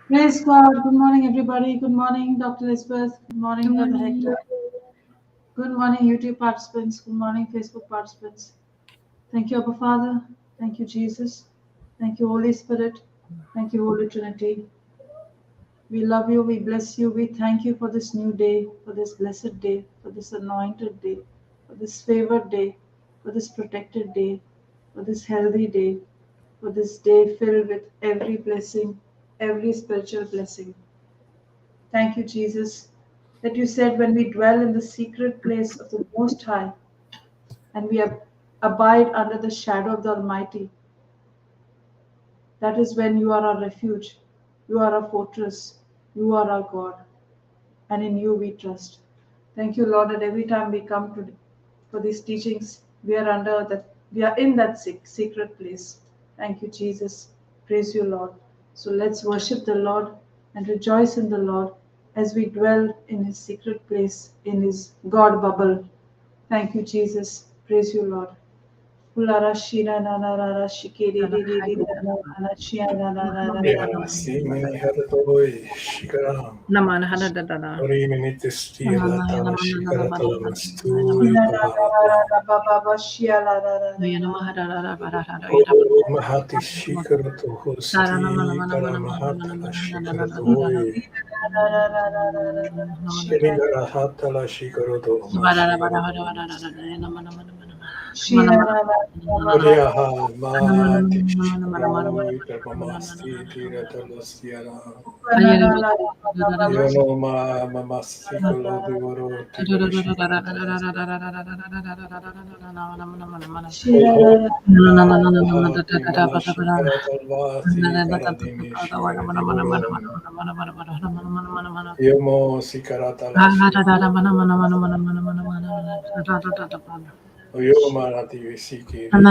Praise God. Good morning, everybody. Good morning, Dr. Elizabeth. Good morning, Brother Hector. Good morning, YouTube participants. Good morning, Facebook participants. Thank you, Abba Father. Thank you, Jesus. Thank you, Holy Spirit. Thank you, Holy Trinity. We love you. We bless you. We thank you for this new day, for this blessed day, for this anointed day, for this favored day, for this protected day, for this healthy day, for this day filled with every blessing, every spiritual blessing. Thank you, Jesus, that you said when we dwell in the secret place of the Most High and we abide under the shadow of the Almighty, that is when you are our refuge, you are our fortress, you are our God, and in you we trust. Thank you, Lord, that every time we come to for these teachings, we are in that secret place. Thank you, Jesus. Praise you, Lord. So let's worship the Lord and rejoice in the Lord as we dwell in his secret place, in his God bubble. Thank you, Jesus. Praise you, Lord. Ulara shira na na ra ra shikiri ri ri ri na na na shia na na na na Yeah, na. simini haratoi shikaram. Naman hadadadada. Orimini testila tala shikara tala masturi Shia na na ra ra pahatla. ra ba ba ba shia la ra ra ra Yana ra. mahadada barada. O mahati shikara to hosti para mahatala shikara to hoi. Shinigara hatala shikara to mashikara to Oriyaha mati shikaroi permamasti tira tala siara. Yono ma mamasti kolo divoro tira shikara tala. Oho na mahati malashikara talvasi karadini shikara divoro. Yomo sikara tala shikara. Oyoma rati visikiri.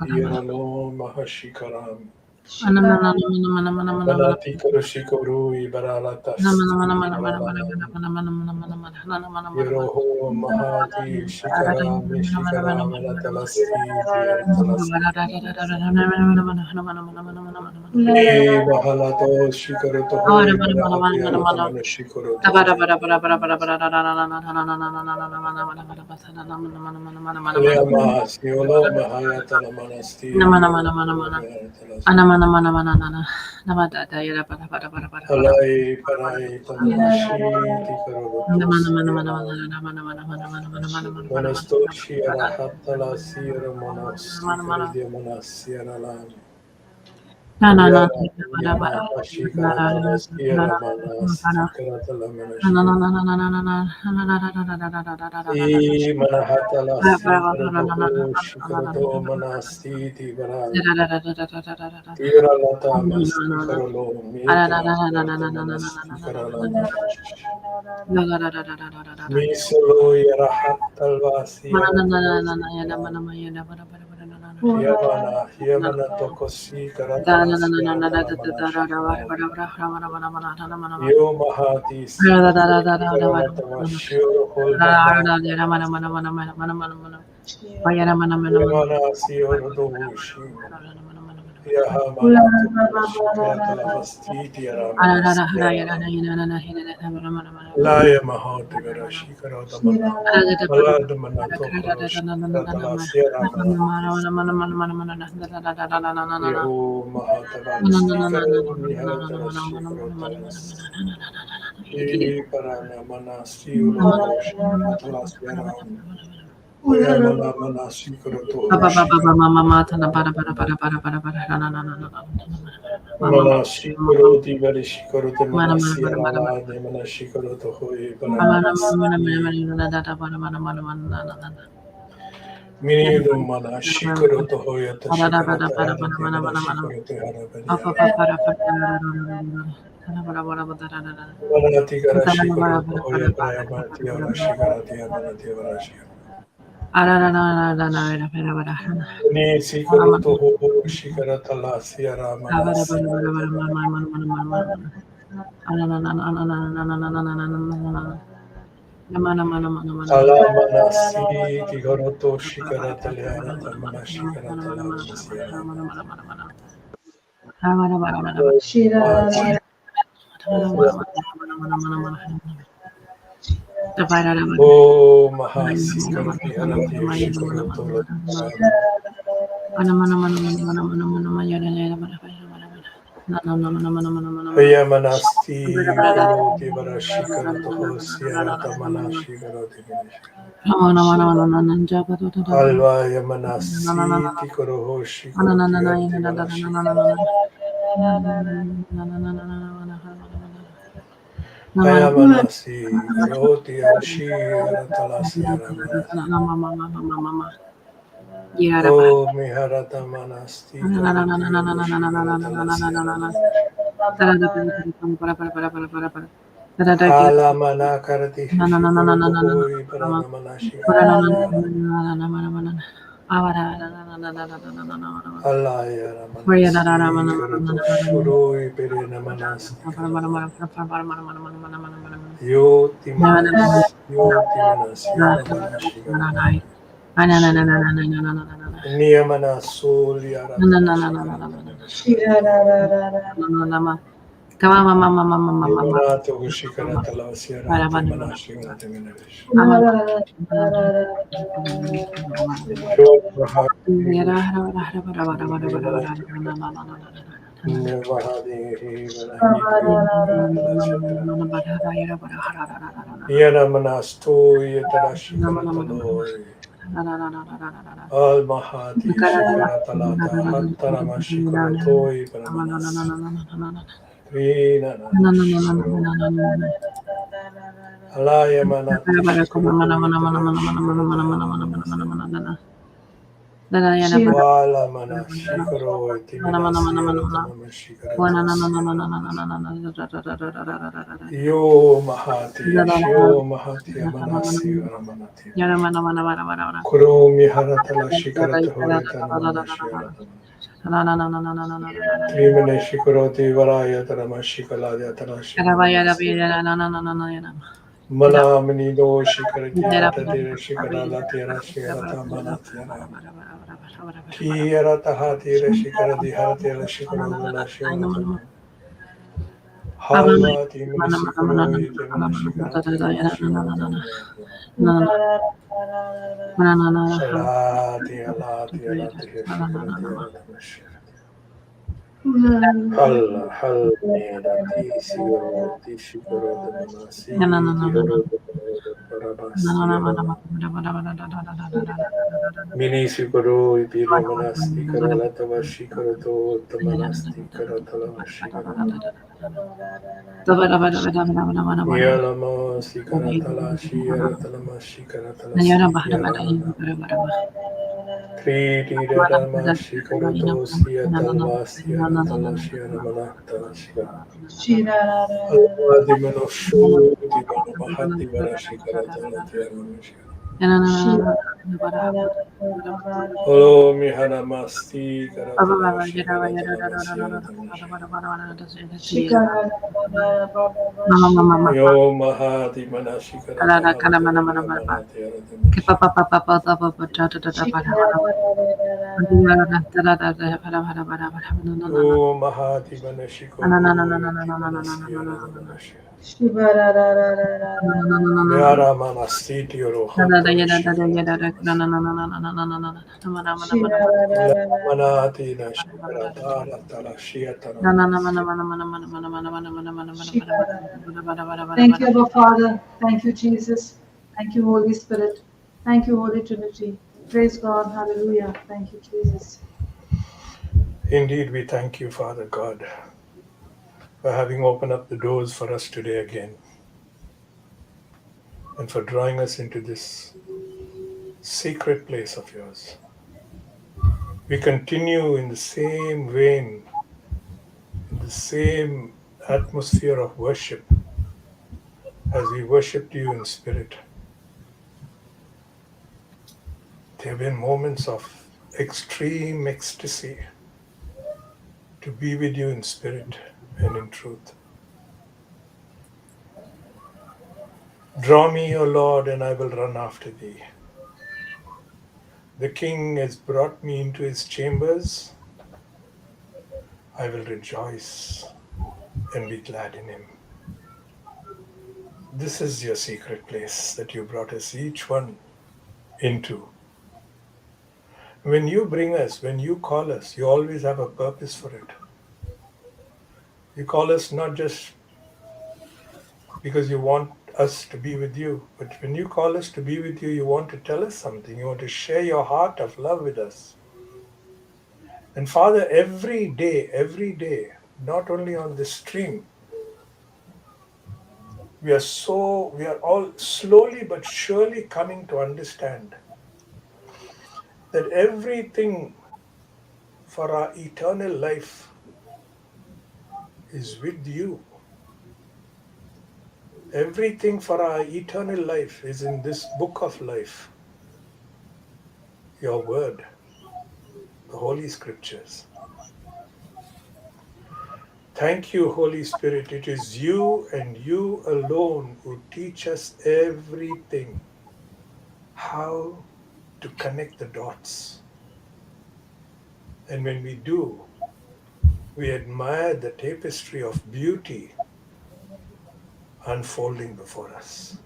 Yeralo mahashikaram. Manati karushikoru ibaralatas ibaralam. Yeroho mahati shikaram shikaram alatalasti tiaratalas. E mahalato shikaroto hoi barahati aratamana shikaroto hoi. Aliyama siolo mahayatala manasti aratalas. Halai parai tamanashi tikarotos. Monastoshi arahatala sierra monos tikaridia monasiaralam. Yama yama ashikaratala sierra manas tikaratala manashi. I manahatala sikarato shikarato manasti tivaral. Tira lata masti karolo mita yarata manasti karalam. Misolo yarahatalvasi yaratalos. Yamana tokosi karatalas yaratala manashi karam. Yo mahati sikarato karalata mashiro holmana. Yamana siorodoshi. Yahamanatala Shikaratala Vastiti Aramanasya Laya Mahodivara Shikaradamana Aladamanato Shikaratala Sierra Yehu Mahatala Shikaro Miharatala Shikaratala Parana Manasi Uloto Shikaratala Sierra Uyamana Manasi Karato Manashikoro Divarishikoro de Manasiara de Manashikoro to Hoi Minidum Manashikoro to Hoyata Shikarata Hara de Manashikoro to Harabadia Manati Garashikoro to Hoya Prayamati Shikarati Amanati Varashia Ni Sikoro to Ho Shikarata La Sierra Manasi Alamanasi Kigoroto Shikarata Liarata Manashikarata Lavasiara Oh Mahasi Karati Harati Shikoroto Hayamanasti Kuloti Varashikarato Sierata Manashikarati Alva Yamanasi Tikoro Shikarati Arti Varashikara Hayamanasi Roti Arshi Aratalasi Aramanasi Oh Miharata Manasti Karati Aratalasi Alamana Karati Shikoroto Hoi Paranamanashi Alaya Ramanasi Karato Shuroi Perenamanasti Yoti Manas Yaramanashi Niyamana Soli Aratalashi Yamanato Hushikaratala Sierra Manashi Yanamanasto Yatarashi Karataloi Al Mahati Shikaratalata Hataramashi Karatoi Paramanas Rina Alaya Manati Wala Manashikaro Timinasi Yo Mahati Shio Mahati Amanasi Aramanati Kuromi Haratala Shikarata Hoyata Manashia Trimane Shikaroti Varaya Taramashikala Yatarashi Mana Minido Shikarati Hatatira Shikarala Tira Shirata Manatiana Kirata Hatira Shikarati Haratira Shikarola Shirata Halva Timinisikoro Timina Shikarati Shirata Alati Alati Alati Shikarati Haratamashi Hal Neda Tisigoro Tishikoro Manasi Tihoro Minisikoro Ipiri Manasti Karalata Shikarato Tamanasti Karatala Shikarata Yalama Sikaratala Shiaratala Shikaratala Sikiaramana Triti Radama Shikarato Siatalva Siaratala Shiaramana Shikara Adimano Shu Dimano Mahati Varashikaratala Tiaramashia Olo mihana masti karatala shikaratala masyaratala. Yo mahati manashi karatala ratala manati aratala. Yo mahati manashi koto iti manasi aratala. Meara manasti tioro hoto shikaratala. La manati na shikaratala tala shiatala manasi. Thank you, Abba Father. Thank you, Jesus. Thank you, Holy Spirit. Thank you, Holy Trinity. Praise God. Hallelujah. Thank you, Jesus. Indeed, we thank you, Father God, for having opened up the doors for us today again and for drawing us into this secret place of yours. We continue in the same vein, in the same atmosphere of worship as we worshiped you in spirit. There have been moments of extreme ecstasy to be with you in spirit and in truth. Draw me, O Lord, and I will run after thee. The King has brought me into his chambers. I will rejoice and be glad in him. This is your secret place that you brought us each one into. When you bring us, when you call us, you always have a purpose for it. You call us not just because you want us to be with you, but when you call us to be with you, you want to tell us something. You want to share your heart of love with us. And Father, every day, not only on this stream, we are all slowly but surely coming to understand that everything for our eternal life is with you. Everything for our eternal life is in this book of life, your word, the Holy Scriptures. Thank you, Holy Spirit. It is you and you alone who teach us everything, how to connect the dots. And when we do, we admire the tapestry of beauty unfolding before us.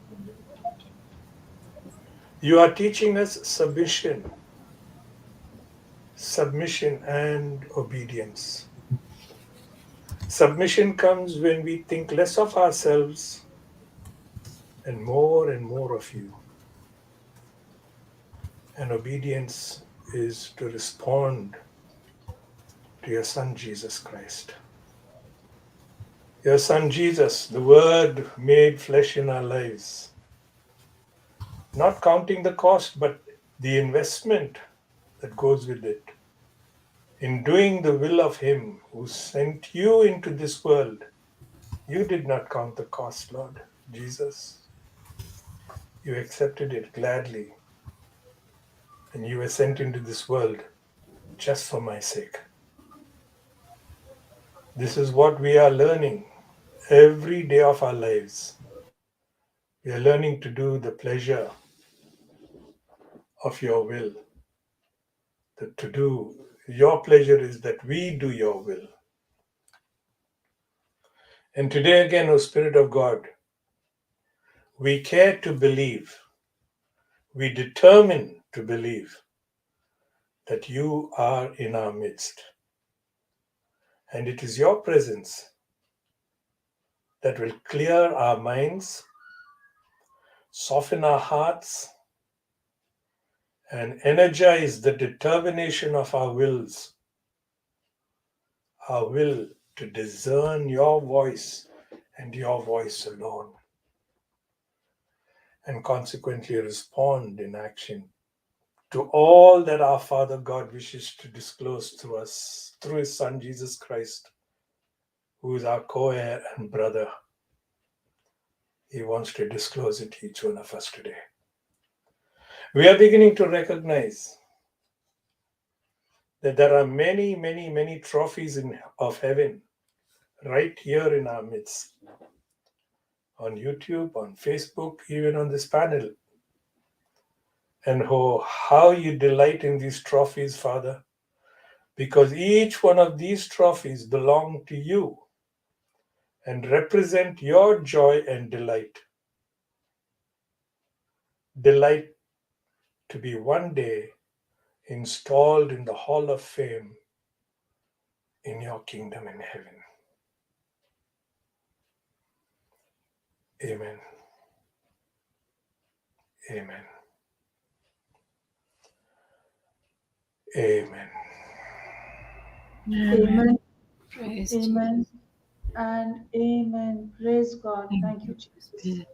You are teaching us submission and obedience. Submission comes when we think less of ourselves and more of you. And obedience is to respond to your Son, Jesus Christ. Your Son, Jesus, the Word made flesh in our lives. Not counting the cost, but the investment that goes with it. In doing the will of Him who sent you into this world, you did not count the cost, Lord Jesus. You accepted it gladly, and you were sent into this world just for my sake. This is what we are learning every day of our lives. We are learning to do the pleasure of your will. To do your pleasure is that we do your will. And today again, O Spirit of God, we care to believe, we determine to believe that you are in our midst. And it is your presence that will clear our minds, soften our hearts, and energize the determination of our wills, our will to discern your voice and your voice alone, and consequently respond in action to all that our Father God wishes to disclose to us through His Son Jesus Christ, who is our co-heir and brother. He wants to disclose it to each one of us today. We are beginning to recognize that there are many, many, many trophies of heaven right here in our midst. On YouTube, on Facebook, even on this panel. And how you delight in these trophies, Father, because each one of these trophies belong to you and represent your joy and delight. Delight to be one day installed in the Hall of Fame in your kingdom in heaven. Amen. Amen. Amen. Amen. Praise Amen. And amen. Praise God. Jesus. Thank you, Jesus.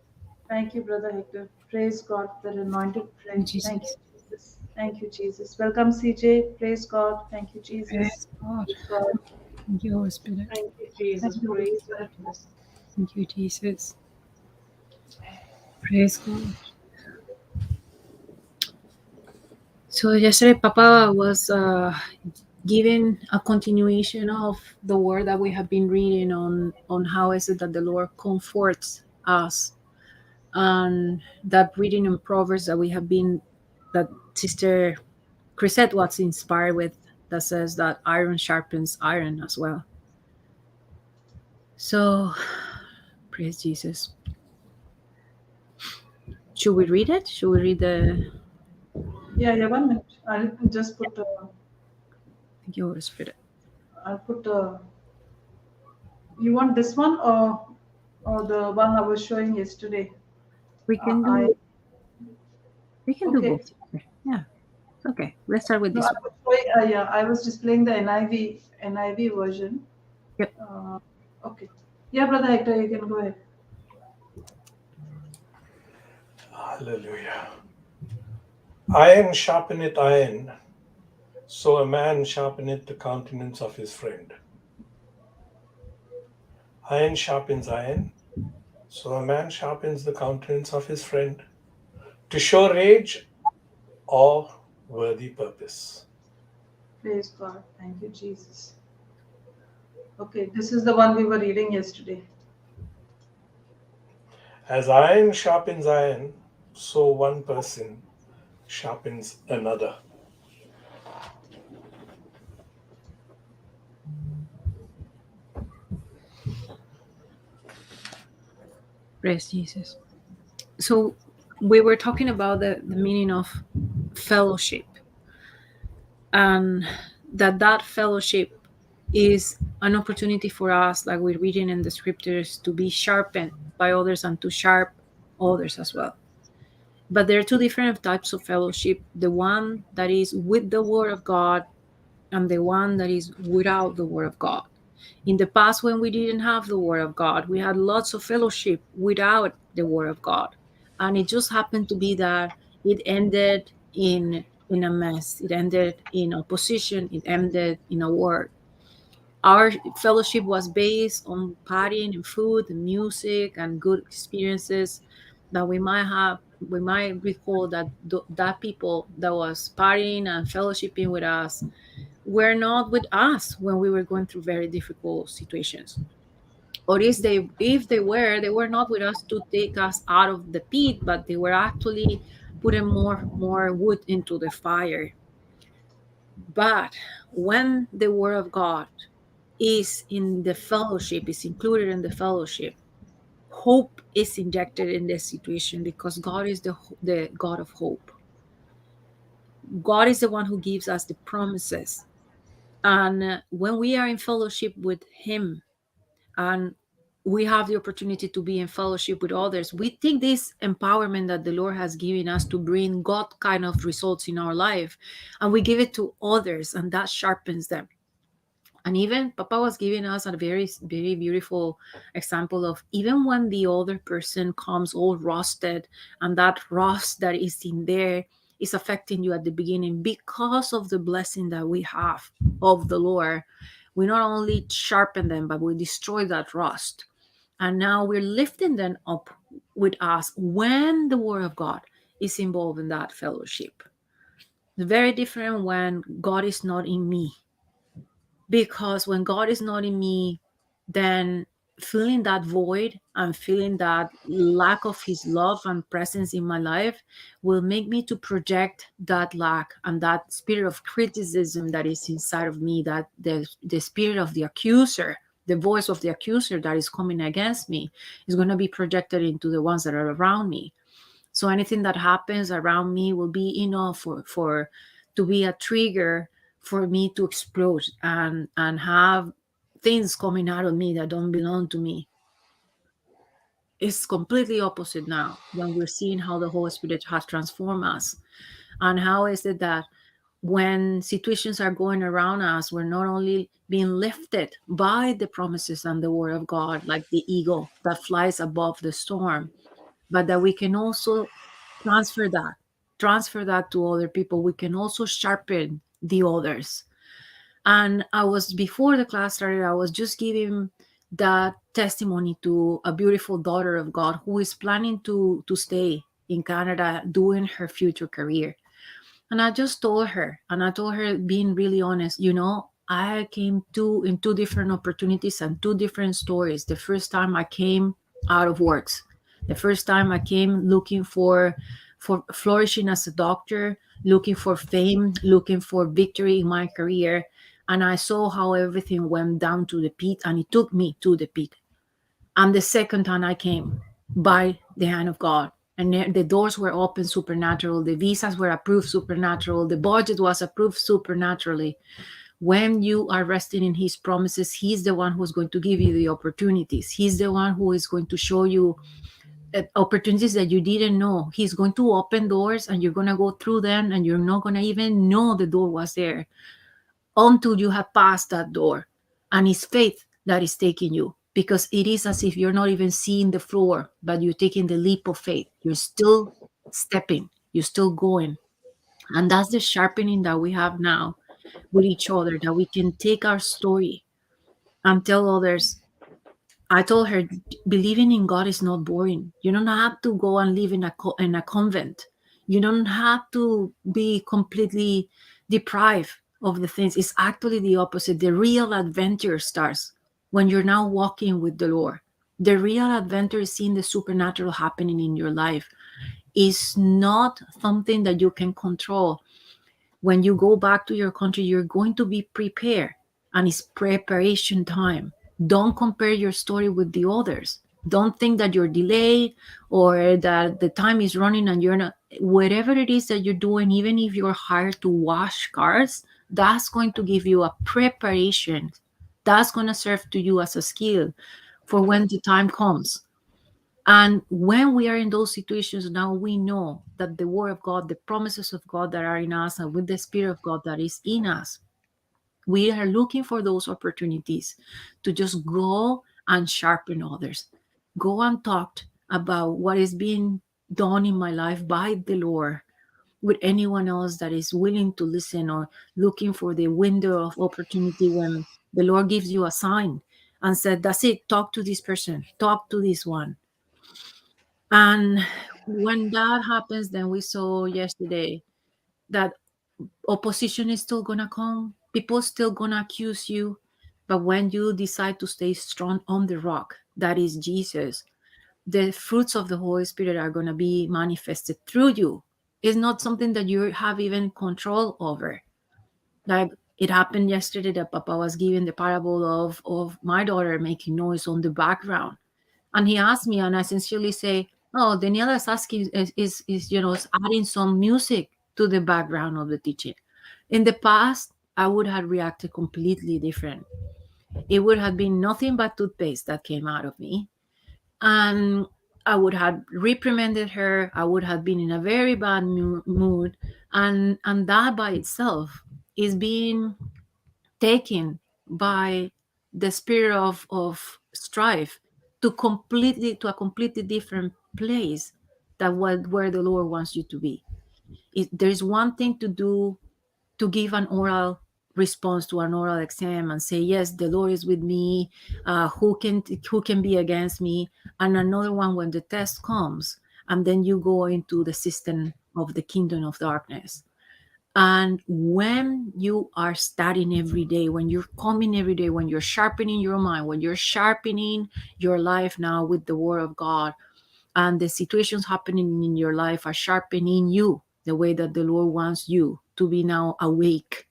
Thank you, Brother Hector. Praise God, the anointed prayer. Jesus. Thank you, Jesus. Thank you, Jesus. Welcome, CJ. Praise God. Thank you, Jesus. Praise God. Praise God. Thank you, Holy Spirit. Thank you, Jesus. Thank you, Holy Praise Spirit. God. Thank you, Jesus. Praise God. So yesterday, Papa was giving a continuation of the word that we have been reading on how is it that the Lord comforts us, and that reading in Proverbs that we have been, that Sister Chrisette was inspired with, that says that iron sharpens iron as well. So praise Jesus. Should we read it? Should we read the Yeah, 1 minute. I'll just put. Thank you, Holy Spirit? I'll put. You want this one or the one I was showing yesterday? We can I do we can do okay. both. Yeah. Okay. Let's start with No, this I one. was showing. Yeah, I was displaying the NIV version. Yep. Okay. Yeah, Brother Hector, you can go ahead. Hallelujah. Iron sharpeneth iron, so a man sharpeneth the countenance of his friend. Iron sharpens iron, so a man sharpens the countenance of his friend, to show rage or worthy purpose. Praise God. Thank you, Jesus. Okay, this is the one we were reading yesterday. As iron sharpens iron, so one person sharpens another. Praise Jesus. So we were talking about the meaning of fellowship, and that fellowship is an opportunity for us, like we're reading in the scriptures, to be sharpened by others and to sharp others as well. But there are two different types of fellowship: the one that is with the word of God and the one that is without the word of God. In the past, when we didn't have the word of God, we had lots of fellowship without the word of God, and it just happened to be that it ended in a mess. It ended in opposition. It ended in a war. Our fellowship was based on partying and food and music and good experiences that we might recall that that people that was partying and fellowshipping with us were not with us when we were going through very difficult situations. Or if they were not with us to take us out of the pit, but they were actually putting more wood into the fire. But when the word of God is in the fellowship, is included in the fellowship, hope is injected in this situation, because God is the God of hope. God is the one who gives us the promises. And when we are in fellowship with Him, and we have the opportunity to be in fellowship with others, we take this empowerment that the Lord has given us to bring God kind of results in our life, and we give it to others, and that sharpens them. And even Papa was giving us a very, very beautiful example of, even when the other person comes all rusted, and that rust that is in there is affecting you at the beginning, because of the blessing that we have of the Lord, we not only sharpen them, but we destroy that rust. And now we're lifting them up with us when the word of God is involved in that fellowship. It's very different when God is not in me. Because when God is not in me, then feeling that void and feeling that lack of his love and presence in my life will make me to project that lack and that spirit of criticism that is inside of me, that the spirit of the accuser, the voice of the accuser that is coming against me, is going to be projected into the ones that are around me. So anything that happens around me will be enough for to be a trigger for me to explode and have things coming out of me that don't belong to me. It's completely opposite now when we're seeing how the Holy Spirit has transformed us. And how is it that when situations are going around us, we're not only being lifted by the promises and the word of God, like the eagle that flies above the storm, but that we can also transfer that to other people. We can also sharpen the others. And I was, before the class started, I was just giving that testimony to a beautiful daughter of God who is planning to stay in Canada doing her future career. And I just told her, being really honest, I came in two different opportunities and two different stories. The first time I came out of works, the first time I came looking for flourishing as a doctor, looking for fame, looking for victory in my career. And I saw how everything went down to the pit, and it took me to the pit. And the second time I came by the hand of God, and the doors were open supernatural, the visas were approved supernatural, the budget was approved supernaturally. When you are resting in his promises, he's the one who's going to give you the opportunities. He's the one who is going to show you opportunities that you didn't know. He's going to open doors, and you're going to go through them, and you're not going to even know the door was there until you have passed that door. And it's faith that is taking you, because it is as if you're not even seeing the floor, but you're taking the leap of faith. You're still stepping, you're still going. And that's the sharpening that we have now with each other, that we can take our story and tell others. I told her, believing in God is not boring. You don't have to go and live in a convent. You don't have to be completely deprived of the things. It's actually the opposite. The real adventure starts when you're now walking with the Lord. The real adventure is seeing the supernatural happening in your life. It's not something that you can control. When you go back to your country, you're going to be prepared, and it's preparation time. Don't compare your story with the others. Don't think that you're delayed or that the time is running and you're not. Whatever it is that you're doing, even if you're hired to wash cars, that's going to give you a preparation. That's going to serve to you as a skill for when the time comes. And when we are in those situations, now we know that the word of God, the promises of God that are in us, and with the Spirit of God that is in us, we are looking for those opportunities to just go and sharpen others. Go and talk about what is being done in my life by the Lord with anyone else that is willing to listen, or looking for the window of opportunity when the Lord gives you a sign and said, that's it, talk to this person, talk to this one. And when that happens, then we saw yesterday that opposition is still gonna come. People still gonna accuse you. But when you decide to stay strong on the rock, that is Jesus, the fruits of the Holy Spirit are gonna be manifested through you. It's not something that you have even control over. Like it happened yesterday that Papa was giving the parable of my daughter making noise on the background. And he asked me, and I sincerely say, "Oh, Daniela is asking, is adding some music to the background of the teaching." In the past, I would have reacted completely different. It would have been nothing but toothpaste that came out of me, and I would have reprimanded her. I would have been in a very bad mood, and that by itself is being taken by the spirit of strife to a completely different place than where the Lord wants you to be. There's one thing to do, to give an oral response to an oral exam and say, yes, the Lord is with me, who can be against me, and another one when the test comes and then you go into the system of the kingdom of darkness. And when you are studying every day, when you're coming every day, when you're sharpening your mind, when you're sharpening your life now with the word of God, and the situations happening in your life are sharpening you the way that the Lord wants you to be now awake.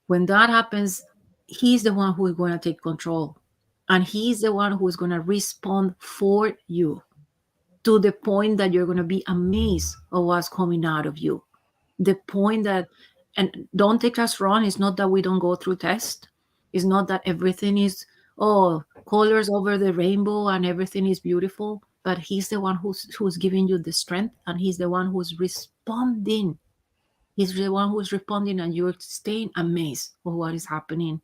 When that happens, He's the one who is going to take control, and He's the one who is going to respond for you, to the point that you're going to be amazed of what's coming out of you. The point that, and don't take us wrong, it's not that we don't go through tests. It's not that everything is, oh, colors over the rainbow and everything is beautiful. But He's the one who's giving you the strength, and He's the one who's responding. He's the one who's responding, and you're staying amazed of what is happening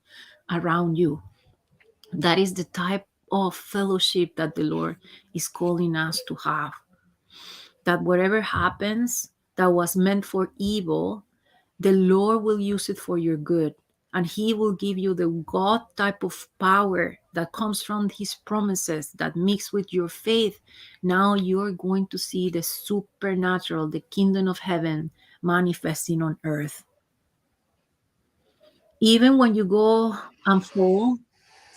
around you. That is the type of fellowship that the Lord is calling us to have. That whatever happens that was meant for evil, the Lord will use it for your good. And He will give you the God type of power that comes from His promises that mix with your faith. Now you're going to see the supernatural, the kingdom of heaven manifesting on earth. Even when you go and fall,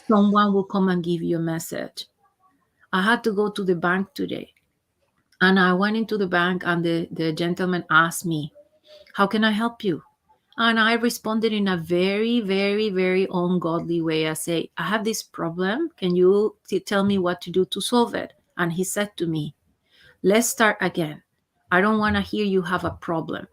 someone will come and give you a message. I had to go to the bank today. And I went into the bank, and the gentleman asked me, "How can I help you?" And I responded in a very, very, very ungodly way. I say, "I have this problem. Can you tell me what to do to solve it?" And he said to me, "Let's start again. I don't want to hear you have a problem.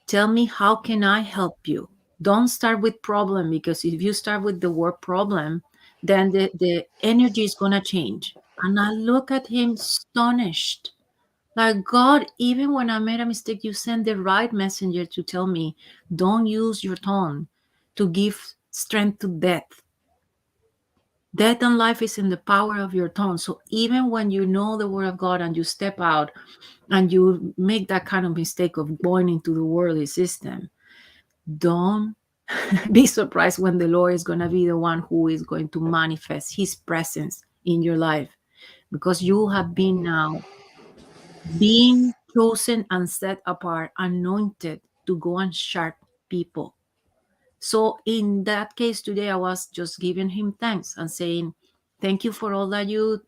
Tell me, how can I help you? Don't start with problem, because if you start with the word problem, then the energy is going to change." And I look at him astonished. Like, God, even when I made a mistake, you send the right messenger to tell me, don't use your tongue to give strength to death. Death and life is in the power of your tongue. So even when you know the word of God and you step out and you make that kind of mistake of going into the worldly system, don't be surprised when the Lord is going to be the one who is going to manifest His presence in your life, because you have been now being chosen and set apart, anointed to go and sharp people. So in that case today, I was just giving him thanks and saying, "Thank you for all that you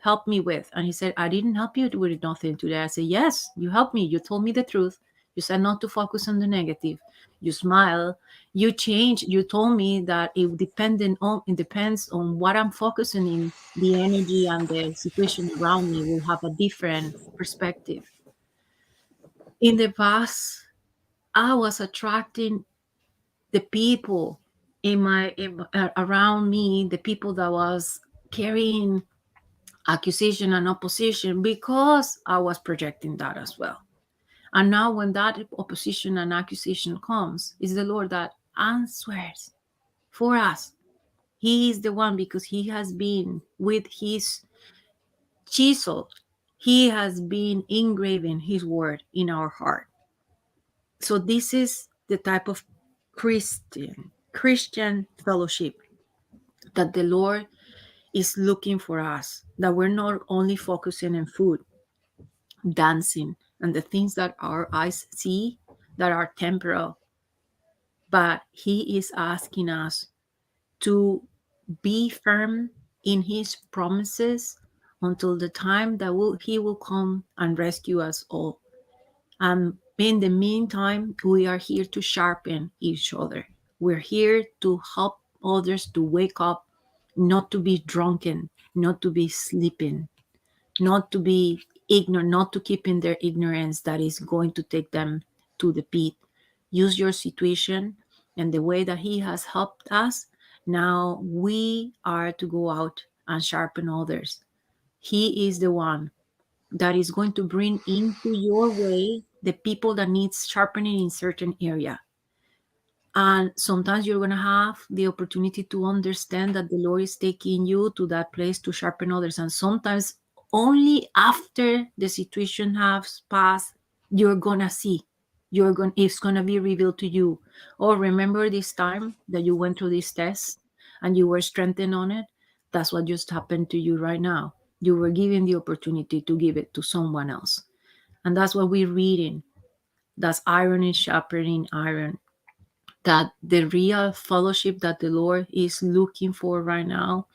helped me with." And he said, "I didn't help you with nothing today." I said, "Yes, you helped me. You told me the truth. You said not to focus on the negative. You smile. You changed. You told me that it depends on what I'm focusing in. The energy and the situation around me will have a different perspective." In the past, I was attracting the people around me, the people that was carrying accusation and opposition, because I was projecting that as well. And now when that opposition and accusation comes, it's the Lord that answers for us. He is the one, because He has been with His chisel. He has been engraving His word in our heart. So this is the type of Christian fellowship that the Lord is looking for us, that we're not only focusing on food, dancing, and the things that our eyes see that are temporal, but He is asking us to be firm in His promises until the time that He will come and rescue us all. And in the meantime, we are here to sharpen each other. We're here to help others to wake up, not to be drunken, not to be sleeping, not to be ignorant, not to keep in their ignorance that is going to take them to the pit. Use your situation and the way that He has helped us. Now we are to go out and sharpen others. He is the one that is going to bring into your way the people that needs sharpening in certain area. And sometimes you're going to have the opportunity to understand that the Lord is taking you to that place to sharpen others. And sometimes only after the situation has passed, you're going to see, it's going to be revealed to you. Oh, remember this time that you went through this test and you were strengthened on it? That's what just happened to you right now. You were given the opportunity to give it to someone else. And that's what we're reading. That's iron is sharpening iron. That the real fellowship that the Lord is looking for right now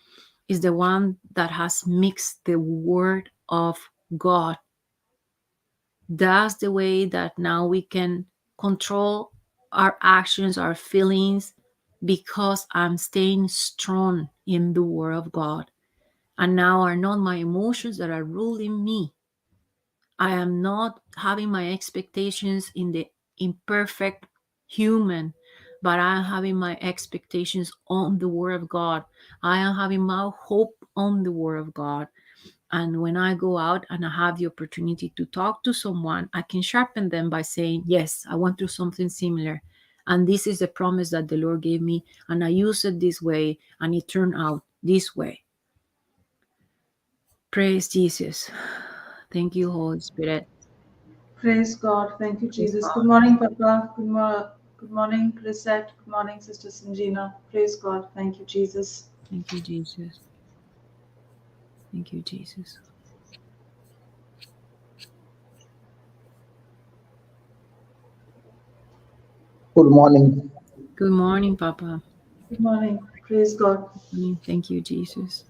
is the one that has mixed the word of God. That's the way that now we can control our actions, our feelings, because I'm staying strong in the word of God. And now are not my emotions that are ruling me. I am not having my expectations in the imperfect human, but I am having my expectations on the word of God. I am having my hope on the word of God. And when I go out and I have the opportunity to talk to someone, I can sharpen them by saying, yes, I went through something similar. And this is the promise that the Lord gave me. And I used it this way, and it turned out this way. Praise Jesus. Thank you, Holy Spirit. Praise God. Thank you, Praise Jesus. Good God. morning, Papa. Good morning, Chrisette. Good morning, Sister Sanjina. Praise God. Thank you, Jesus. Thank you, Jesus. Thank you, Jesus. Good morning. Good morning, Papa. Good morning. Praise God. Thank you, Jesus.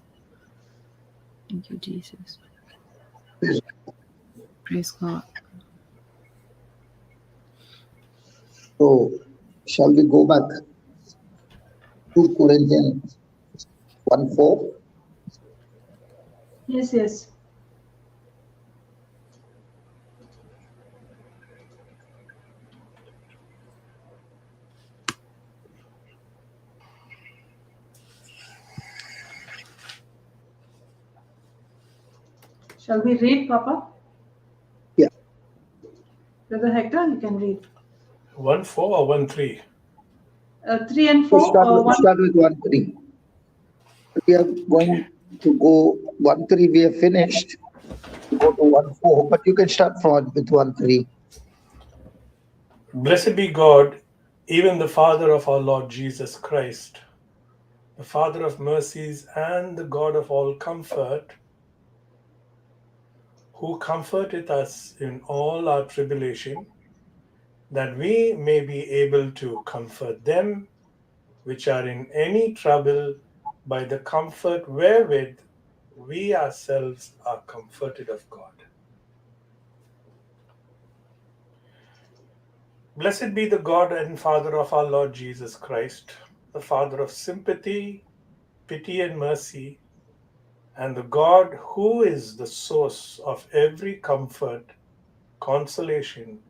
Thank you, Jesus. Praise God. So, shall we go back to Corinthians 1:4? Yes, yes. Shall we read, Papa? Yeah. Brother Hector, you can read. 1:4 or 1:3? 3 and Let's 4 or 1? start with 1:3. We are going to go 1:3. We have finished. Go to 1:4, but you can start from with 1:3. Blessed be God, even the Father of our Lord Jesus Christ, the Father of mercies and the God of all comfort, who comforteth us in all our tribulation, that we may be able to comfort them which are in any trouble by the comfort wherewith we ourselves are comforted of God. Blessed be the God and Father of our Lord Jesus Christ, the Father of sympathy, pity, and mercy, and the God who is the source of every comfort, consolation,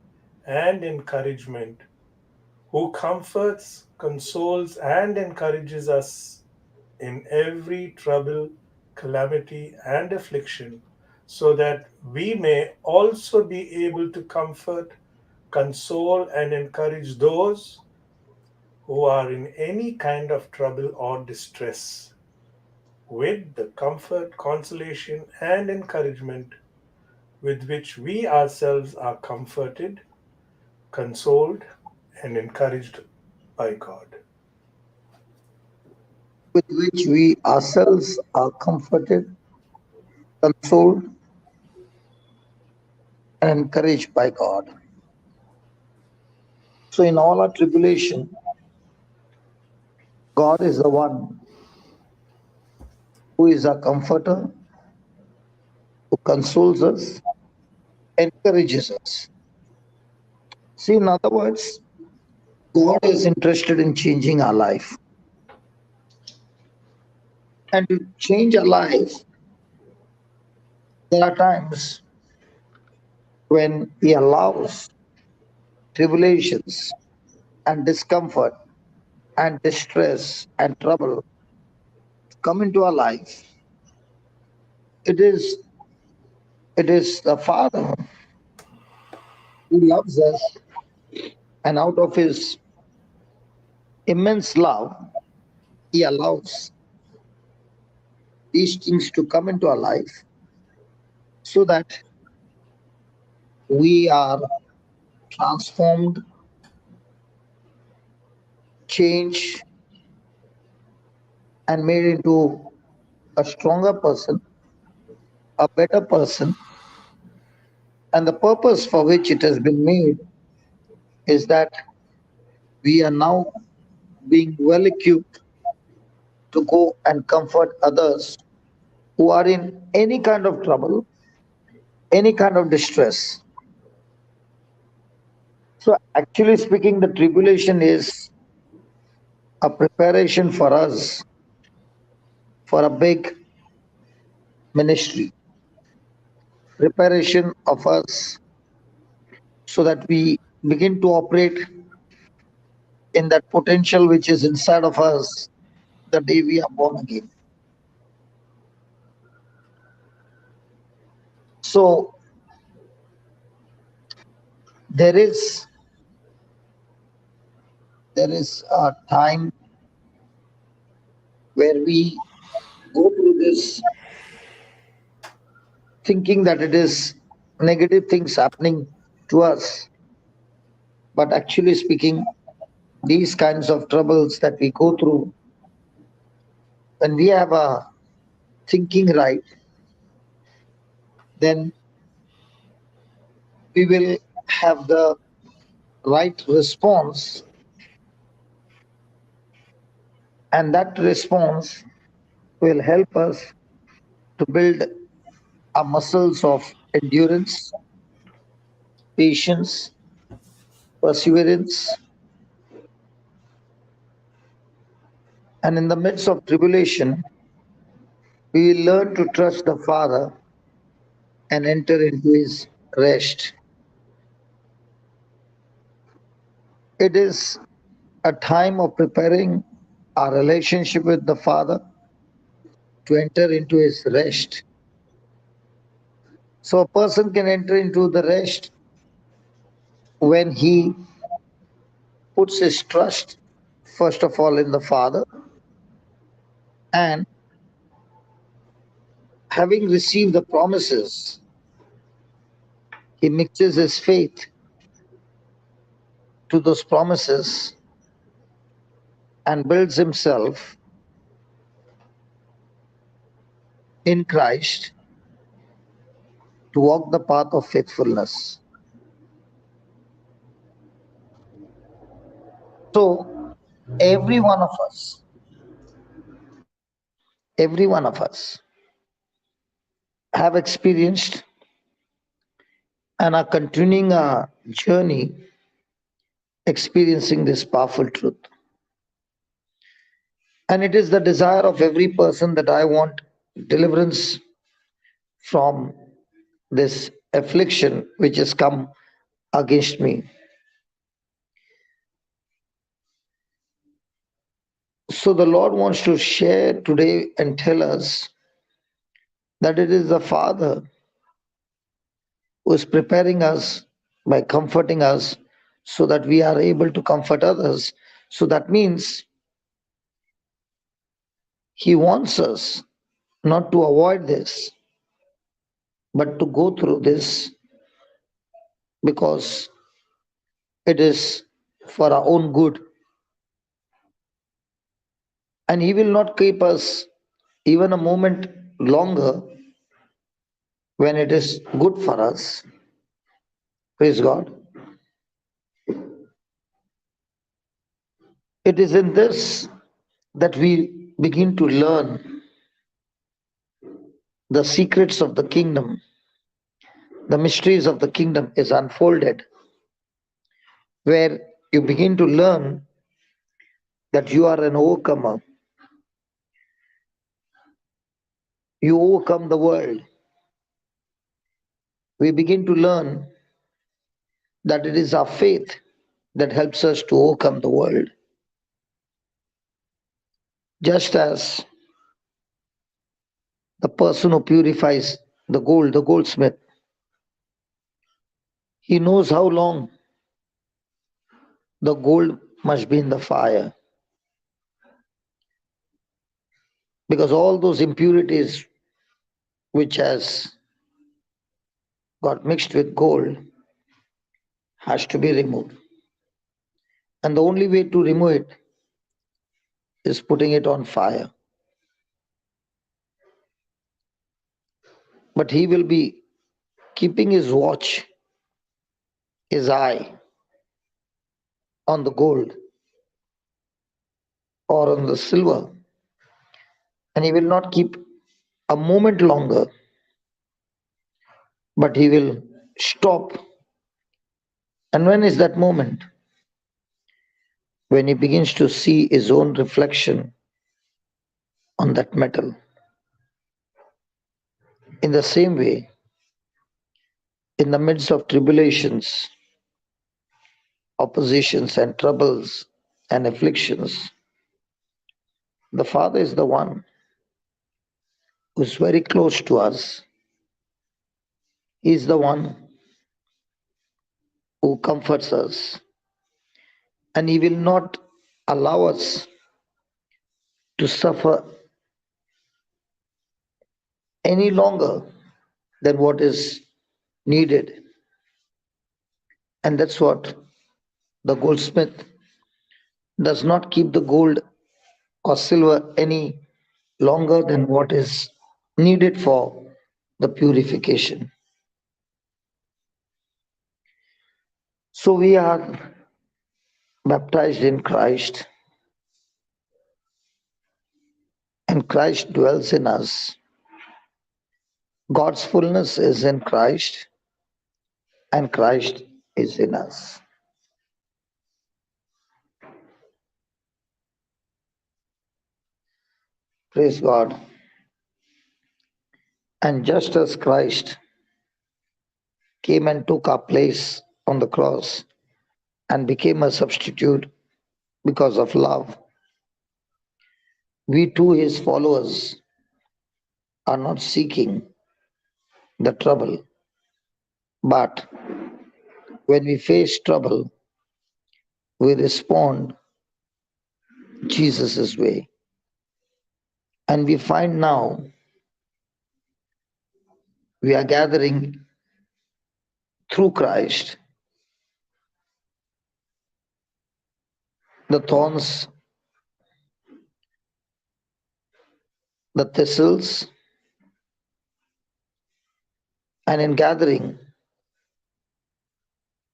and encouragement, who comforts, consoles, and encourages us in every trouble, calamity, and affliction, so that we may also be able to comfort, console, and encourage those who are in any kind of trouble or distress, with the comfort, consolation, and encouragement with which we ourselves are comforted, consoled, and encouraged by God. With which we ourselves are comforted, consoled, and encouraged by God. So, in all our tribulation, God is the one who is our comforter, who consoles us, encourages us. See, in other words, God is interested in changing our life. And to change our life, there are times when He allows tribulations and discomfort and distress and trouble to come into our life. It is the Father who loves us, and out of His immense love, He allows these things to come into our life so that we are transformed, changed, and made into a stronger person a better person. And the purpose for which it has been made is that we are now being well equipped to go and comfort others who are in any kind of trouble, any kind of distress. So, actually speaking, the tribulation is a preparation for us for a big ministry, preparation of us so that we begin to operate in that potential which is inside of us the day we are born again. So, there is a time where we go through this thinking that it is negative things happening to us, but actually speaking, these kinds of troubles that we go through, when we have a thinking right, then we will have the right response, and that response will help us to build our muscles of endurance, patience, perseverance. And in the midst of tribulation, we will learn to trust the Father and enter into His rest. It is a time of preparing our relationship with the Father to enter into His rest. So a person can enter into the rest when he puts his trust, first of all, in the Father, and having received the promises, he mixes his faith to those promises and builds himself in Christ to walk the path of faithfulness. So, every one of us have experienced and are continuing our journey experiencing this powerful truth. And it is the desire of every person that I want deliverance from this affliction which has come against me. So the Lord wants to share today and tell us that it is the Father who is preparing us by comforting us so that we are able to comfort others. So that means He wants us not to avoid this, but to go through this because it is for our own good. And He will not keep us even a moment longer when it is good for us. Praise God. It is in this that we begin to learn the secrets of the kingdom. The mysteries of the kingdom is unfolded, where you begin to learn that you are an overcomer. You overcome the world. We begin to learn that it is our faith that helps us to overcome the world. Just as the person who purifies the gold, the goldsmith, he knows how long the gold must be in the fire. Because all those impurities which has got mixed with gold has to be removed. And the only way to remove it is putting it on fire. but he will be keeping his watch, his eye on the gold or on the silver, and he will not keep a moment longer, but he will stop. And when is that moment? When he begins to see his own reflection on that metal. In the same way, in the midst of tribulations, oppositions, and troubles and afflictions, the Father is the one who is very close to us. He is the one who comforts us, and he will not allow us to suffer any longer than what is needed. And that's what the goldsmith does not keep the gold or silver any longer than what is needed for the purification. So we are baptized in Christ, and Christ dwells in us. God's fullness is in Christ, and Christ is in us. Praise God. And just as Christ came and took our place on the cross and became a substitute because of love, we too, his followers, are not seeking the trouble, but when we face trouble, we respond Jesus' way. And we find now we are gathering through Christ the thorns, the thistles, and in gathering,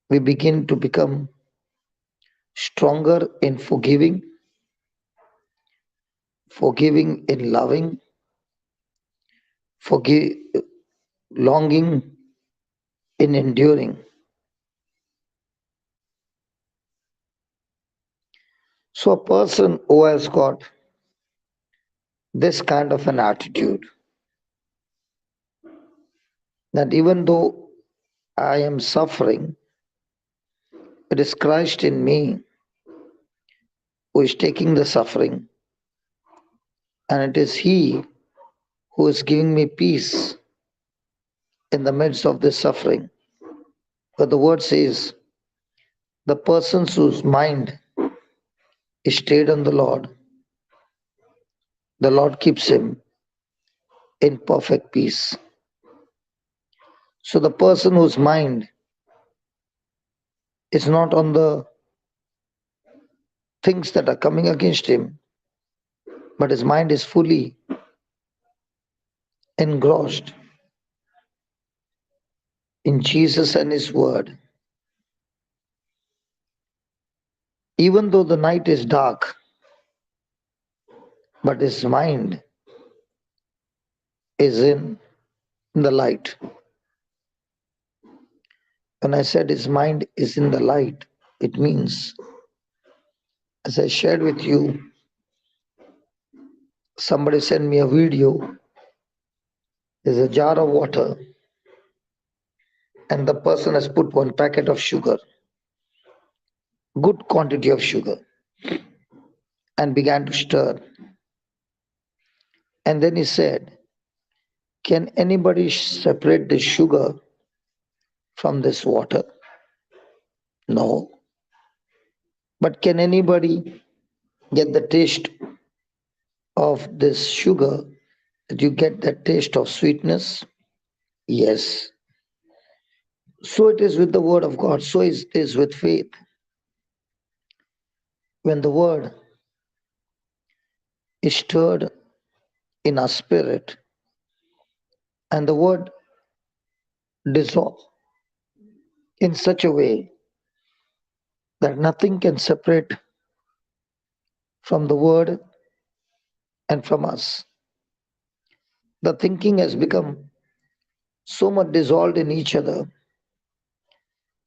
we begin to become stronger in forgiving in loving, longing in enduring. So a person who has got this kind of an attitude, that even though I am suffering, it is Christ in me who is taking the suffering, and it is He who is giving me peace in the midst of this suffering. But the word says, the person whose mind is stayed on the Lord keeps him in perfect peace. So the person whose mind is not on the things that are coming against him, but his mind is fully engrossed in Jesus and his word. Even though the night is dark, but his mind is in the light. When I said his mind is in the light, it means, as I shared with you, somebody sent me a video. There's a jar of water, and the person has put one packet of sugar, good quantity of sugar, and began to stir. And then he said, can anybody separate the sugar from this water? No. But can anybody get the taste of this sugar? That you get that taste of sweetness? Yes. So it is with the word of God. So it is with faith. When the word is stirred in our spirit, And the word dissolve in such a way that nothing can separate from the word and from us. The thinking has become so much dissolved in each other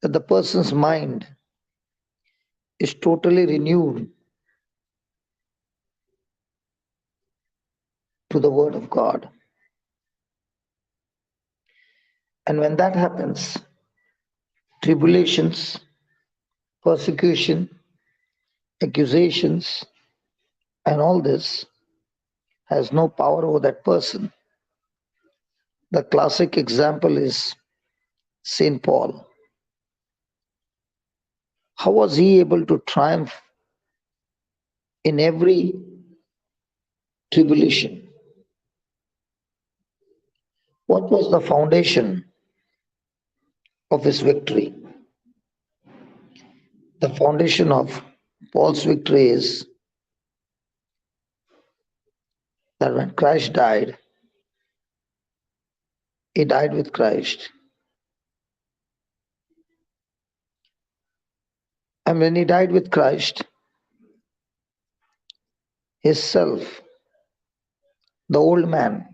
that the person's mind is totally renewed to the word of God. And when that happens, tribulations, persecution, accusations, and all this has no power over that person. The classic example is St. Paul. How was he able to triumph in every tribulation? What was the foundation of his victory? The foundation of Paul's victory is that when Christ died, he died with Christ. And when he died with Christ, his self, the old man,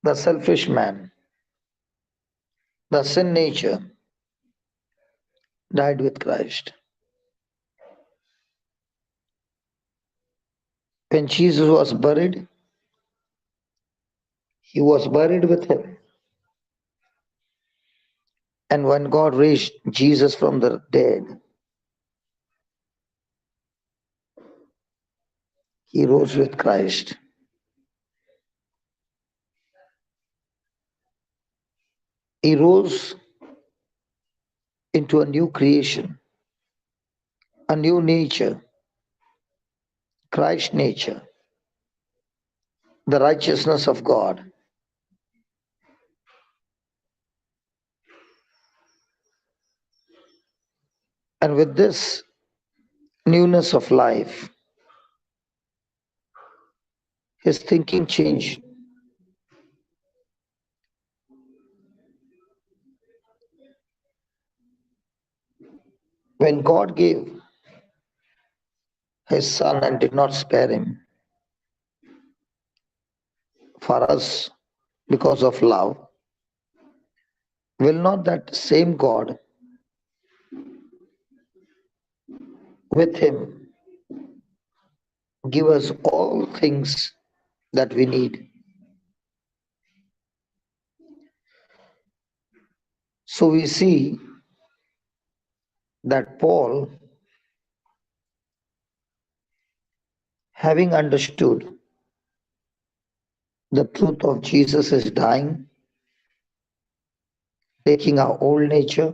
the selfish man, the sin nature, died with Christ. When Jesus was buried, he was buried with him. And when God raised Jesus from the dead, he rose with Christ. He rose into a new creation, a new nature, Christ nature, the righteousness of God. And with this newness of life, his thinking changed. When God gave his son and did not spare him for us because of love, will not that same God with him give us all things that we need? So we see that Paul, having understood the truth of Jesus is dying, taking our old nature,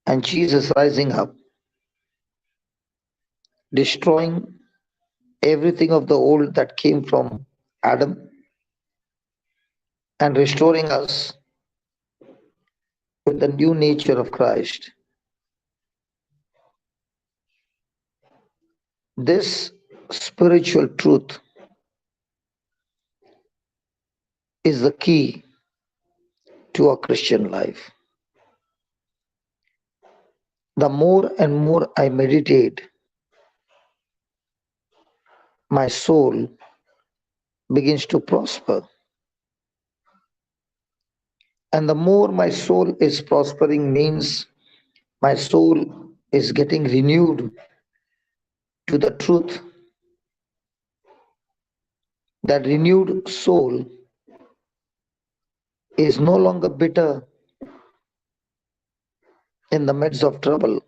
and Jesus rising up, destroying everything of the old that came from Adam, and restoring us with the new nature of Christ. This spiritual truth is the key to a Christian life. The more and more I meditate, my soul begins to prosper. And the more my soul is prospering means my soul is getting renewed to the truth. That renewed soul is no longer bitter in the midst of trouble,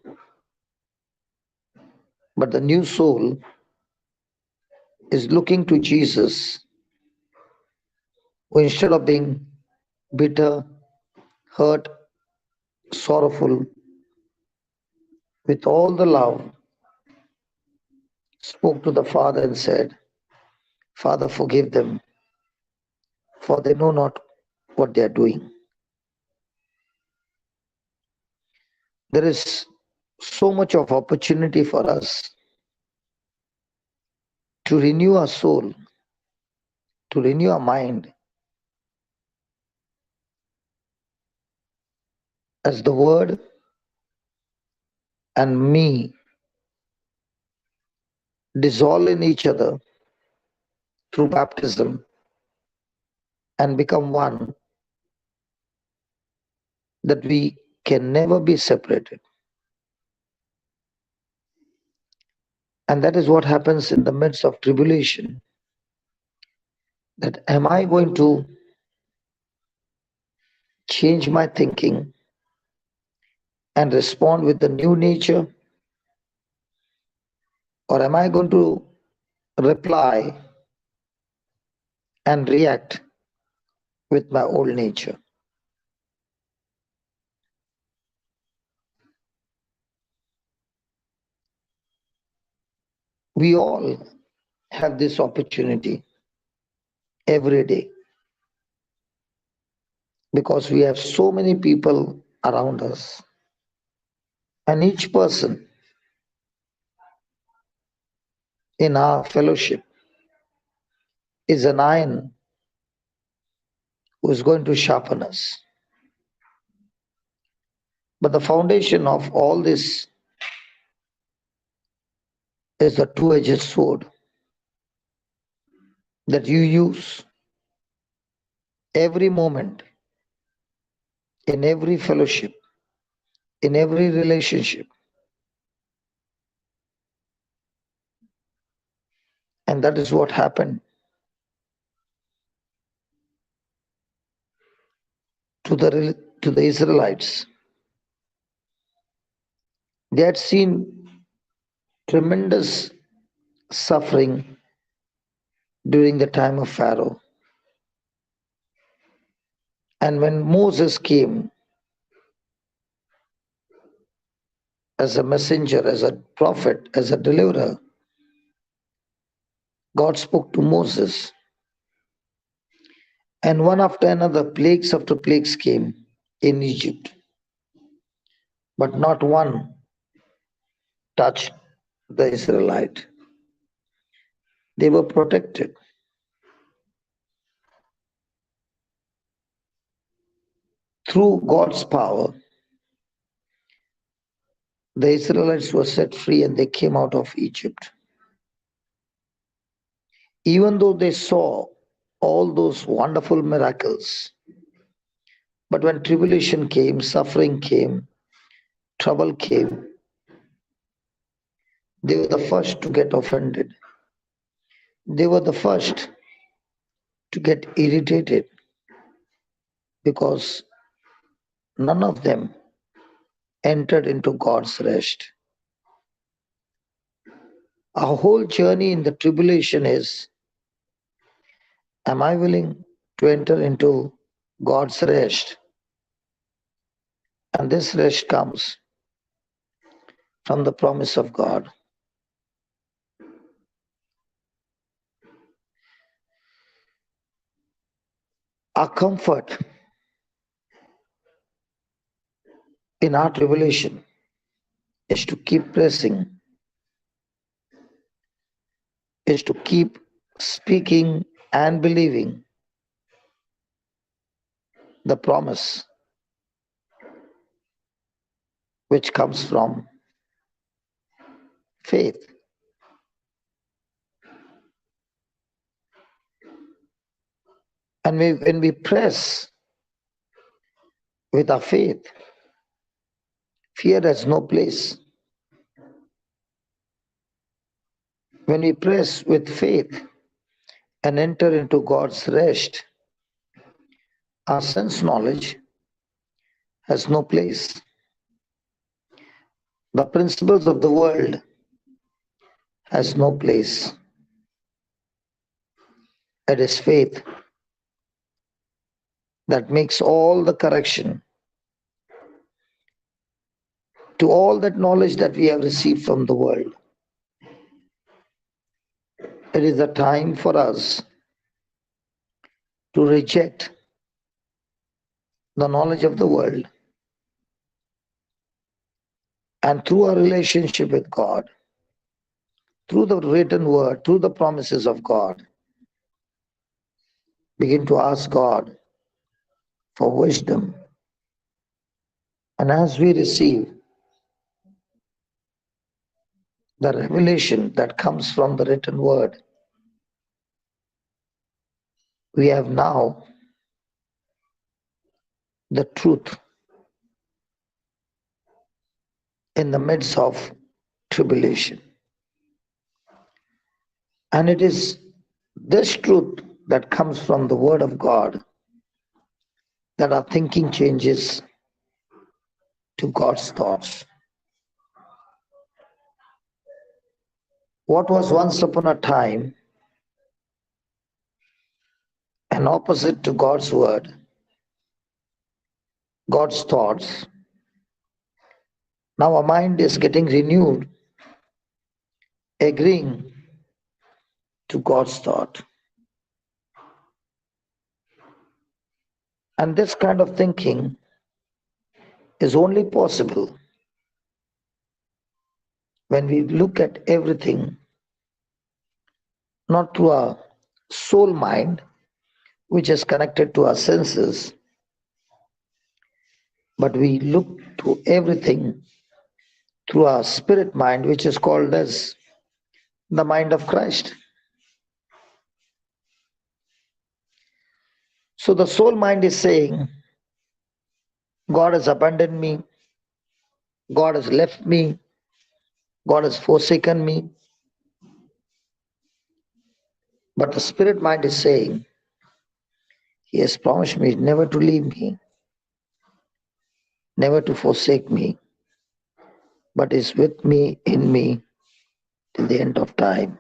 but the new soul is looking to Jesus, who instead of being bitter, hurt, sorrowful, with all the love, spoke to the Father and said, Father, forgive them, for they know not what they are doing. There is so much of opportunity for us to renew our soul to renew our mind as the Word and me dissolve in each other through baptism and become one, that we can never be separated. And that is what happens in the midst of tribulation. That am I going to change my thinking and respond with the new nature? Or am I going to reply and react with my old nature? We all have this opportunity every day because we have so many people around us. And each person in our fellowship is an iron who is going to sharpen us. But the foundation of all this is the two-edged sword that you use every moment, in every fellowship, in every relationship. And that is what happened to the Israelites. They had seen tremendous suffering during the time of Pharaoh. And when Moses came as a messenger, as a prophet, as a deliverer, God spoke to Moses. And one after another, plagues after plagues came in Egypt. But not one touched the Israelite. They were protected. Through God's power, the Israelites were set free and they came out of Egypt. Even though they saw all those wonderful miracles, but when tribulation came, suffering came, trouble came, they were the first to get offended. They were the first to get irritated because none of them entered into God's rest. Our whole journey in the tribulation is, am I willing to enter into God's rest? And this rest comes from the promise of God. Our comfort in our tribulation is to keep pressing, is to keep speaking and believing the promise which comes from faith. And when we press with our faith, fear has no place. When we press with faith and enter into God's rest, our sense knowledge has no place. The principles of the world has no place. It is faith that makes all the correction to all that knowledge that we have received from the world. It is a time for us to reject the knowledge of the world, and through our relationship with God, through the written word, through the promises of God, begin to ask God for wisdom. And as we receive the revelation that comes from the written word, we have now the truth in the midst of tribulation. And it is this truth that comes from the word of God that our thinking changes to God's thoughts. What was once upon a time an opposite to God's word, God's thoughts, now our mind is getting renewed, agreeing to God's thought. And this kind of thinking is only possible when we look at everything not through our soul mind, which is connected to our senses, but we look to everything through our spirit mind, which is called as the mind of Christ. So the soul mind is saying, God has abandoned me, God has left me, God has forsaken me. But the spirit mind is saying, He has promised me never to leave me, never to forsake me, but is with me, in me, till the end of time.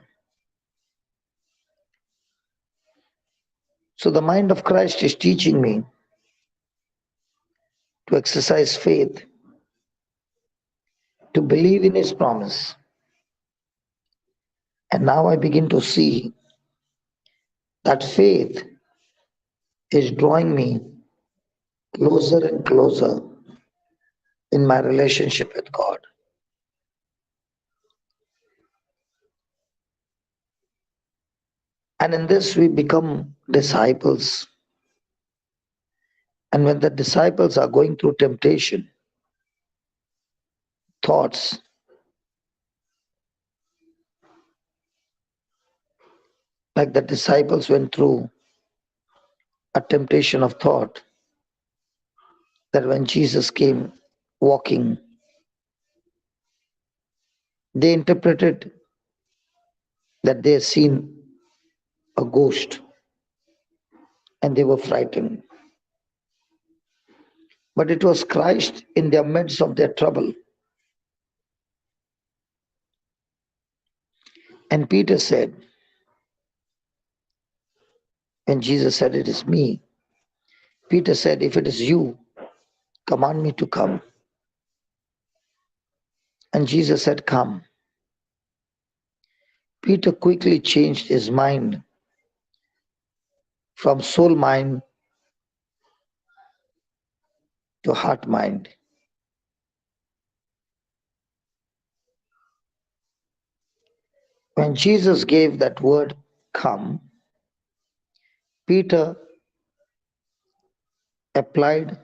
So the mind of Christ is teaching me to exercise faith, to believe in His promise. And now I begin to see that faith is drawing me closer and closer in my relationship with God. And in this we become disciples. And when the disciples are going through temptation, thoughts, like the disciples went through a temptation of thought, that when Jesus came walking, they interpreted that they had seen a ghost and they were frightened. But it was Christ in their midst of their trouble. And Peter said, when Jesus said, "It is me," Peter said, "If it is you, command me to come." And Jesus said, "Come." Peter quickly changed his mind from soul mind to heart mind. When Jesus gave that word, "Come," Peter applied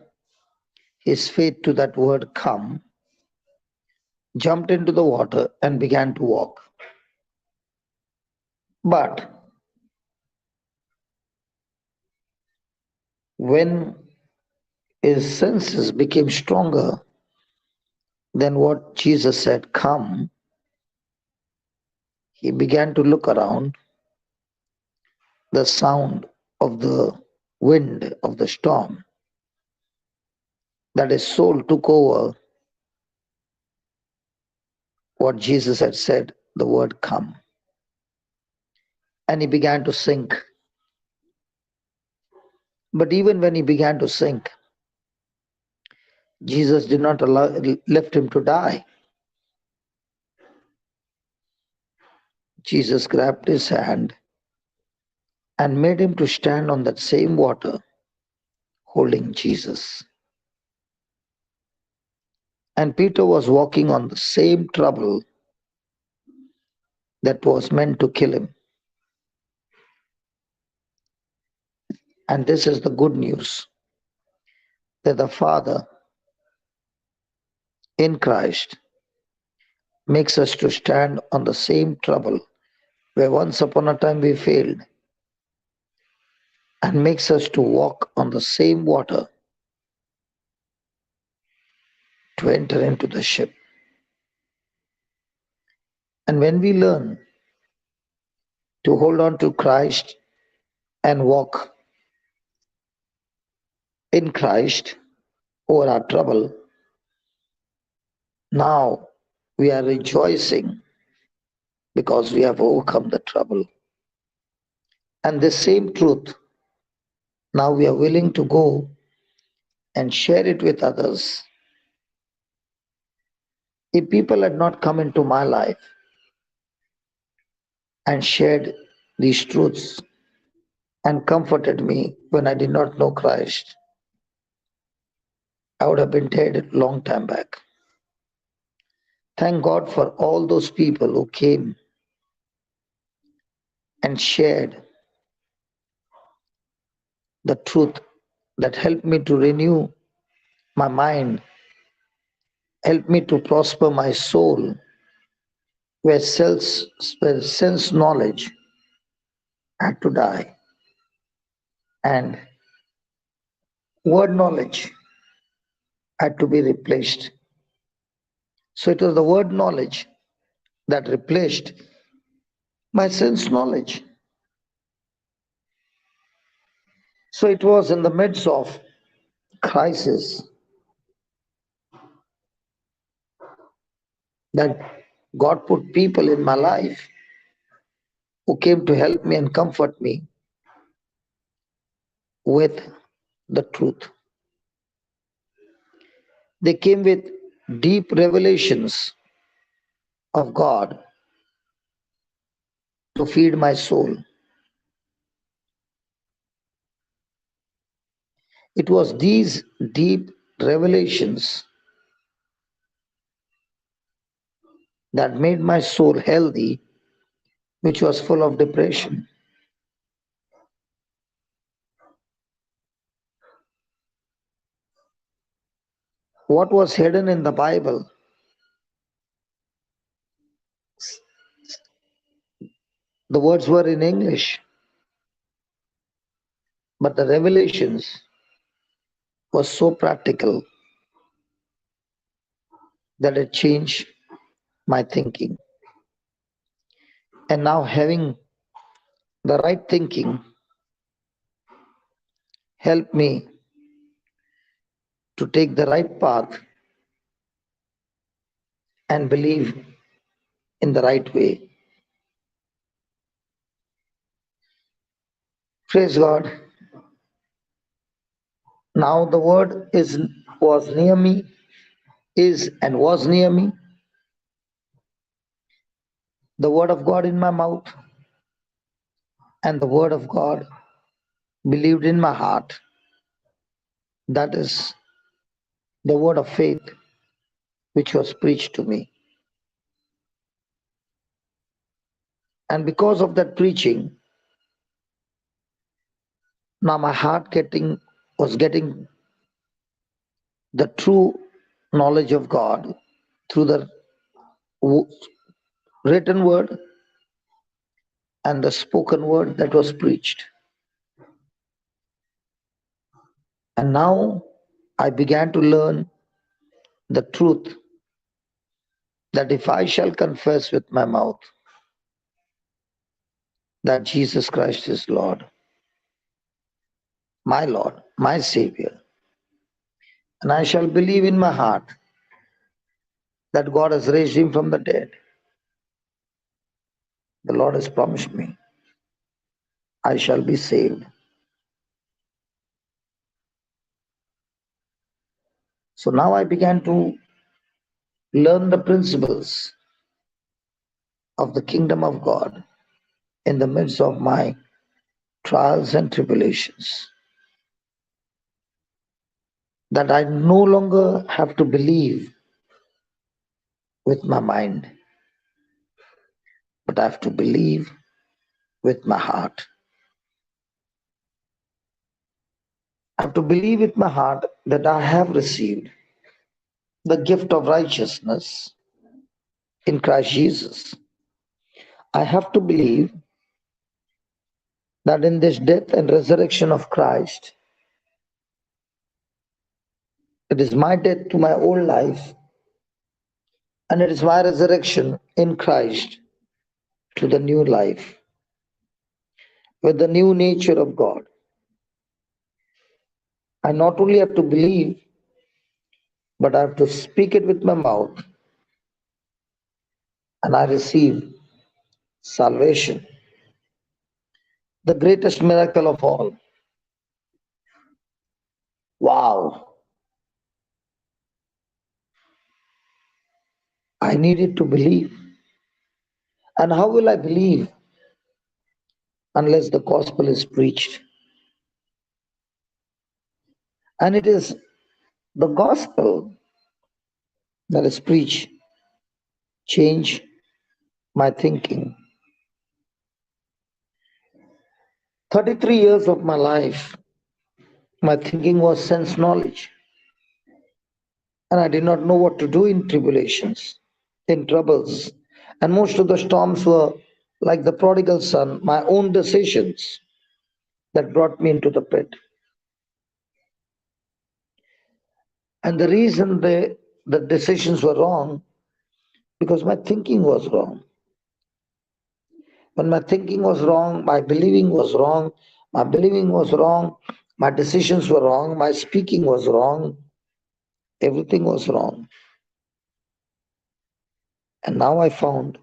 his faith to that word, "Come," jumped into the water and began to walk. But when his senses became stronger than what Jesus said, "Come," he began to look around. The sound of the wind of the storm, that his soul took over what Jesus had said, the word "come." And he began to sink. But even when he began to sink, Jesus did not left him to die. Jesus grabbed his hand and made him to stand on that same water, holding Jesus. And Peter was walking on the same trouble that was meant to kill him. And this is the good news that the Father in Christ makes us to stand on the same trouble where once upon a time we failed, and makes us to walk on the same water to enter into the ship. And when we learn to hold on to Christ and walk in Christ over our trouble, now we are rejoicing because we have overcome the trouble. And this same truth, now we are willing to go and share it with others. If people had not come into my life and shared these truths and comforted me when I did not know Christ, I would have been dead a long time back. Thank God for all those people who came and shared the truth that helped me to renew my mind, helped me to prosper my soul, where sense knowledge had to die and word knowledge had to be replaced. So it was the word knowledge that replaced my sense knowledge. So it was in the midst of crisis that God put people in my life who came to help me and comfort me with the truth. They came with deep revelations of God to feed my soul. It was these deep revelations that made my soul healthy, which was full of depression. What was hidden in the Bible, the words were in English, but the revelations were so practical that it changed my thinking. And now having the right thinking helped me to take the right path and believe in the right way. Praise God. Now the word was near me, is and was near me. The word of God in my mouth and the word of God believed in my heart. That is the word of faith which was preached to me. And because of that preaching, now my heart was getting the true knowledge of God through the written word and the spoken word that was preached. And now I began to learn the truth that if I shall confess with my mouth that Jesus Christ is Lord, my Savior, and I shall believe in my heart that God has raised him from the dead, the Lord has promised me I shall be saved. So now I began to learn the principles of the kingdom of God in the midst of my trials and tribulations. That I no longer have to believe with my mind, but I have to believe with my heart. have to believe with my heart that I have received the gift of righteousness in Christ Jesus. I have to believe that in this death and resurrection of Christ, it is my death to my old life, and it is my resurrection in Christ to the new life with the new nature of God. I not only have to believe, but I have to speak it with my mouth, and I receive salvation, the greatest miracle of all. Wow! I needed to believe. And how will I believe unless the gospel is preached? And it is the gospel that is preached change my thinking. 33 years of my life, my thinking was sense knowledge. And I did not know what to do in tribulations, in troubles. And most of the storms were like the prodigal son, my own decisions that brought me into the pit. And the reason the decisions were wrong, because my thinking was wrong. When my thinking was wrong, my believing was wrong, my believing was wrong, my decisions were wrong, my speaking was wrong, everything was wrong. And now I found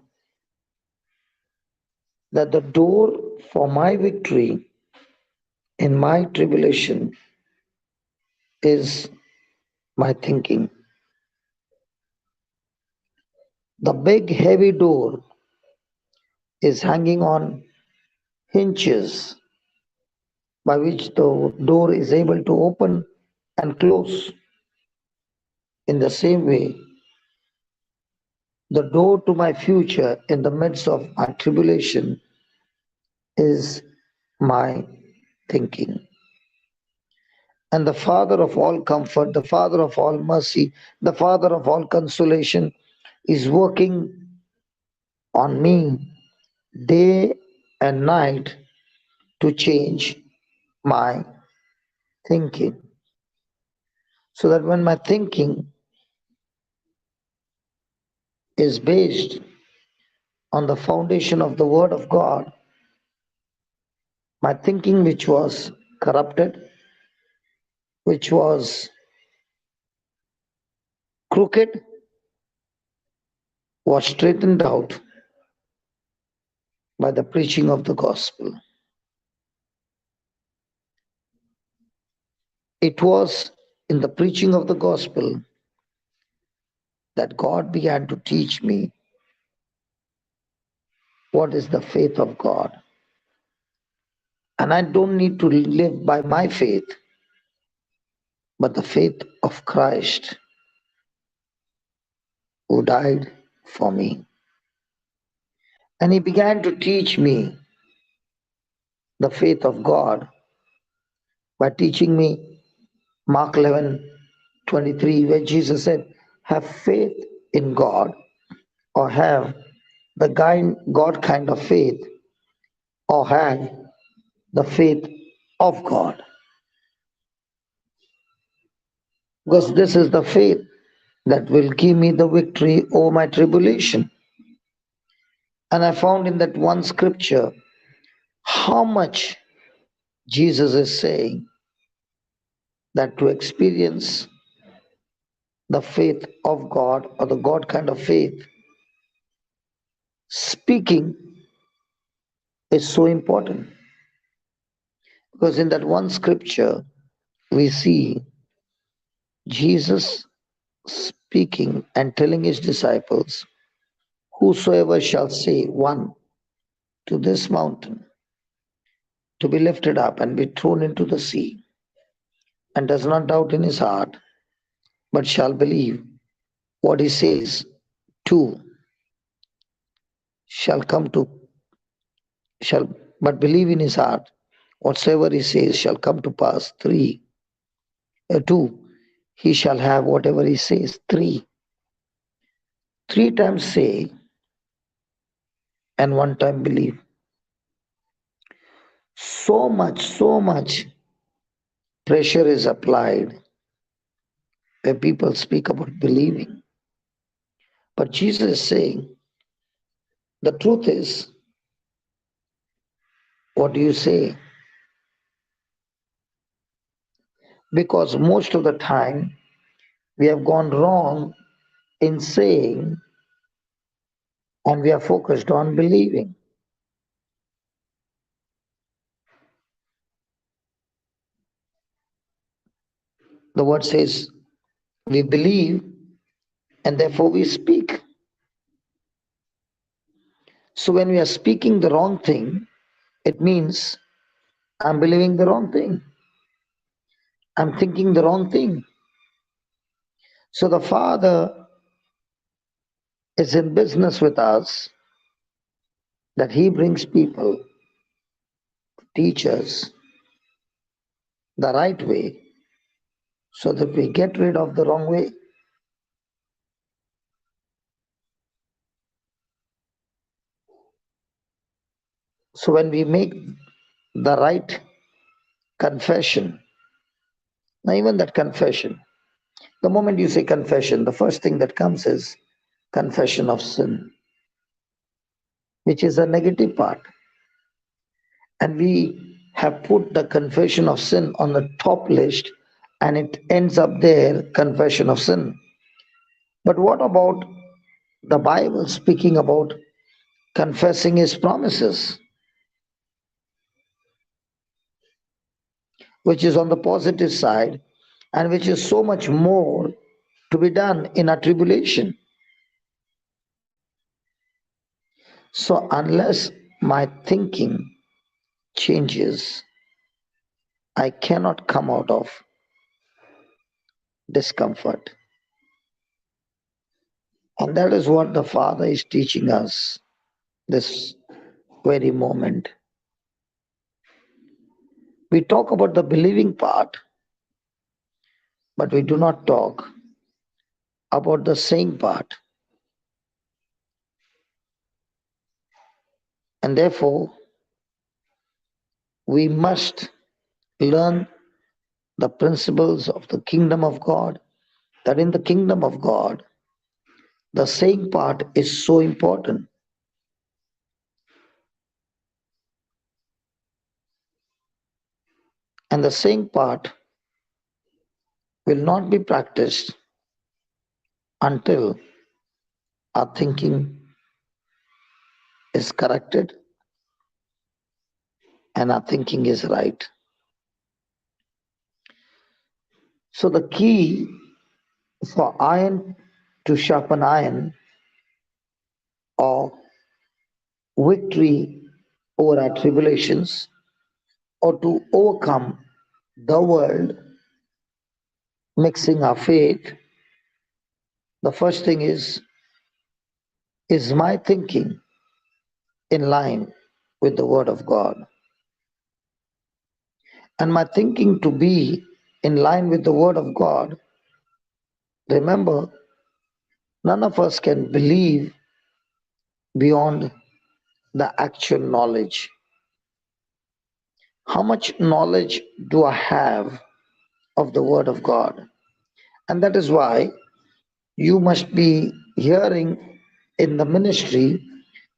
that the door for my victory in my tribulation is my thinking. The big heavy door is hanging on hinges by which the door is able to open and close. In the same way, the door to my future in the midst of my tribulation is my thinking. And the Father of all comfort, the Father of all mercy, the Father of all consolation is working on me day and night to change my thinking. So that when my thinking is based on the foundation of the Word of God, my thinking which was corrupted, which was crooked, was straightened out by the preaching of the gospel. It was in the preaching of the gospel that God began to teach me what is the faith of God. And I don't need to live by my faith, but the faith of Christ who died for me. And he began to teach me the faith of God by teaching me Mark 11:23, where Jesus said, have faith in God, or have the God kind of faith, or have the faith of God. Because this is the faith that will give me the victory over my tribulation. And I found in that one scripture how much Jesus is saying that to experience the faith of God, or the God kind of faith, speaking is so important. Because in that one scripture, we see Jesus speaking and telling his disciples, whosoever shall say one to this mountain to be lifted up and be thrown into the sea, and does not doubt in his heart, but shall believe what he says, two shall come to shall but believe in his heart, whatsoever he says shall come to pass, three 2, he shall have whatever he says. 3, 3 times say and 1 time believe. So much pressure is applied when people speak about believing. But Jesus is saying, the truth is, what do you say? Because most of the time we have gone wrong in saying and we are focused on believing. The word says we believe and therefore we speak. So when we are speaking the wrong thing, it means I'm believing the wrong thing. I'm thinking the wrong thing. So the Father is in business with us that He brings people, teach us the right way so that we get rid of the wrong way. So when we make the right confession, now even that confession, the moment you say confession, the first thing that comes is confession of sin, which is a negative part. And we have put the confession of sin on the top list and it ends up there, confession of sin. But what about the Bible speaking about confessing His promises, which is on the positive side and which is so much more to be done in our tribulation? So, unless my thinking changes, I cannot come out of discomfort. And that is what the Father is teaching us this very moment. We talk about the believing part, but we do not talk about the saying part. And therefore, we must learn the principles of the kingdom of God, that in the kingdom of God, the saying part is so important. And the saying part will not be practiced until our thinking is corrected and our thinking is right. So the key for iron to sharpen iron, or victory over our tribulations, or to overcome the world mixing our faith, the first thing is my thinking in line with the Word of God? And my thinking to be in line with the Word of God, remember, none of us can believe beyond the actual knowledge. How much knowledge do I have of the Word of God? And that is why you must be hearing in the ministry,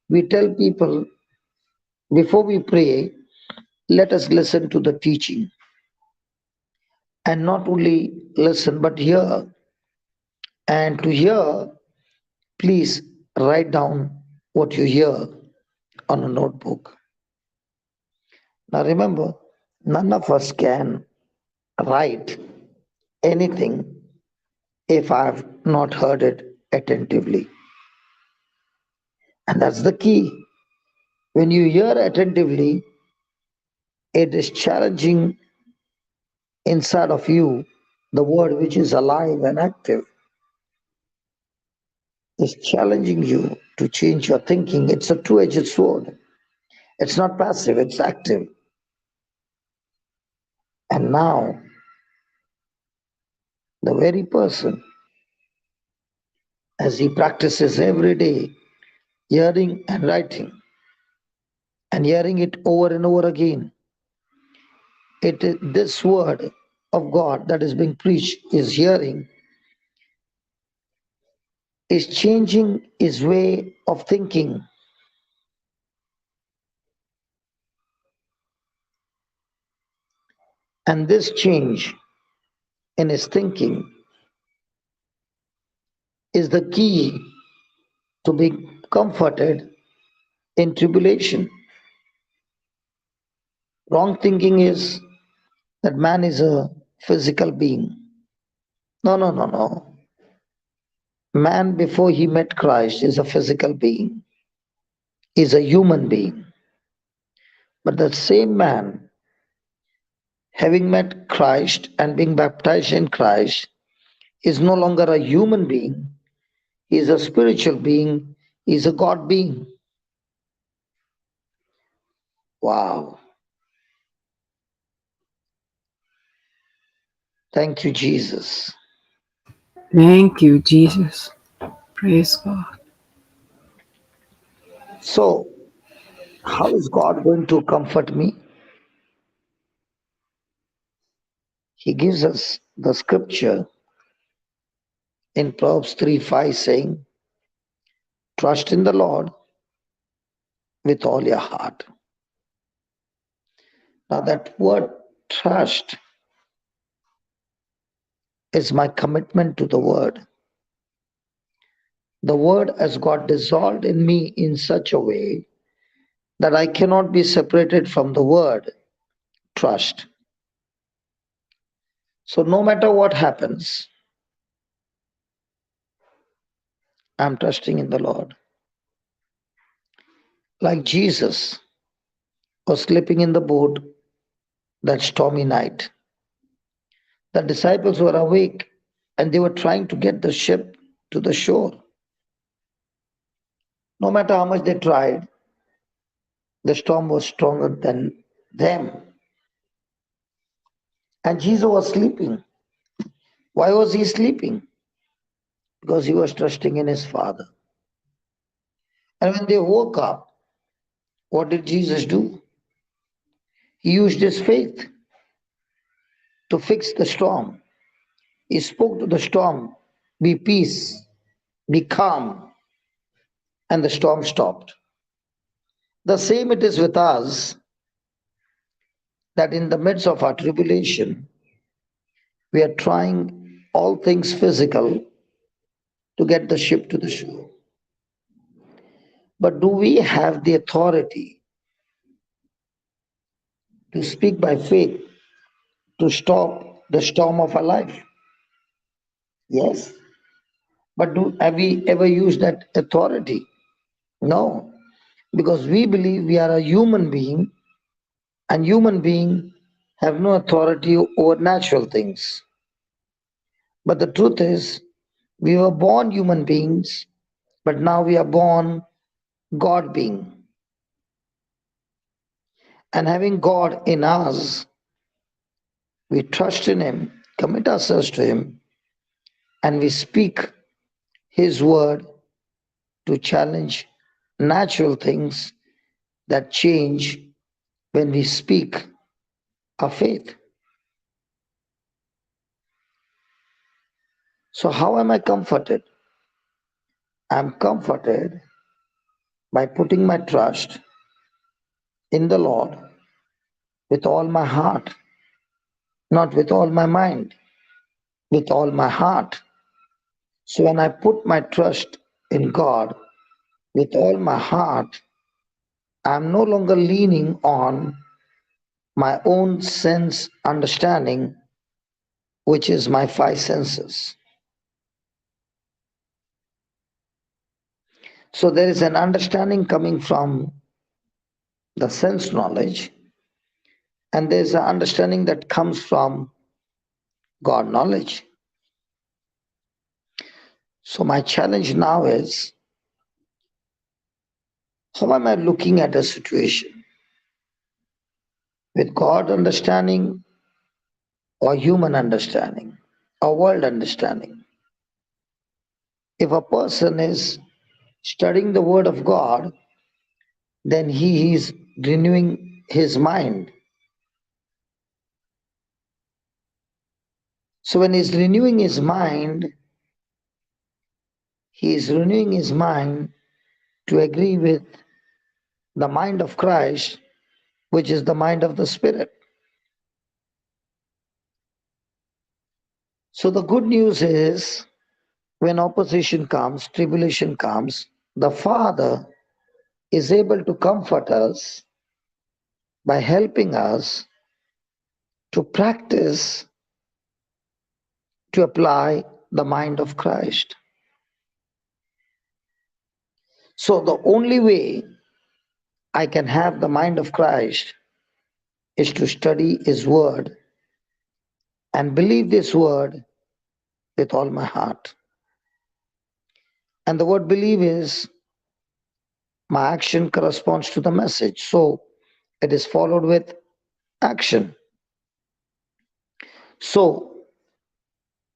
we tell people before we pray, let us listen to the teaching. And not only listen, but hear. And to hear, please write down what you hear on a notebook. Now remember, none of us can write anything if I've not heard it attentively. And that's the key. When you hear attentively, it is challenging inside of you the word which is alive and active. Is challenging you to change your thinking. It's a two-edged sword. It's not passive, it's active. And now The very person, as he practices every day, hearing and writing, and hearing it over and over again, this word of God that is being preached is hearing, is changing his way of thinking. And this change in his thinking is the key to be comforted in tribulation. Wrong thinking is that man is a physical being. No, no, no, no. Man, before he met Christ, is a physical being, is a human being. But the same man, having met Christ and being baptized in Christ, is no longer a human being. He is a spiritual being. He is a God being. Wow. Thank you, Jesus. Thank you, Jesus. Praise God. So, how is God going to comfort me? He gives us the scripture in Proverbs 3:5 saying, trust in the Lord with all your heart. Now, that word trust is my commitment to the word. The word has got dissolved in me in such a way that I cannot be separated from the word trust. So, no matter what happens, I'm trusting in the Lord. Like Jesus was sleeping in the boat that stormy night. The disciples were awake and they were trying to get the ship to the shore. No matter how much they tried, the storm was stronger than them. And Jesus was sleeping. Why was he sleeping? Because he was trusting in his Father. And when they woke up, what did Jesus do? He used his faith to fix the storm. He spoke to the storm, be peace, be calm, and the storm stopped. The same it is with us, that in the midst of our tribulation, we are trying all things physical to get the ship to the shore. But do we have the authority to speak by faith to stop the storm of our life? Yes. But have we ever used that authority? No. Because we believe we are a human being, and human beings have no authority over natural things. But the truth is, we were born human beings, but now we are born God being. And having God in us, we trust in Him, commit ourselves to Him, and we speak His word to challenge natural things that change when we speak our faith. So, how am I comforted? I'm comforted by putting my trust in the Lord with all my heart, not with all my mind, with all my heart. So, when I put my trust in God with all my heart, I'm no longer leaning on my own sense understanding, which is my five senses. So, there is an understanding coming from the sense knowledge, and there's an understanding that comes from God knowledge. So, my challenge now is, how am I looking at a situation? With God understanding or human understanding? or world understanding. If a person is studying the Word of God, then he is renewing his mind. So when he's renewing his mind, he is renewing his mind to agree with the mind of Christ, which is the mind of the Spirit. So the good news is, when opposition comes, tribulation comes, the Father is able to comfort us by helping us to practice, to apply the mind of Christ. So the only way I can have the mind of Christ is to study His Word and believe this Word with all my heart. And the word believe is, my action corresponds to the message. So it is followed with action. So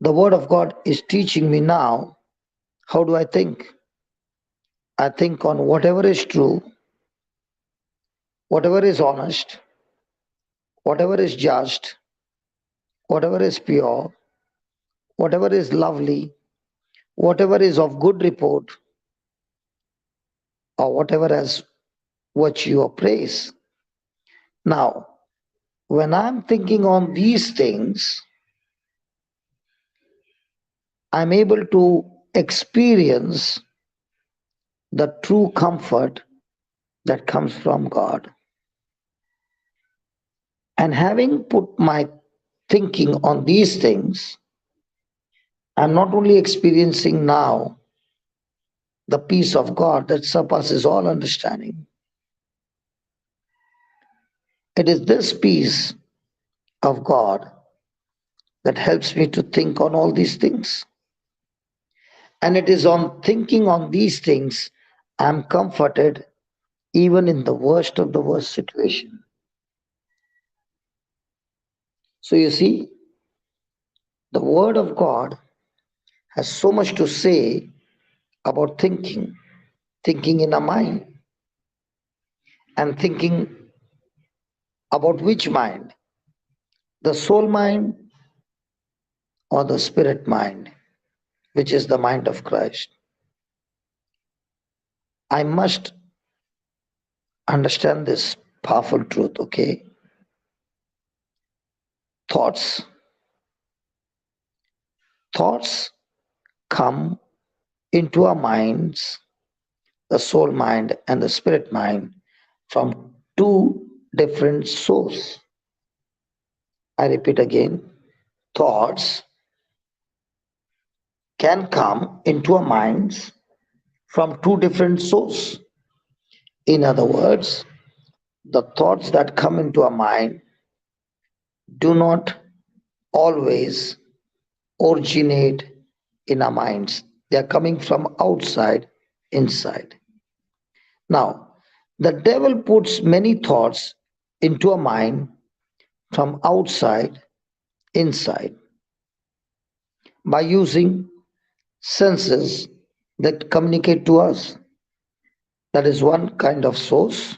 the Word of God is teaching me now, how do I think? I think on whatever is true, whatever is honest, whatever is just, whatever is pure, whatever is lovely, whatever is of good report, or whatever has virtue or praise. Now, when I'm thinking on these things, I'm able to experience the true comfort that comes from God. And having put my thinking on these things, I'm not only experiencing now the peace of God that surpasses all understanding. It is this peace of God that helps me to think on all these things. And it is on thinking on these things I'm comforted even in the worst of the worst situation. So you see, the Word of God has so much to say about thinking in a mind, and thinking about which mind? The soul mind or the spirit mind, which is the mind of Christ. I must understand this powerful truth, okay? Thoughts. Thoughts come into our minds, the soul mind and the spirit mind, from two different sources. I repeat again, thoughts can come into our minds from two different sources. In other words, the thoughts that come into our mind do not always originate in our minds. They are coming from outside, inside. Now, the devil puts many thoughts into a mind from outside, inside, by using senses that communicate to us. That is one kind of source.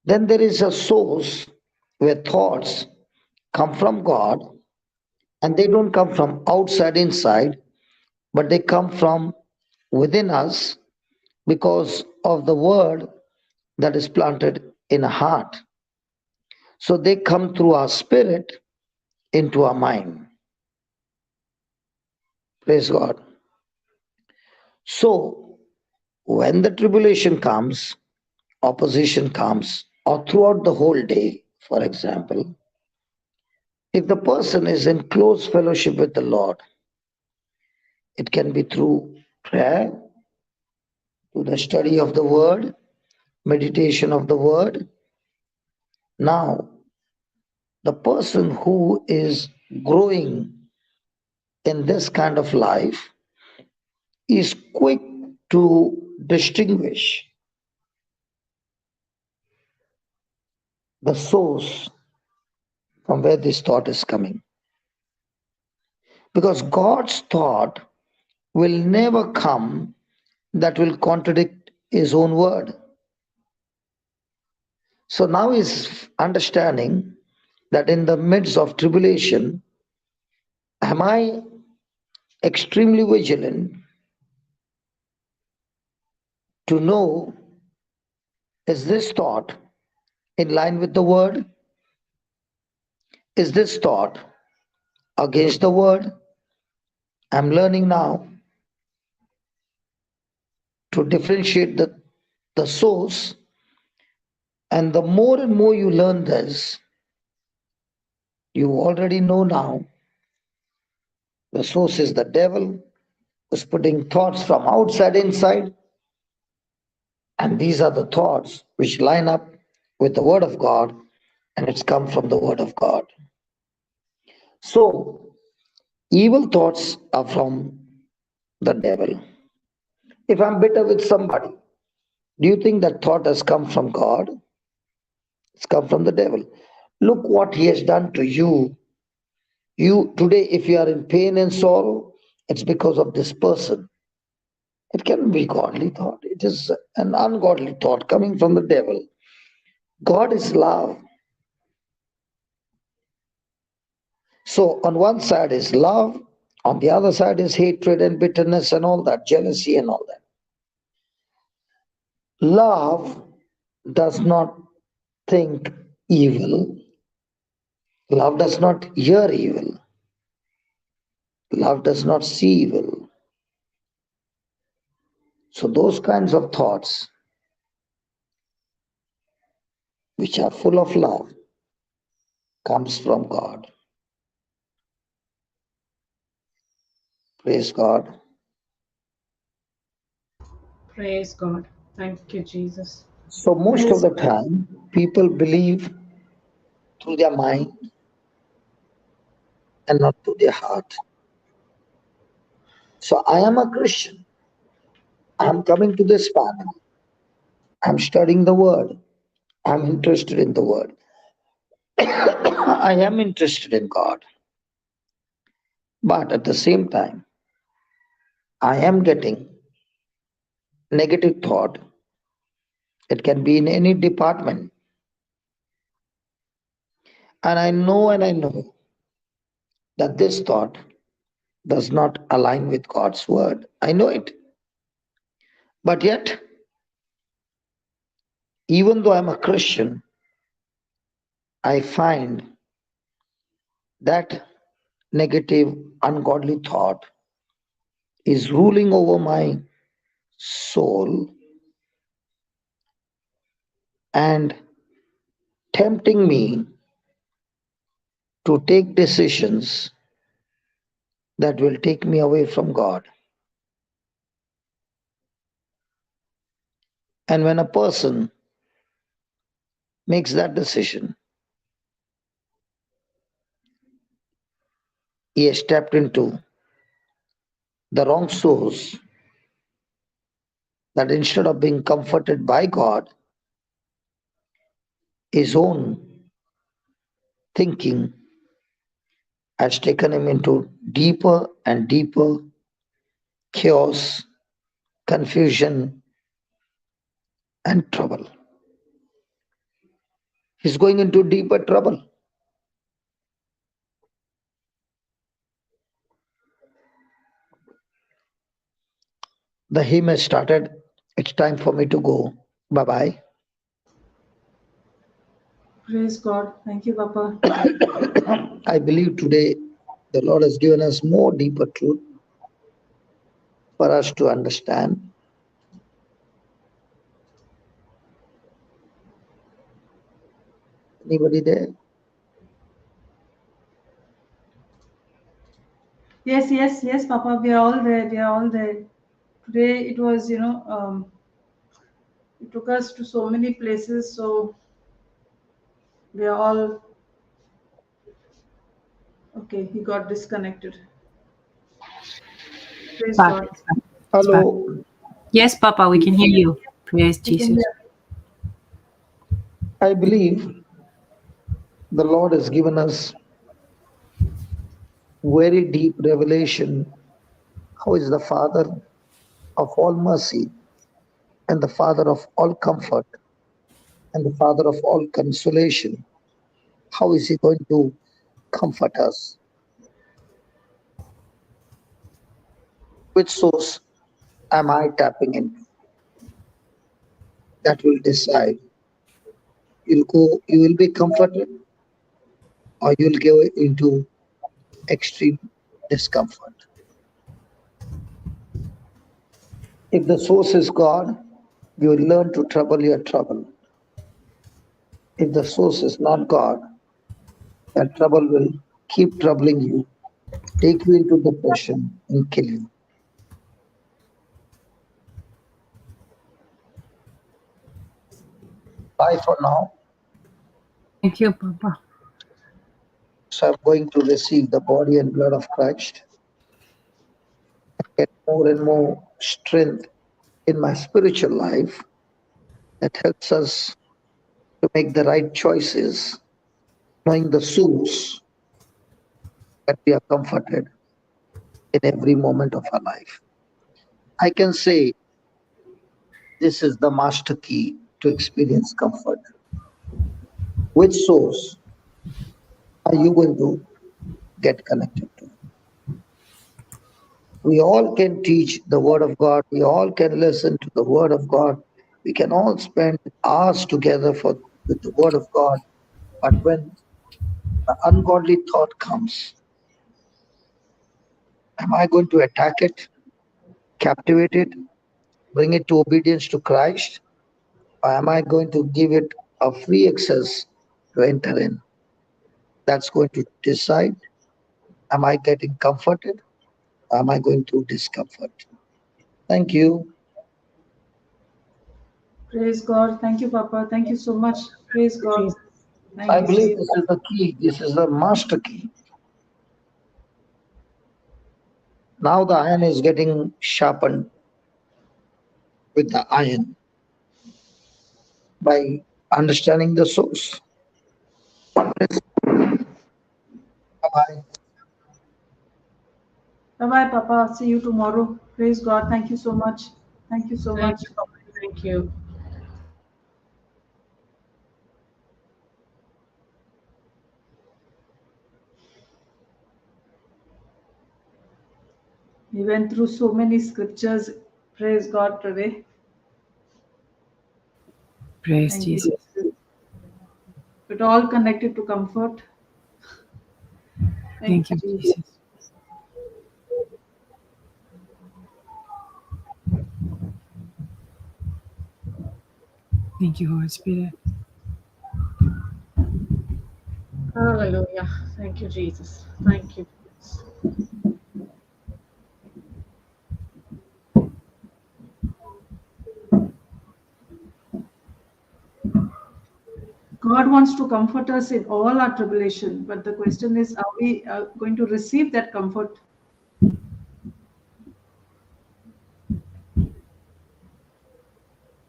Then there is a source where thoughts come from God, and they don't come from outside, inside, but they come from within us because of the word that is planted in a heart. So they come through our spirit into our mind. Praise God. So when the tribulation comes, opposition comes, or throughout the whole day, for example, if the person is in close fellowship with the Lord, it can be through prayer, through the study of the word, meditation of the word. Now, the person who is growing in this kind of life is quick to distinguish the source from where this thought is coming. Because God's thought will never come that will contradict his own word. So now he's understanding that in the midst of tribulation, am I extremely vigilant to know, is this thought in line with the word? Is this thought against the word? I'm learning now to differentiate the source. And the more and more you learn this, you already know now the source is the devil who's putting thoughts from outside inside. And these are the thoughts which line up with the word of God, and it's come from the word of God. So evil thoughts are from the devil. If I'm bitter with somebody, do you think that thought has come from God? It's come from the devil. Look what he has done to you. You today, if you are in pain and sorrow, it's because of this person. It can be godly thought. It is an ungodly thought coming from the devil. God is love. So on one side is love, on the other side is hatred and bitterness and all that, jealousy and all that. Love does not think evil. Love does not hear evil. Love does not see evil. So those kinds of thoughts which are full of love comes from God. Praise God. Praise God. Thank you, Jesus. So most of the time, people believe through their mind and not through their heart. So I am a Christian. I'm coming to this panel. I'm studying the word. I'm interested in the word. I am interested in God. But at the same time, I am getting negative thought. It can be in any department. And I know that this thought does not align with God's word. I know it. But yet, even though I'm a Christian, I find that negative, ungodly thought is ruling over my soul and tempting me to take decisions that will take me away from God. And when a person makes that decision, he has stepped into the wrong source, that instead of being comforted by God, his own thinking has taken him into deeper and deeper chaos, confusion, and trouble. He's going into deeper trouble. The hymn has started. It's time for me to go. Bye-bye. Praise God. Thank you, Papa. I believe today the Lord has given us more deeper truth for us to understand. Anybody there? Yes, Papa. We are all there. We are all there. Today it was, it took us to so many places. So we are all okay. He got disconnected. Praise Back. God. It's back. Hello. Yes, Papa, we can hear you. Praise We can Jesus. hear. I believe the Lord has given us very deep revelation how is the Father of all mercy and the Father of all comfort and the Father of all consolation. How is He going to comfort us? Which source am I tapping into? That will decide. You will be comforted, or you'll go into extreme discomfort. If the source is God, you will learn to trouble your trouble. If the source is not God, that trouble will keep troubling you, take you into depression, and kill you. Bye for now. Thank you, Papa. So I'm going to receive the body and blood of Christ, get more and more strength in my spiritual life that helps us to make the right choices, knowing the source that we are comforted in every moment of our life. I can say this is the master key to experience comfort. Which source are you going to get connected to? We all can teach the Word of God. We all can listen to the Word of God. We can all spend hours together with the Word of God. But when the ungodly thought comes, am I going to attack it, captivate it, bring it to obedience to Christ? Or am I going to give it a free access to enter in? That's going to decide, am I getting comforted? Or am I going through discomfort? Thank you. Praise God. Thank you, Papa. Thank you so much. Praise God. Thank I you, believe Jesus. this is the key. This is the master key. Now the iron is getting sharpened with the iron by understanding the source. Bye-bye. Bye-bye, Papa. See you tomorrow. Praise God. Thank you so much. Thank you so Thank much. you, Papa. Thank you. We went through so many scriptures. Praise God today. Praise Thank Jesus. you. It all connected to comfort. Thank you, Jesus. Thank you, Holy Spirit. Hallelujah. Thank you, Jesus. Thank you. God wants to comfort us in all our tribulation, but the question is, are we going to receive that comfort?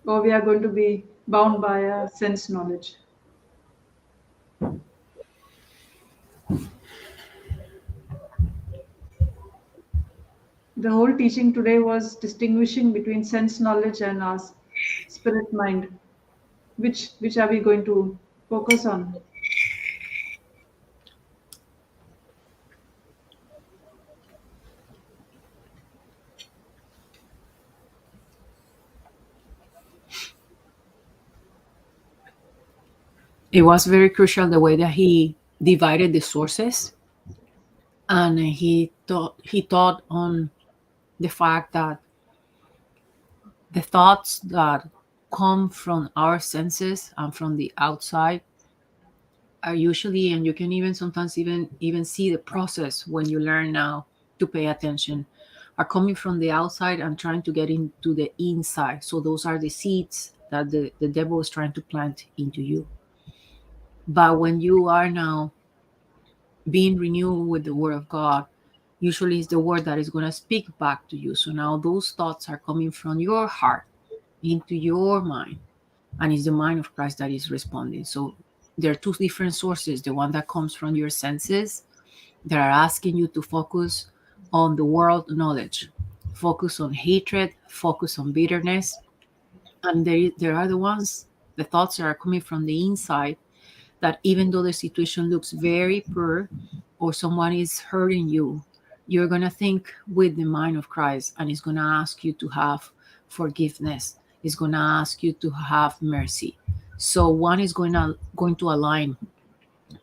Or we are going to be bound by a sense knowledge? The whole teaching today was distinguishing between sense knowledge and our spirit mind. Which are we going to focus on? It was very crucial the way that he divided the sources, and he taught on the fact that the thoughts that come from our senses and from the outside are usually, and you can even sometimes even see the process when you learn now to pay attention, are coming from the outside and trying to get into the inside. So those are the seeds that the devil is trying to plant into you. But when you are now being renewed with the word of God, usually it's the word that is going to speak back to you. So now those thoughts are coming from your heart into your mind, and it's the mind of Christ that is responding. So there are two different sources: the one that comes from your senses, that are asking you to focus on the world knowledge, focus on hatred, focus on bitterness. And there are the thoughts that are coming from the inside, that even though the situation looks very poor or someone is hurting you, you're going to think with the mind of Christ, and it's going to ask you to have forgiveness. It's going to ask you to have mercy. So one is going to align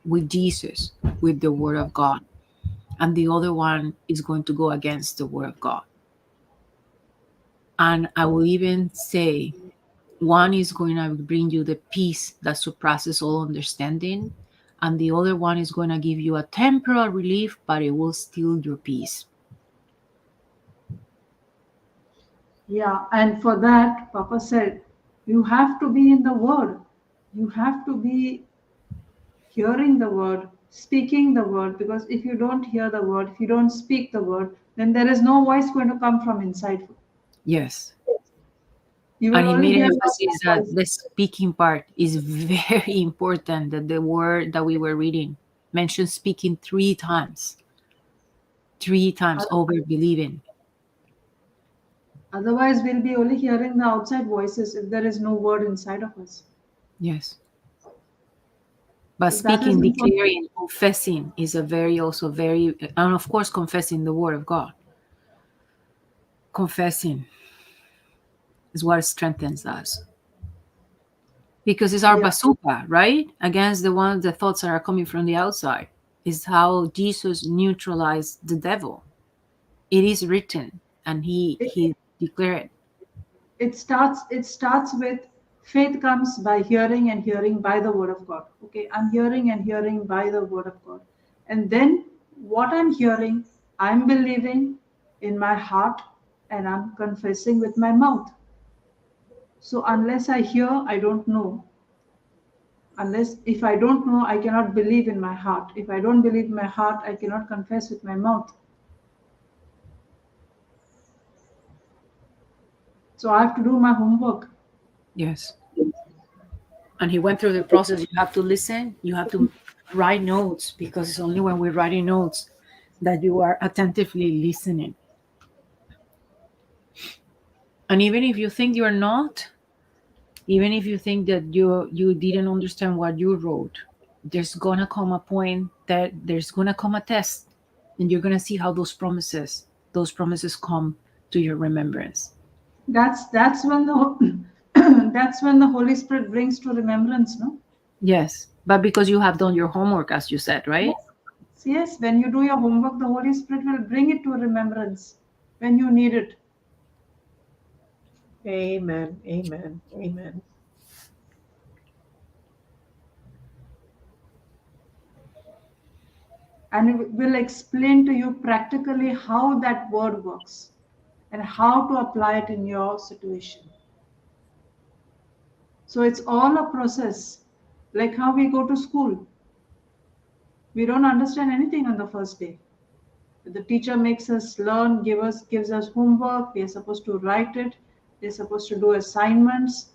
with Jesus, with the Word of God, and the other one is going to go against the Word of God. And I will even say one is going to bring you the peace that surpasses all understanding, and the other one is going to give you a temporal relief, but it will steal your peace. Yeah, and for that, Papa said, you have to be in the Word. You have to be hearing the Word, speaking the Word, because if you don't hear the Word, if you don't speak the Word, then there is no voice going to come from inside. Yes. You And will he only made hear an emphasis that voice. the speaking part is very important, that the word that we were reading mentioned speaking 3 times. 3 times over believing. Otherwise, we'll be only hearing the outside voices if there is no Word inside of us. Yes. But So that is speaking, important. declaring, confessing is also very, and of course, confessing the word of God. Confessing is what strengthens us. Because it's our Yeah. bazooka, right? Against the thoughts that are coming from the outside. Is how Jesus neutralized the devil. It is written, and he declared. It starts with faith comes by hearing, and hearing by the Word of God. Okay, I'm hearing and hearing by the Word of God. And then what I'm hearing, I'm believing in my heart, and I'm confessing with my mouth. So unless I hear, I don't know. If I don't know, I cannot believe in my heart. If I don't believe in my heart, I cannot confess with my mouth. So I have to do my homework. Yes. And he went through the process. You have to listen. You have to write notes, because it's only when we're writing notes that you are attentively listening. And even if you think you're not, even if you think that you didn't understand what you wrote, there's gonna come a point that there's gonna come a test, and you're gonna see how those promises come to your remembrance. That's when the that's when the Holy Spirit brings to remembrance, no? Yes, but because you have done your homework, as you said, right? Yes, when you do your homework, the Holy Spirit will bring it to remembrance when you need it. Amen. Amen. Amen. And it will explain to you practically how that word works and how to apply it in your situation. So it's all a process, like how we go to school. We don't understand anything on the first day. The teacher makes us learn, gives us homework. We are supposed to write it. We're supposed to do assignments.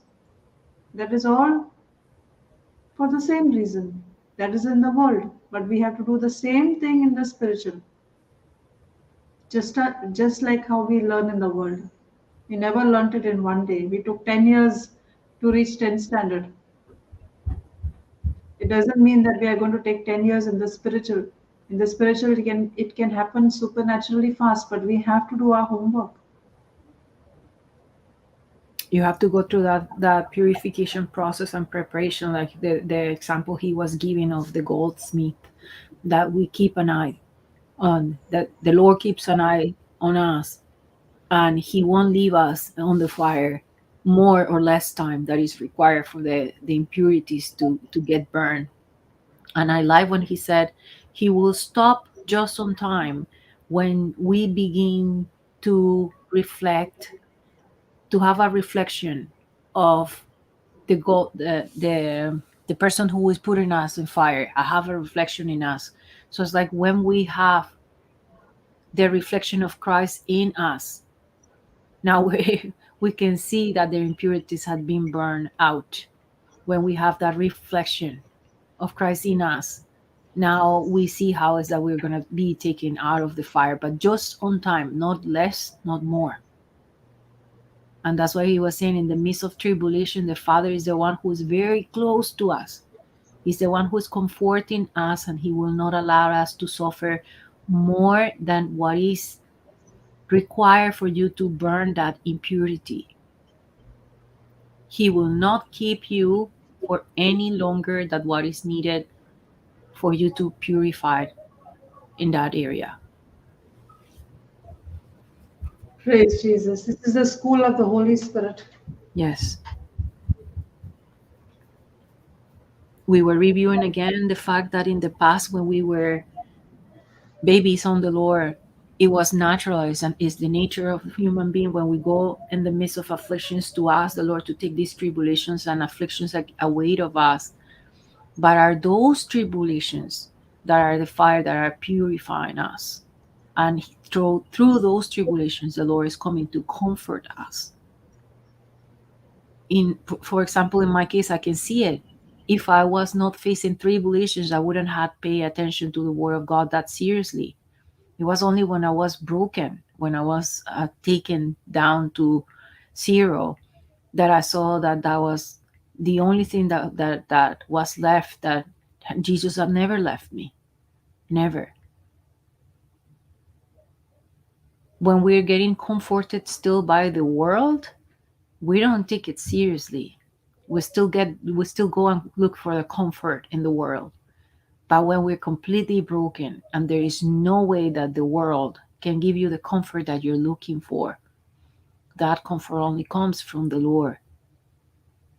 That is all for the same reason. That is in the world, but we have to do the same thing in the spiritual. Just like how we learn in the world. We never learnt it in one day. We took 10 years to reach 10th standard. It doesn't mean that we are going to take 10 years in the spiritual. In the spiritual, it can happen supernaturally fast, but we have to do our homework. You have to go through that purification process and preparation, like the example he was giving of the goldsmith, that we keep an eye on, that the Lord keeps an eye on us, and he won't leave us on the fire more or less time that is required for the impurities to get burned. And I like when he said he will stop just on time when we begin to reflect, to have a reflection of the goal, the person who is putting us in fire. I have a reflection in us. So it's like when we have the reflection of Christ in us, now we can see that the impurities had been burned out when we have that reflection of Christ in us. Now we see how is that we're going to be taken out of the fire, but just on time, not less, not more. And that's why he was saying, in the midst of tribulation, the Father is the one who is very close to us. He's the one who is comforting us, and he will not allow us to suffer more than what is required for you to burn that impurity. He will not keep you for any longer than what is needed for you to purify in that area. Praise Jesus. This is the school of the Holy Spirit. Yes. We were reviewing again the fact that in the past, when we were babies on the Lord, it was naturalized, and is the nature of human being when we go in the midst of afflictions to ask the Lord to take these tribulations and afflictions away of us. But are those tribulations that are the fire that are purifying us? And through those tribulations, the Lord is coming to comfort us. For example, in my case, I can see it. If I was not facing tribulations, I wouldn't have paid attention to the Word of God that seriously. It was only when I was broken, when I was taken down to zero, that I saw that was the only thing that was left, that Jesus had never left me. Never. When we're getting comforted still by the world, we don't take it seriously. We still go and look for the comfort in the world. But when we're completely broken and there is no way that the world can give you the comfort that you're looking for, that comfort only comes from the Lord.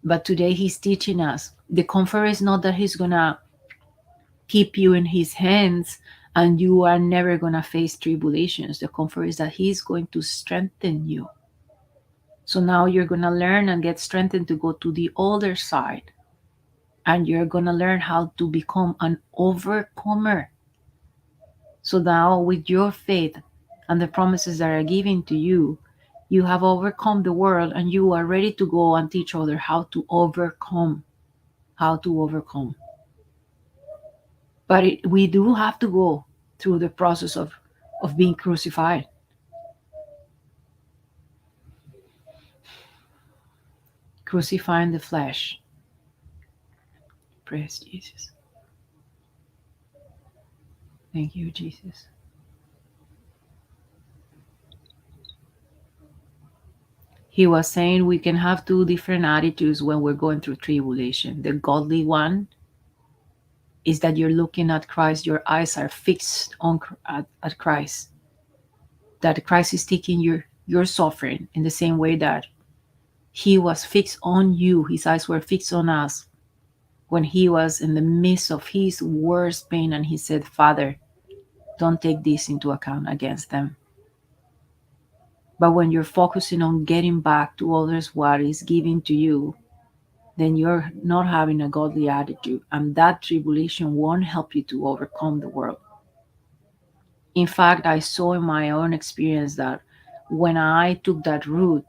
But today he's teaching us the comfort is not that he's gonna keep you in his hands and you are never gonna face tribulations. The comfort is that he's going to strengthen you. So now you're gonna learn and get strengthened to go to the other side. And you're gonna learn how to become an overcomer. So now with your faith and the promises that are given to you, you have overcome the world, and you are ready to go and teach others how to overcome. But we do have to go through the process of being crucified. Crucifying the flesh. Praise Jesus. Thank you, Jesus. He was saying we can have two different attitudes when we're going through tribulation. The godly one is that you're looking at Christ, your eyes are fixed on at Christ. That Christ is taking your suffering in the same way that he was fixed on you. His eyes were fixed on us when he was in the midst of his worst pain, and he said, Father, don't take this into account against them. But when you're focusing on getting back to others what is given to you, then you're not having a godly attitude, and that tribulation won't help you to overcome the world. In fact, I saw in my own experience that when I took that route,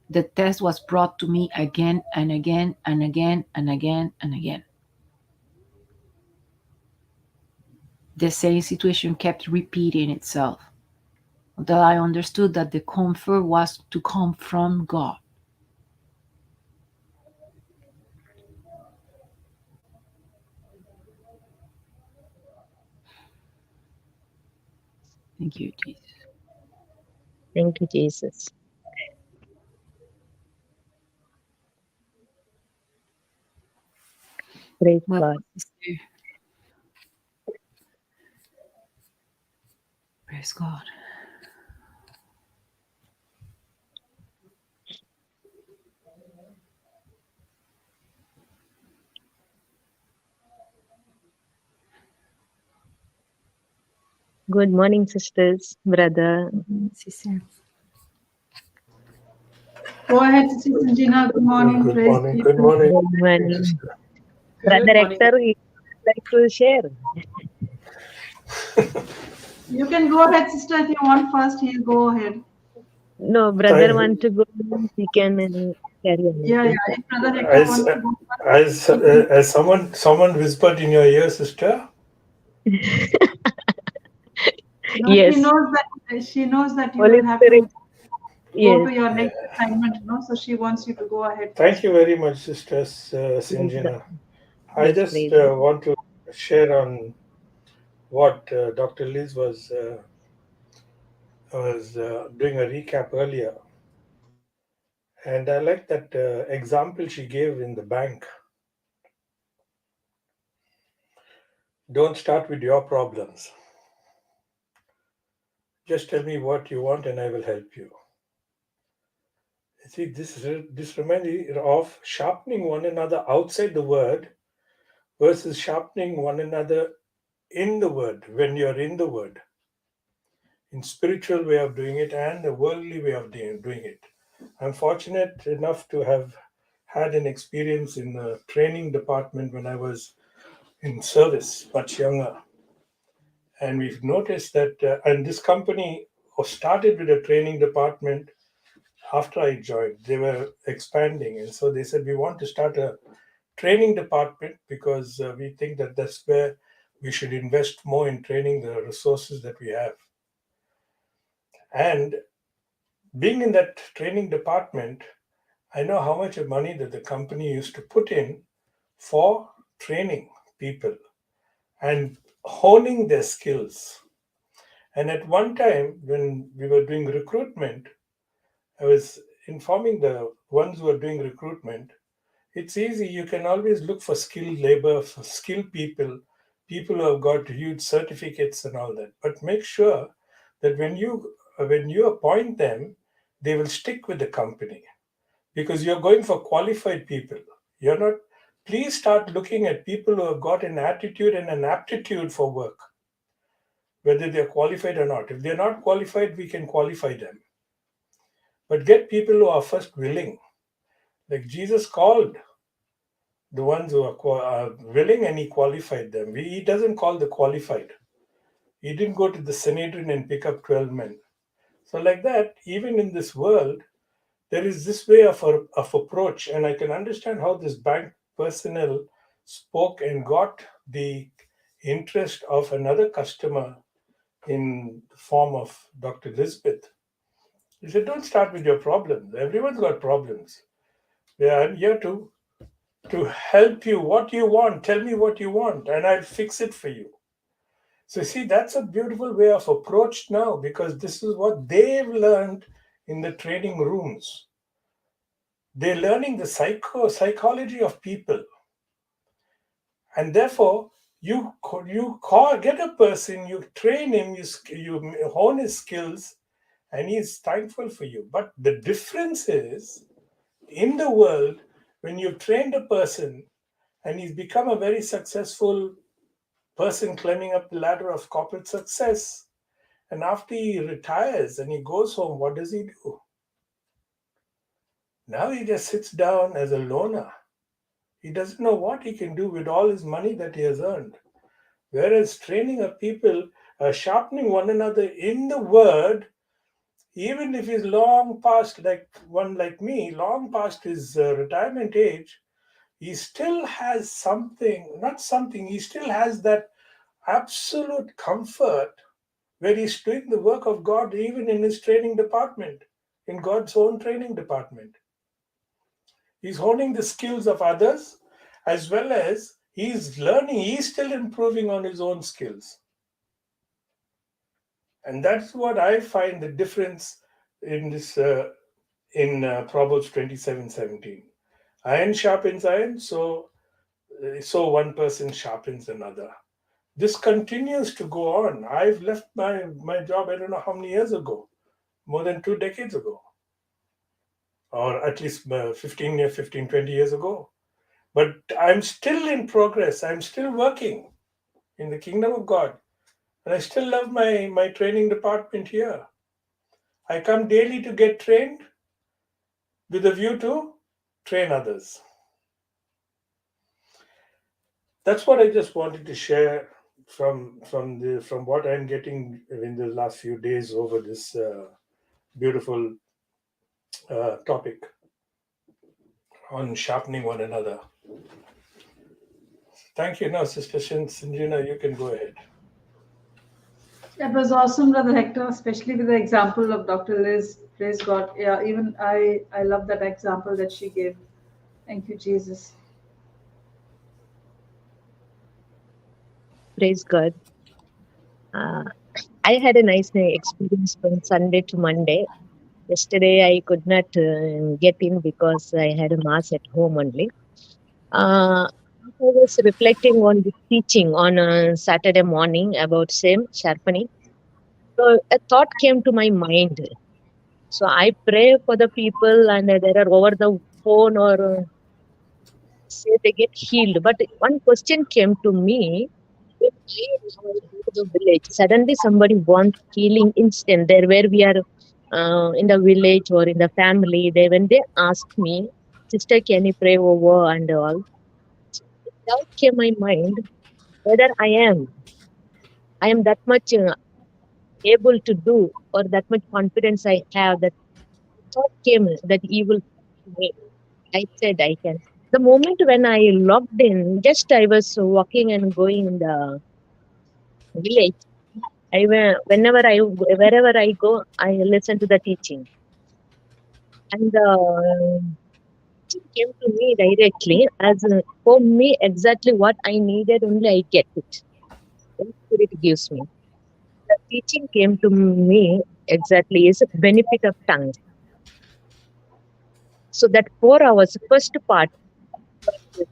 the test was brought to me again and again and again and again and again. The same situation kept repeating itself until I understood that the comfort was to come from God. Thank you, Jesus. Thank you, Jesus. Praise Well, God. sister. Praise God. Good morning, sisters, brother. Sister. Go ahead, Sister Gina. Good morning. Good Praise morning. Jesus. Good morning. Good morning. Sister. Brother morning. Hector, you would like to share? You can go ahead, sister, if you want first. He'll go ahead. No, brother Fine. want to go. He can carry on. Yeah. If Brother Hector wants to go first. As someone whispered in your ear, sister. No, Yes. she knows that you Holy will have Spirit. to go Yes. to your next assignment, no? So she wants you to go ahead. Thank you very much, Sister Praise Sinjana. God. I Yes, just praise God. want to share on what Dr. Liz was doing a recap earlier. And I like that example she gave in the bank. Don't start with your problems. Just tell me what you want and I will help you. See, this reminds me of sharpening one another outside the word versus sharpening one another in the word when you're in the word. In spiritual way of doing it and the worldly way of doing it. I'm fortunate enough to have had an experience in the training department when I was in service, much younger. And we've noticed that, and this company started with a training department after I joined. They were expanding. And so they said, we want to start a training department because we think that that's where we should invest more in training the resources that we have. And being in that training department, I know how much of money that the company used to put in for training people and honing their skills. And at one time, when we were doing recruitment, I was informing the ones who were doing recruitment, it's easy. You can always look for skilled labor, for skilled people, people who have got huge certificates and all that. But make sure that when you appoint them, they will stick with the company because you're going for qualified people. You're not. Please start looking at people who have got an attitude and an aptitude for work, whether they're qualified or not. If they're not qualified, we can qualify them. But get people who are first willing. Like Jesus called the ones who are willing and he qualified them. He doesn't call the qualified. He didn't go to the Sanhedrin and pick up 12 men. So, like that, even in this world, there is this way of approach. And I can understand how this bank personnel spoke and got the interest of another customer in the form of Dr. Elizabeth. He said, don't start with your problems. Everyone's got problems. I'm here to help you. What you want, tell me what you want, and I'll fix it for you. So see, that's a beautiful way of approach now because this is what they've learned in the training rooms. They're learning the psychology of people, and therefore get a person, you train him, you hone his skills, and he's thankful for you. But the difference is in the world when you've trained a person and he's become a very successful person climbing up the ladder of corporate success. And after he retires and he goes home, what does he do? Now he just sits down as a loner. He doesn't know what he can do with all his money that he has earned. Whereas training up people, sharpening one another in the word, even if he's long past, like one like me, long past his retirement age, he still has he still has that absolute comfort where he's doing the work of God even in his training department, in God's own training department. He's honing the skills of others as well as he's learning, he's still improving on his own skills. And that's what I find the difference in this in Proverbs 27:17. Iron sharpens iron, so one person sharpens another. This continues to go on. I've left my job, I don't know how many years ago, more than 2 decades ago, or at least 20 years ago. But I'm still in progress. I'm still working in the kingdom of God. And I still love my training department here. I come daily to get trained with a view to train others. That's what I just wanted to share from what I'm getting in the last few days over this beautiful topic on sharpening one another. Thank you. No, Sister Sanjina, you can go ahead. It was awesome, Brother Hector, especially with the example of Dr. Liz. Praise God. Yeah, even I love that example that she gave. Thank you, Jesus. Praise God. I had a nice experience from Sunday to Monday. Yesterday I could not get in because I had a mass at home only. I was reflecting on the teaching on Saturday morning about same sharpening. So a thought came to my mind. So I pray for the people and they are over the phone or say they get healed. But one question came to me. When I now go to the village, suddenly somebody wants healing instant. There where we are in the village or in the family, when they ask me, sister, can you pray over and all? Doubt came my mind whether I am that much able to do or that much confidence I have. That thought came that evil to me. I said I can. The moment when I logged in, just I was walking and going in the village. Wherever I go, I listen to the teaching, and it came to me directly as for me exactly what I needed. Only I get it. Holy Spirit gives me. The teaching came to me exactly is a benefit of tongues. So that 4 hours, first part,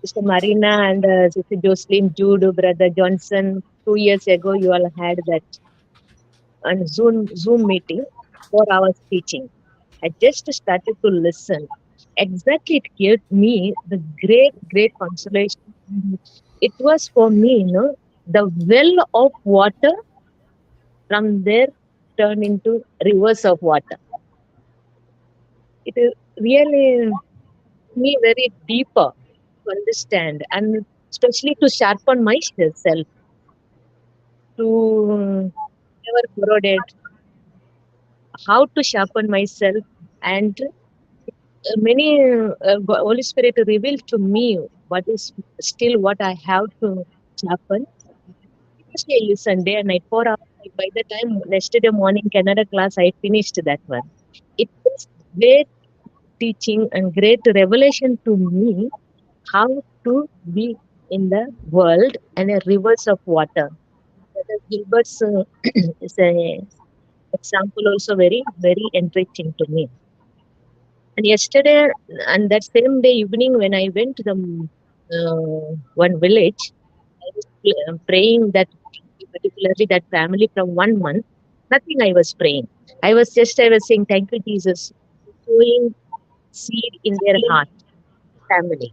Sister Marina and Sister Jocelyn, Jude, Brother Johnson, 2 years ago, you all had that on Zoom meeting, 4 hours teaching. I just started to listen. Exactly, it gave me the great consolation. It was for me, the well of water from there turned into rivers of water. It is really me very deeper to understand and especially to sharpen myself to never corroded, how to sharpen myself and many Holy Spirit revealed to me what is still what I have to sharpen. Especially I listen day and night 4 hours. By the time yesterday morning Canada class, I finished that one. It was great teaching and great revelation to me how to be in the world and a rivers of water. Brother Gilbert's is a example also very enriching to me. And yesterday, and that same day evening, when I went to the one village, I was praying that particularly that family from 1 month. Nothing I was praying. I was saying, thank you, Jesus, for sowing seed in their heart, family.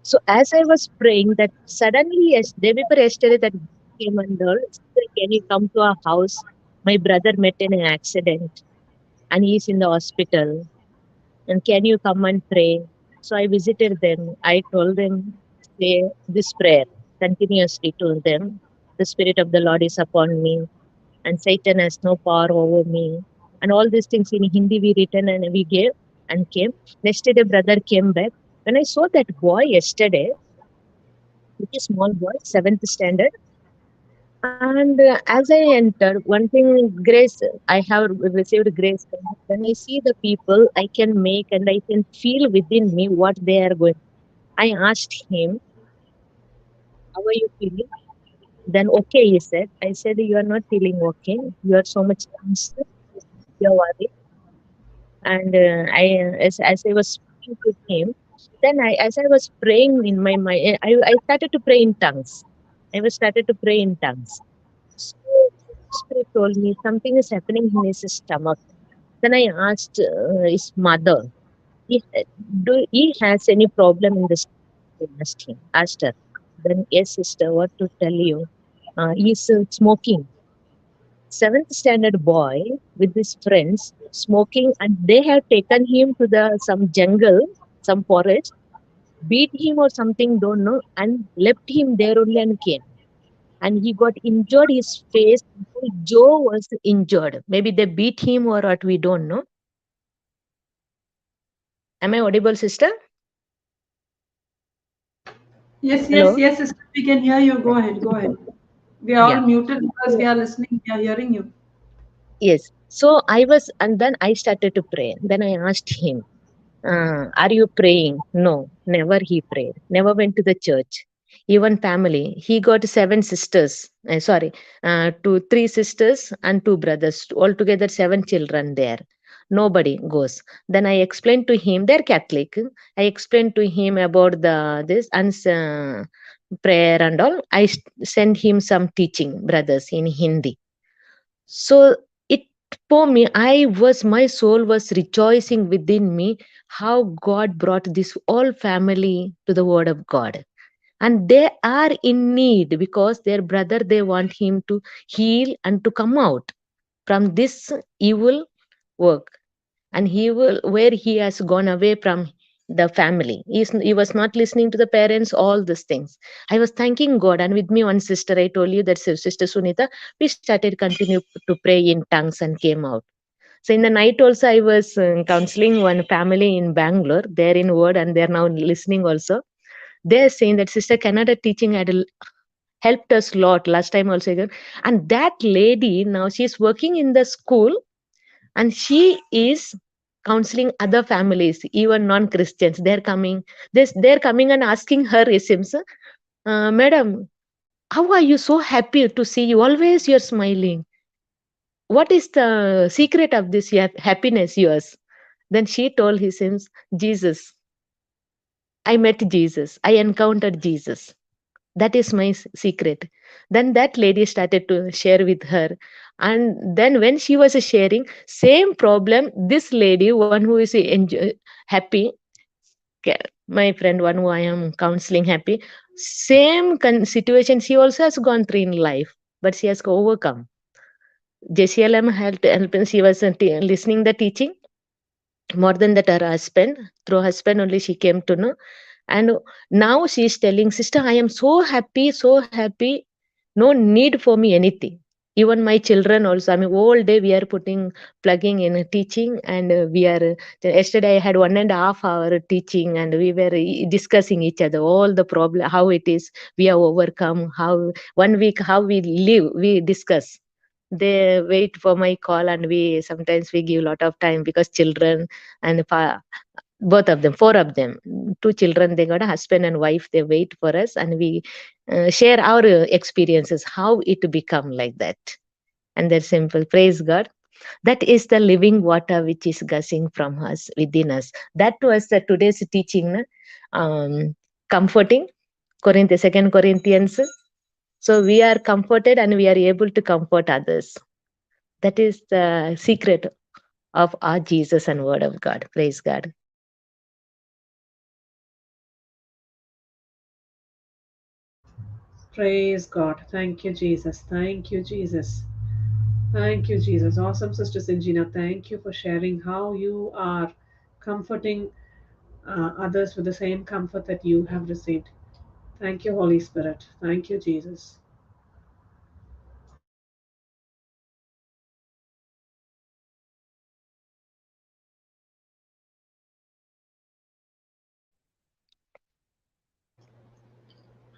So as I was praying, that suddenly, yes, day before yesterday, that came and can you come to our house? My brother met in an accident, and he's in the hospital. And can you come and pray? So I visited them. I told them, say this prayer continuously to them. The Spirit of the Lord is upon me, and Satan has no power over me. And all these things in Hindi we written and we gave and came. Next day, the brother came back. When I saw that boy yesterday, which is small boy, 7th standard, and as I entered, one thing, grace, I have received grace. When I see the people, I can make and I can feel within me what they are going. I asked him, how are you feeling? Then, okay, he said. I said, you are not feeling okay. You are so much tense. You are worried. And as I was speaking to him, then as I was praying in my mind, I started to pray in tongues. I was started to pray in tongues. So Spirit told me something is happening in his stomach. Then I asked his mother, he has any problem in the stomach? Asked her. Then, yes, sister, what to tell you? He's smoking. 7th standard boy with his friends smoking, and they have taken him to some jungle, some forest, beat him or something, don't know, and left him there only and came. And he got injured, his face. Joe was injured. Maybe they beat him or what, we don't know. Am I audible, sister? Yes, Hello? yes, sister. We can hear you. Go ahead, go ahead. We are Yeah. all muted because we are listening. We are hearing you. Yes. So I was, and then I started to pray. Then I asked him, are you praying? No, never he prayed. Never went to the church. Even family. He got 7 sisters. Three sisters and 2 brothers. Altogether 7 children there. Nobody goes. Then I explained to him, they're Catholic. I explained to him about this and prayer and all. Sent him some teaching, brothers, in Hindi. So it for me, my soul was rejoicing within me how God brought this whole family to the word of God. And they are in need because their brother, they want him to heal and to come out from this evil work. And where he has gone away from the family. He was not listening to the parents, all these things. I was thanking God. And with me, one sister, I told you that Sister Sunita, we started continue to pray in tongues and came out. So in the night also, I was counseling one family in Bangalore. They're in word and they're now listening also. They're saying that Sister Canada teaching had helped us a lot last time also again. And that lady, now she's working in the school and she is counseling other families, even non-Christians. They're coming and asking her, Sims, Madam, how are you so happy to see you? Always you're smiling. What is the secret of this happiness yours? Then she told his Sims, Jesus. I met Jesus. I encountered Jesus. That is my secret. Then that lady started to share with her. And then when she was sharing, same problem, this lady, one who is happy, my friend, one who I am counseling happy, same situation she also has gone through in life, but she has overcome. JCLM helped, she was listening the teaching more than that her husband, through husband only she came to know. And now she is telling, sister, I am so happy, no need for me anything. Even my children also, I mean, all day we are plugging in teaching, and we are yesterday I had 1.5 hour teaching, and we were discussing each other all the problem, how it is we have overcome, how 1 week how we live, we discuss. They wait for my call, and we sometimes we give a lot of time because children and both of them, 4 of them, 2 children, they got a husband and wife, they wait for us, and we share our experiences, how it become like that. And they're simple. Praise God. That is the living water which is gushing from us, within us. That was the today's teaching, comforting. 2 Corinthians. So we are comforted and we are able to comfort others. That is the secret of our Jesus and Word of God. Praise God. Praise God. Thank you, Jesus. Thank you, Jesus. Thank you, Jesus. Awesome, Sister Sinjina. Thank you for sharing how you are comforting others with the same comfort that you have received. Thank you, Holy Spirit. Thank you, Jesus.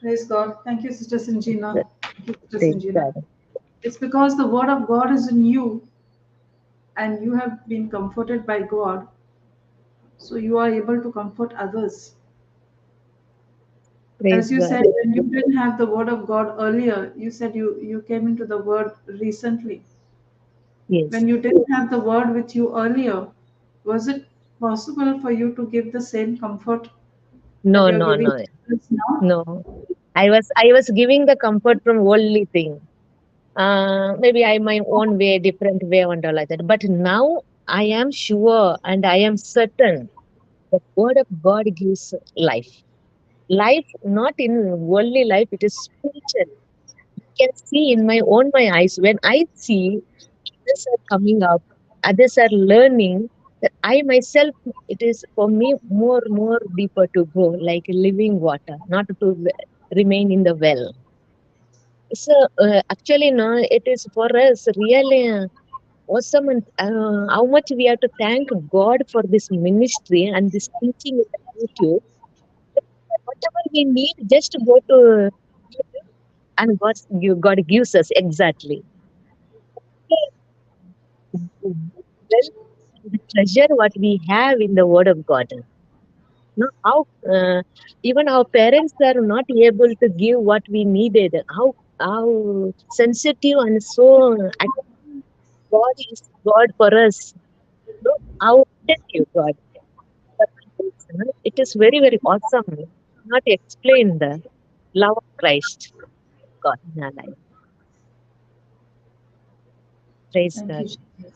Praise God. Thank you, Sister Sinjina. Thank you, Sister Praise Sinjina. God. It's because the word of God is in you and you have been comforted by God. So you are able to comfort others. Praise As you God. said, when you didn't have the word of God earlier, you said you came into the word recently. Yes. When you didn't have the word with you earlier, was it possible for you to give the same comfort that No, you're no, giving no, to us now? no. I was giving the comfort from worldly thing. Maybe I my own way, different way, and all like that. But now I am sure and I am certain the word of God gives life. Life, not in worldly life, it is spiritual. I can see in my eyes when I see others are coming up, others are learning, that I myself, it is for me more deeper to go, like living water, not to remain in the well. So actually, no, it is for us really awesome, and how much we have to thank God for this ministry and this teaching in the YouTube. whatever we need, just go to YouTube and God gives us exactly. Well, the treasure what we have in the Word of God. No, how even our parents are not able to give what we needed. How sensitive and so God is God for us. No, how attentive God for us, no? It is very very awesome. Not explain the love of Christ, God in our life. Praise Thank you, God. Jesus.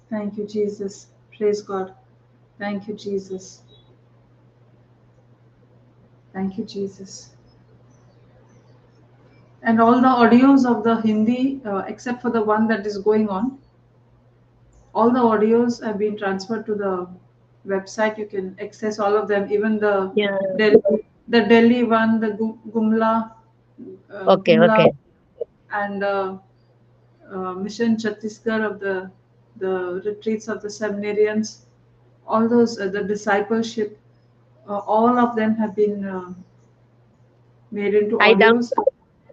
Thank you, Jesus. Praise God. Thank you, Jesus. Thank you, Jesus. And all the audios of the Hindi, except for the one that is going on, all the audios have been transferred to the website. You can access all of them, even Yeah. The Delhi one, the Gumla, Okay. Gumla, Okay. and Mission Chhattisgarh of the retreats of the seminarians. All those the discipleship, all of them have been made into I audios.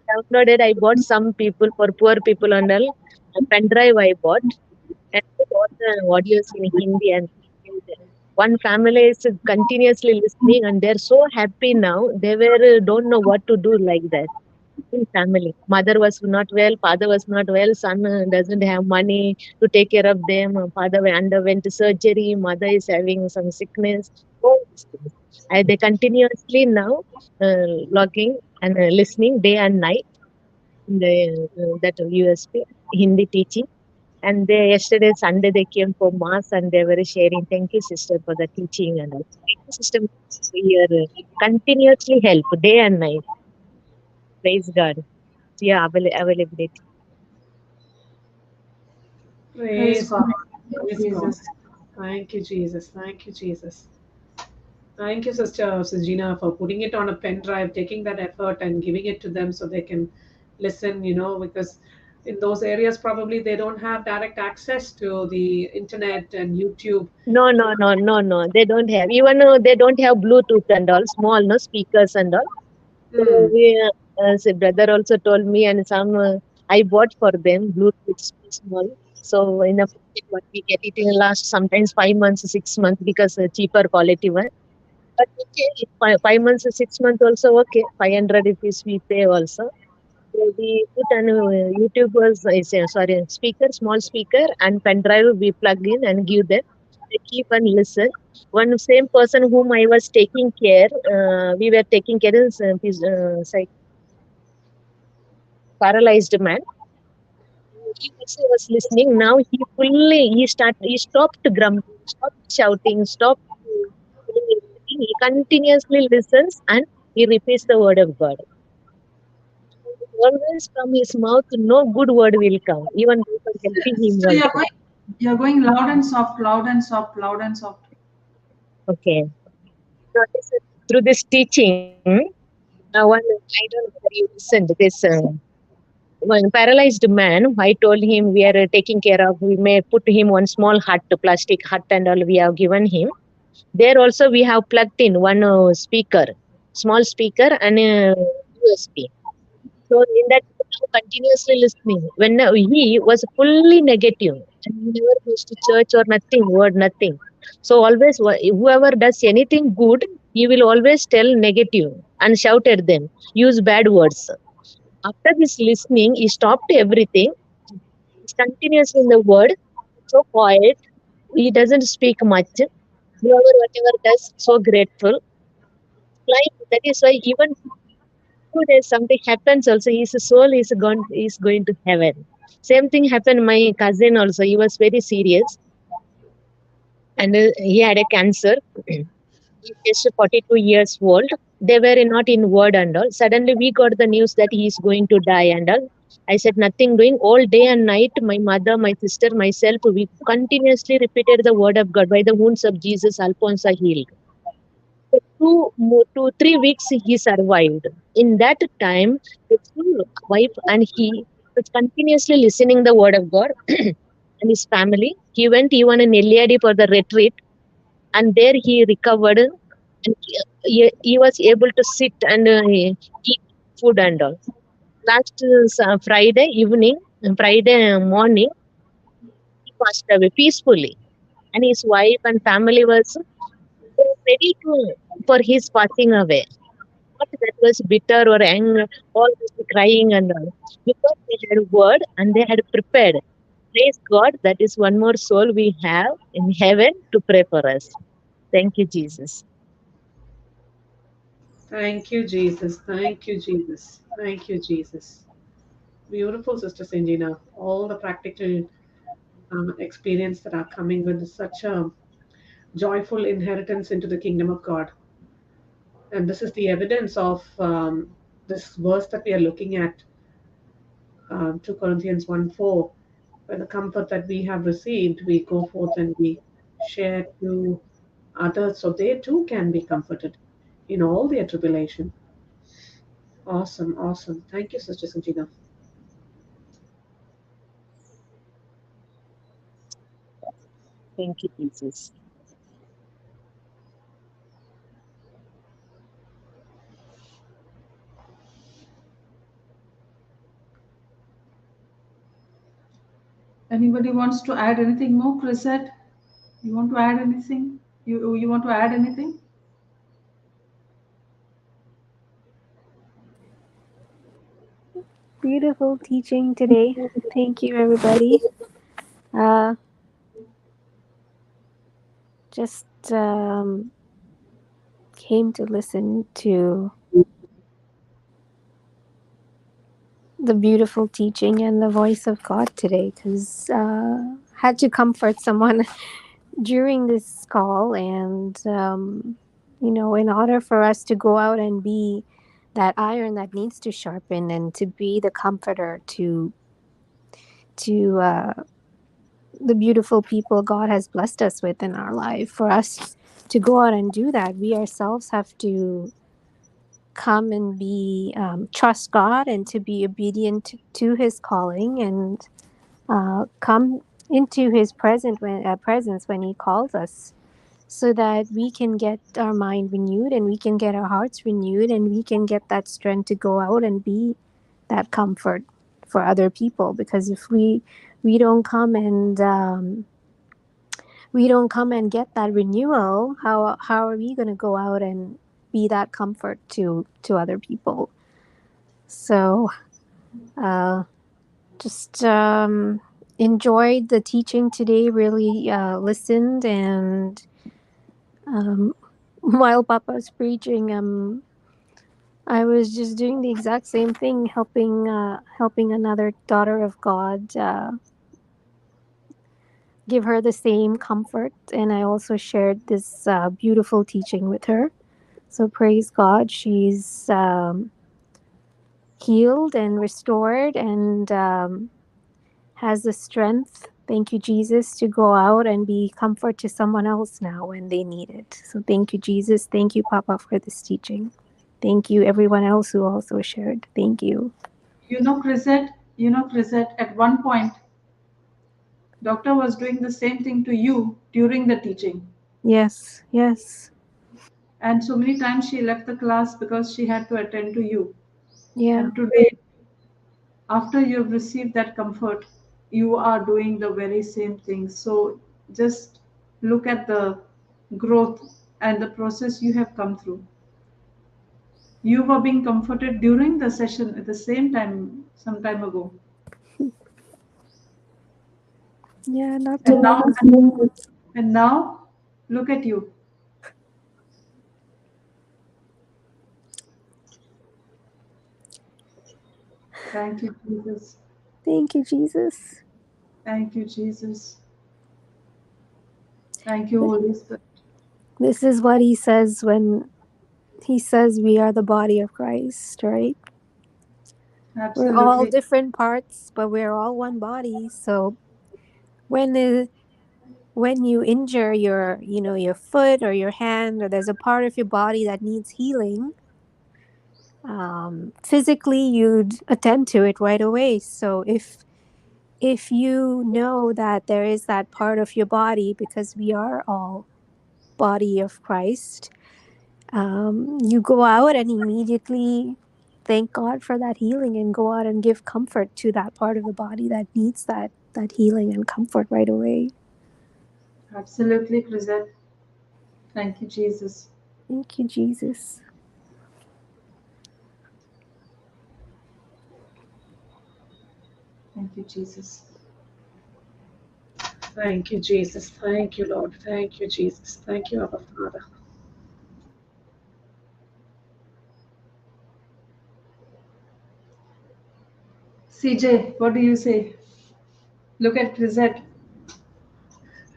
downloaded. I bought some people for poor people and all. A pen drive I bought and bought the audios in Hindi and one family is continuously listening and they're so happy now. They were don't know what to do like that. In family, mother was not well, father was not well, son doesn't have money to take care of them. Father underwent surgery, mother is having some sickness. All these things. They continuously now logging and listening day and night in the that USP Hindi teaching. And they yesterday Sunday they came for mass and they were sharing. Thank you, sister, for the teaching and all. Thank you, sister. Here continuously help day and night. Praise God. Yeah, availability. Praise Praise God. God. Praise God. Jesus. Thank you, Jesus. Thank you, Jesus. Thank you, Sister Sajina, for putting it on a pen drive, taking that effort and giving it to them so they can listen, because in those areas probably they don't have direct access to the internet and YouTube. No, no, no, no, no. They don't have. Even they don't have Bluetooth and all, small, no speakers and all. So Hmm. so brother also told me, and some I bought for them Bluetooth small. So in a pocket, what we get it in last sometimes 5 months, 6 months because cheaper quality one. But okay, 5 months, 6 months also okay. 500 rupees we pay also. So we put on YouTube was sorry speaker, small speaker and pen drive we plug in and give them. They keep and listen. One same person whom I was taking care, we were taking care of paralyzed man. He also was listening. Now he stopped grumbling, stopped shouting, stopped doing everything. He continuously listens and he repeats the word of God. Always from his mouth, no good word will come, even for helping him So also. you're going loud and soft, loud and soft, loud and soft. Okay. So through this teaching, one I don't know whether you listened. This one paralyzed man, I told him we are taking care of. We may put him one small hut, plastic hut, and all we have given him. There also we have plugged in one speaker, small speaker, and a USB. So in that continuously listening. When he was fully negative and he never goes to church or nothing, word nothing. So always whoever does anything good, he will always tell negative and shout at them, use bad words. After this listening, he stopped everything. He's continuously in the word, so quiet. He doesn't speak much. Whoever whatever does, so grateful. Like that is why even today something happens also his soul is going to heaven. Same thing happened my cousin also. He was very serious and he had a cancer. He's just 42 years old. They were not in word and all. Suddenly we got the news that he is going to die and all. I said nothing doing all day and night. My mother, my sister, myself, we continuously repeated the word of God. By the wounds of Jesus, Alphonse are healed. 2, 3 weeks he survived. In that time, his wife and he was continuously listening the word of God and his family. He went even in Eliadi for the retreat and there he recovered and he was able to sit and eat food and all. Last Friday evening, Friday morning, he passed away peacefully, and his wife and family was ready to for his passing away. But that was bitter or anger, all this crying and all, because they had word and they had prepared. Praise God, that is one more soul we have in heaven to pray for us. Thank you, Jesus. Thank you, Jesus. Thank you, Jesus. Thank you, Jesus. Beautiful, Sister Sanjina. All the practical experience that are coming with such a joyful inheritance into the kingdom of God. And this is the evidence of this verse that we are looking at, 2 Corinthians 1 4, where the comfort that we have received, we go forth and we share to others so they too can be comforted in all their tribulation. Awesome, awesome. Thank you, Sister Sanjina. Thank you, Jesus. Anybody wants to add anything more, Chrisette? You want to add anything? You want to add anything? Beautiful teaching today. Thank you, everybody. Uh, just came to listen to the beautiful teaching and the voice of God today, because had to comfort someone during this call, and in order for us to go out and be that iron that needs to sharpen, and to be the comforter to the beautiful people God has blessed us with in our life. For us to go out and do that, we ourselves have to come and be trust God, and to be obedient to His calling, and come into His presence when He calls us, so that we can get our mind renewed, and we can get our hearts renewed, and we can get that strength to go out and be that comfort for other people. Because if we don't come and get that renewal, how are we going to go out and be that comfort to other people? So just enjoyed the teaching today, really listened, and while Papa was preaching, I was just doing the exact same thing, helping another daughter of God, give her the same comfort. And I also shared this beautiful teaching with her. So praise God, she's healed and restored, and has the strength, thank you, Jesus, to go out and be comfort to someone else now when they need it. So thank you, Jesus. Thank you, Papa, for this teaching. Thank you, everyone else who also shared. Thank you. Chrisette, at one point, doctor was doing the same thing to you during the teaching. Yes, yes. And so many times she left the class because she had to attend to you. Yeah. And today, after you've received that comfort, you are doing the very same thing. So just look at the growth and the process you have come through. You were being comforted during the session at the same time, some time ago. Yeah, not to And now, mention. and now, look at you. Thank you, Jesus. Thank you, Jesus. Thank you, Jesus. Thank you, Holy Spirit. This is what he says when he says we are the body of Christ, right? We're all Absolutely. different parts, but we're all one body. So when you injure your foot or your hand, or there's a part of your body that needs healing, physically you'd attend to it right away. So if you know that there is that part of your body, because we are all body of Christ, you go out and immediately thank God for that healing and go out and give comfort to that part of the body that needs that healing and comfort right away. Absolutely, Chrisette. Thank you, Jesus. Thank you, Jesus. Thank you, Jesus. Thank you, Jesus. Thank you, Lord. Thank you, Jesus. Thank you, Abba Father. CJ, what do you say? Look at Chrisette.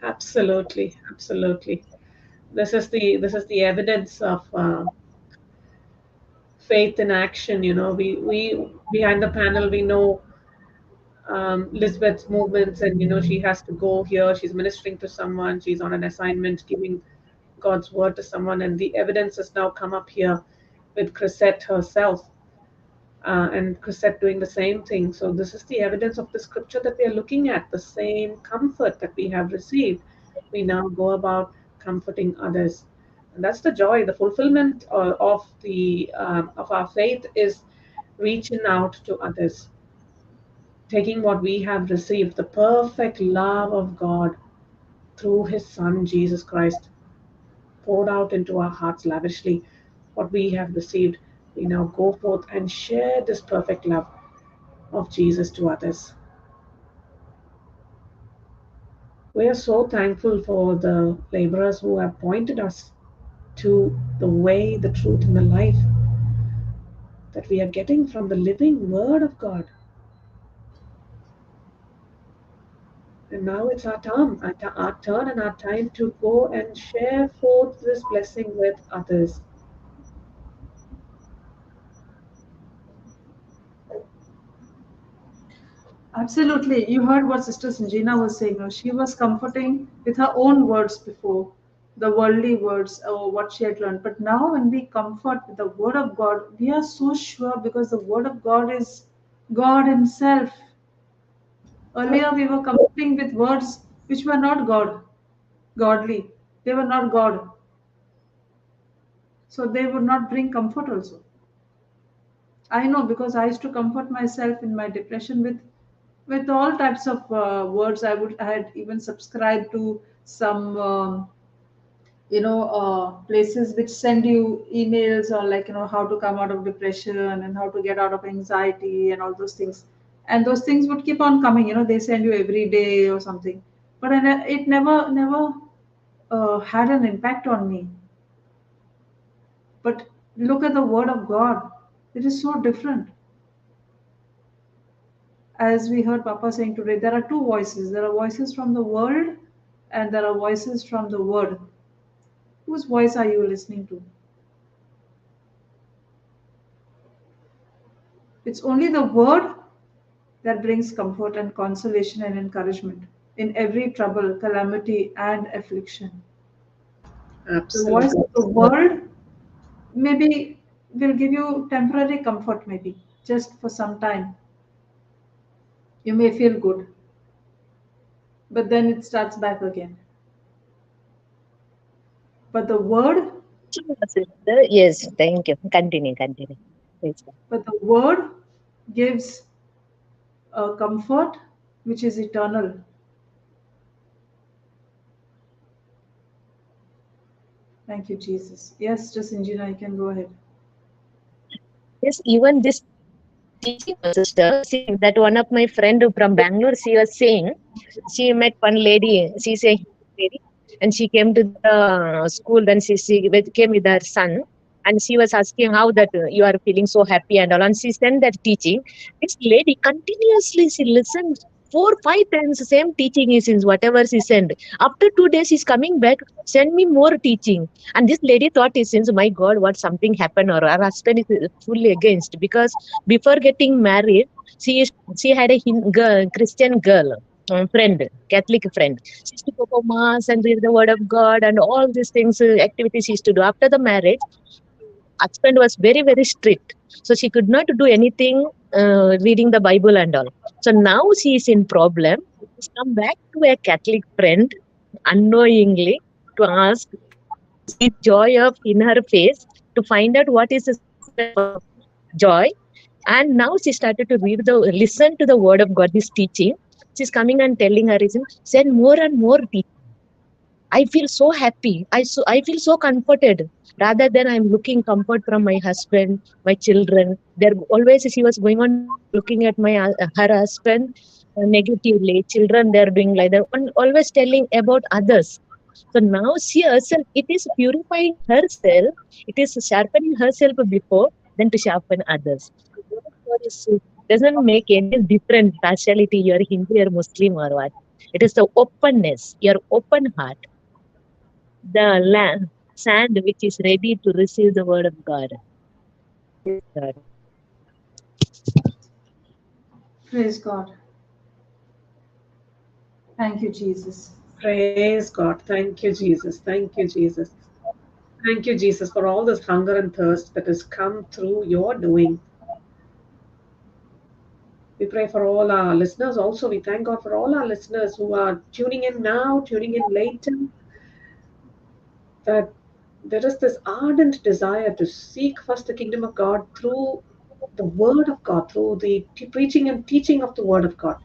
Absolutely, absolutely. This is the evidence of faith in action. You know, we behind the panel we know Lisbeth's movements, and she has to go here. She's ministering to someone. She's on an assignment, giving God's word to someone, and the evidence has now come up here with Chrisette herself, and Chrisette doing the same thing. So this is the evidence of the scripture that we are looking at. The same comfort that we have received, we now go about comforting others, and that's the joy, the fulfillment of our faith is reaching out to others, taking what we have received, the perfect love of God through His Son, Jesus Christ, poured out into our hearts lavishly. What we have received, we now go forth and share this perfect love of Jesus to others. We are so thankful for the laborers who have pointed us to the way, the truth, and the life that we are getting from the living Word of God. And now it's our turn and our time to go and share forth this blessing with others. Absolutely. You heard what Sister Sanjina was saying. She was comforting with her own words before, the worldly words or what she had learned. But now, when we comfort with the Word of God, we are so sure because the Word of God is God Himself. Earlier, we were comforting with words which were not godly. They were not God. So they would not bring comfort also. I know because I used to comfort myself in my depression with all types of words. I had even subscribed to some places which send you emails or like how to come out of depression and how to get out of anxiety and all those things. And those things would keep on coming. They send you every day or something. But it never had an impact on me. But look at the Word of God. It is so different. As we heard Papa saying today, there are two voices. There are voices from the world and there are voices from the Word. Whose voice are you listening to? It's only the Word that brings comfort and consolation and encouragement in every trouble, calamity, and affliction. The voice Absolutely. of the world maybe will give you temporary comfort, maybe just for some time. You may feel good, but then it starts back again. But the Word Sister, yes, thank you. Continue. Praise God. But the Word gives a comfort which is eternal. Thank you, Jesus. Yes, Jasinjina, you can go ahead. Yes, even this teaching sister, see that one of my friend from Bangalore, she was saying, she met one lady, she's a Hindu lady, and she came to the school, then she came with her son, and she was asking how that you are feeling so happy and all, and she sent that teaching. This lady continuously, she listened 4-5 times, the same teaching is in whatever she sent. After 2 days, she's coming back, send me more teaching. And this lady thought, it since, my God, what something happened, or her husband is fully against, because before getting married, she had a Christian girl friend, Catholic friend. She used to go for mass and read the word of God and all these things, activities she used to do. After the marriage, husband was very, very strict. So she could not do anything reading the Bible and all. So now she is in problem. She's come back to a Catholic friend unknowingly to ask see joy of in her face to find out what is the secret of joy. And now she started to listen to the word of God, this teaching. She's coming and telling her, send more and more teaching. I feel so happy. I feel so comforted. Rather than I'm looking comfort from my husband, my children. They're always, she was going on looking at her husband negatively. Children, they're doing like that. Always telling about others. So now she herself, it is purifying herself. It is sharpening herself before than to sharpen others. Doesn't make any different partiality. You're Hindu, you're Muslim, or what. It is the openness, your open heart, the sand which is ready to receive the word of God. God. Praise God. Thank you, Jesus. Praise God. Thank you, Jesus. Thank you, Jesus. Thank you, Jesus, for all this hunger and thirst that has come through your doing. We pray for all our listeners also. We thank God for all our listeners who are tuning in now, tuning in later, that there is this ardent desire to seek first the kingdom of God through the word of God, through the preaching and teaching of the word of God,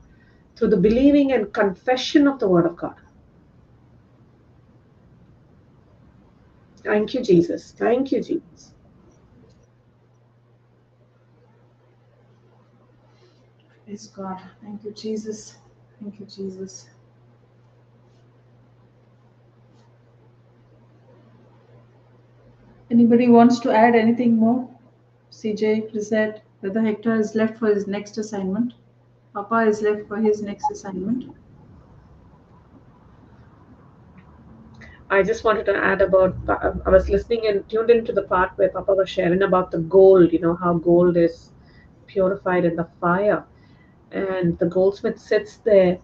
through the believing and confession of the word of God. Thank you, Jesus. Thank you, Jesus. Praise God. Thank you, Jesus. Thank you, Jesus. Anybody wants to add anything more? CJ, Prisette, Brother Hector is left for his next assignment. Papa is left for his next assignment. I just wanted to add about, I was listening and tuned into the part where Papa was sharing about the gold, how gold is purified in the fire. And the goldsmith sits there.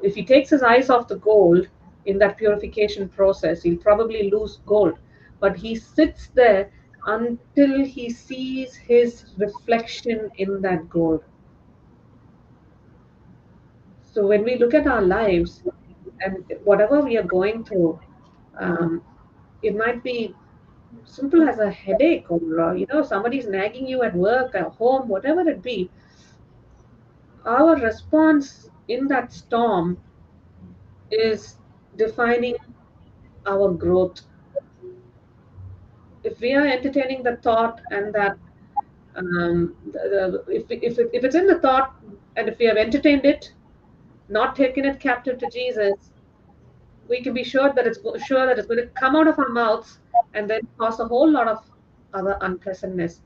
If he takes his eyes off the gold in that purification process, he'll probably lose gold. But he sits there until he sees his reflection in that gold. So when we look at our lives and whatever we are going through, it might be simple as a headache, or somebody's nagging you at work, at home, whatever it be. Our response in that storm is defining our growth. If we are entertaining the thought and that if it's in the thought, and if we have entertained it, not taken it captive to Jesus, we can be sure that it's going to come out of our mouths and then cause a whole lot of other unpleasantness.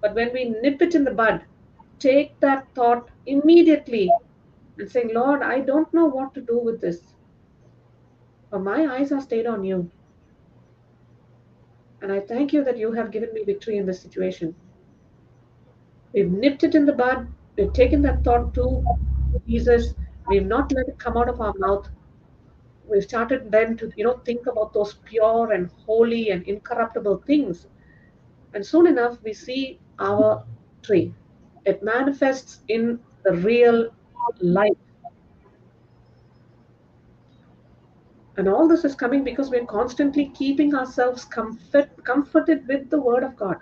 But when we nip it in the bud, take that thought immediately and saying, Lord, I don't know what to do with this, but my eyes are stayed on you. And I thank you that you have given me victory in this situation. We've nipped it in the bud. We've taken that thought to Jesus. We've not let it come out of our mouth. We've started then to, think about those pure and holy and incorruptible things. And soon enough, we see our tree. It manifests in the real life. And all this is coming because we're constantly keeping ourselves comforted with the word of God.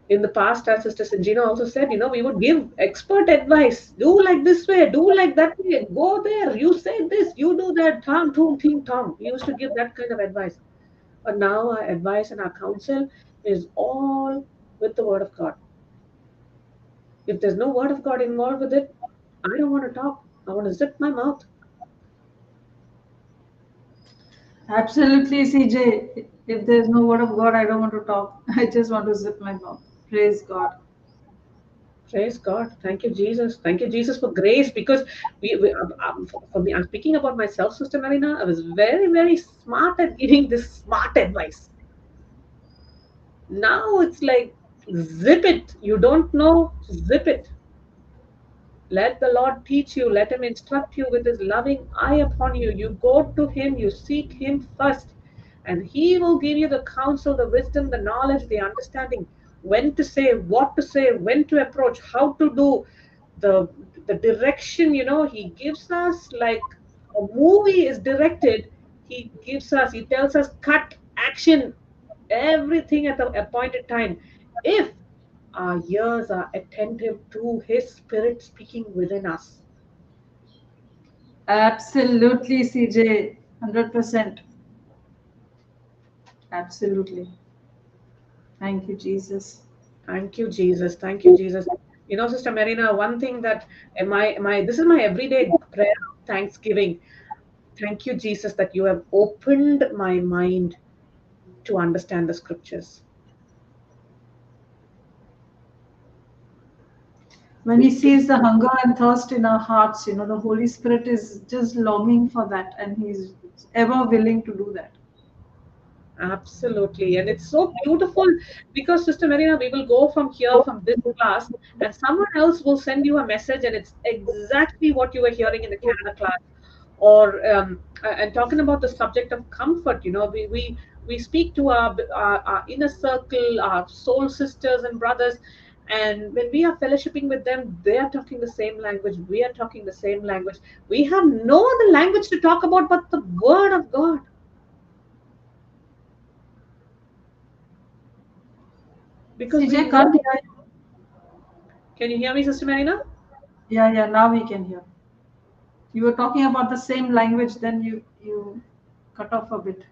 In the past, as Sister Sanjina also said, we would give expert advice. Do like this way, do like that way, go there, you say this, you do that, tom, toom, ting, tom. We used to give that kind of advice. But now our advice and our counsel is all with the word of God. If there's no word of God involved with it, I don't want to talk. I want to zip my mouth. Absolutely, CJ. If there's no word of God, I don't want to talk. I just want to zip my mouth. Praise God. Praise God. Thank you, Jesus. Thank you, Jesus, for grace. Because for me, I'm speaking about myself, Sister Marina. I was very, very smart at giving this smart advice. Now it's like, zip it. You don't know, zip it. Let the Lord teach you. Let Him instruct you with His loving eye upon you. You go to Him. You seek Him first. And He will give you the counsel, the wisdom, the knowledge, the understanding, when to say, what to say, when to approach, how to do, the direction. He gives us like a movie is directed He gives us, He tells us, cut, action, everything at the appointed time. If our ears are attentive to His Spirit speaking within us. Absolutely, CJ. 100%. Absolutely. Thank you, Jesus. Thank you, Jesus. Thank you, Jesus. You know, Sister Marina, one thing that this is my everyday prayer of thanksgiving. Thank you, Jesus, that you have opened my mind to understand the scriptures. When He sees the hunger and thirst in our hearts, the Holy Spirit is just longing for that, and He's ever willing to do that. Absolutely. And it's so beautiful because, Sister Marina, we will go from here, from this class, and someone else will send you a message, and it's exactly what you were hearing in the Canada class. Or and talking about the subject of comfort, we speak to our inner circle, our soul sisters and brothers, and when we are fellowshipping with them, they are talking the same language, we are talking the same language. We have no other language to talk about but the Word of God. Because we CJ can't know. hear you. Can you hear me, Sister Marina? Yeah, now we can hear. You were talking about the same language, then you cut off a bit.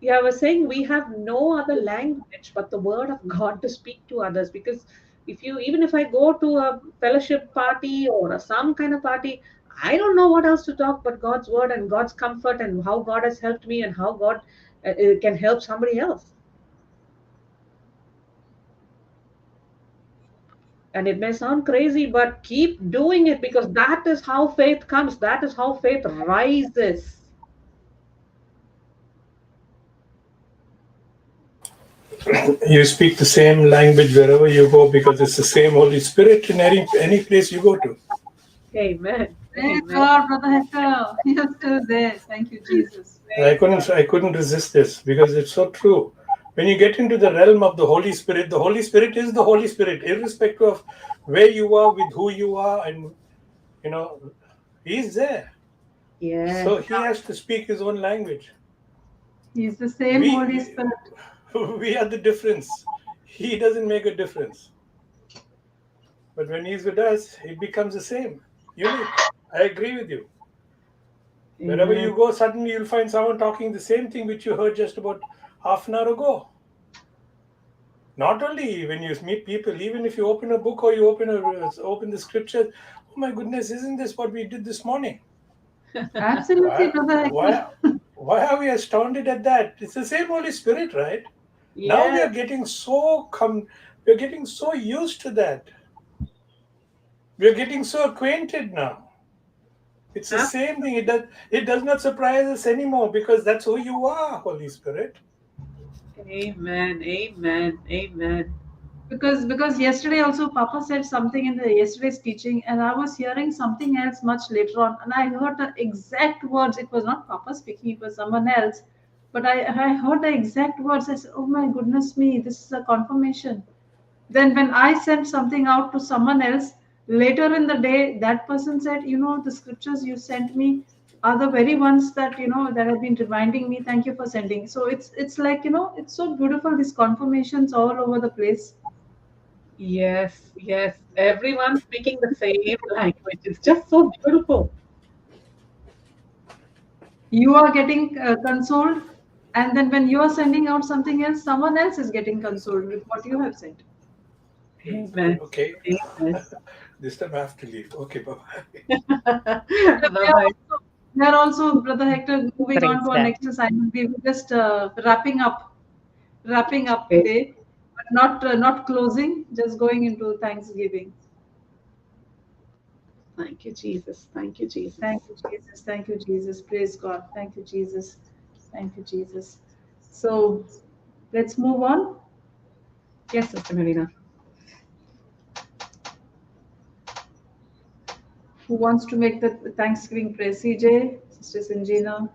Yeah, I was saying we have no other language but the Word of God to speak to others. Because even if I go to a fellowship party or some kind of party, I don't know what else to talk but God's Word and God's comfort and how God has helped me and how God can help somebody else. And it may sound crazy, but keep doing it, because that is how faith comes. That is how faith rises. You speak the same language wherever you go because it's the same Holy Spirit in any place you go to. Amen. Praise Amen. God, Brother Hector. You're still there. Thank you, Jesus. I couldn't resist this because it's so true. When you get into the realm of the Holy Spirit is the Holy Spirit, irrespective of where you are, with who you are, and He's there. Yes. So He has to speak His own language. He's the same Holy Spirit. We are the difference. He doesn't make a difference. But when He's with us, it becomes the same. Unique. I agree with you. Wherever you go, suddenly you'll find someone talking the same thing which you heard just about half an hour ago. Not only when you meet people, even if you open a book or you open the scriptures, oh my goodness, isn't this what we did this morning? Absolutely, Brother Hector. Why are we astounded at that? It's the same Holy Spirit, right? Yes. Now we are getting we're getting so used to that. We're getting so acquainted now. It's the same thing. It does not surprise us anymore because that's who you are, Holy Spirit. Amen. Amen. Amen. Because yesterday also Papa said something in the yesterday's teaching, and I was hearing something else much later on, and I heard the exact words. It was not Papa speaking, it was someone else. But I heard the exact words. I said, oh my goodness me, this is a confirmation. Then when I sent something out to someone else, later in the day, that person said, the scriptures you sent me are the very ones that, that have been reminding me. Thank you for sending. So it's like, it's so beautiful, these confirmations all over the place. Yes, yes. Everyone speaking the same language. It's just so beautiful. You are getting consoled, and then when you are sending out something else, someone else is getting consoled with what you have said. Amen. Okay. Amen. This time I have to leave. Okay, bye-bye. Bye-bye. We are also, Brother Hector, moving Praise on to our God. next assignment. We were just wrapping up Okay. today, but not closing, just going into Thanksgiving. Thank you, Jesus. Thank you, Jesus. Thank you, Jesus. Thank you, Jesus. Praise God. Thank you, Jesus. Thank you, Jesus. So let's move on. Yes, Sister Marina. Who wants to make the Thanksgiving prayer? CJ, Sister Sanjina.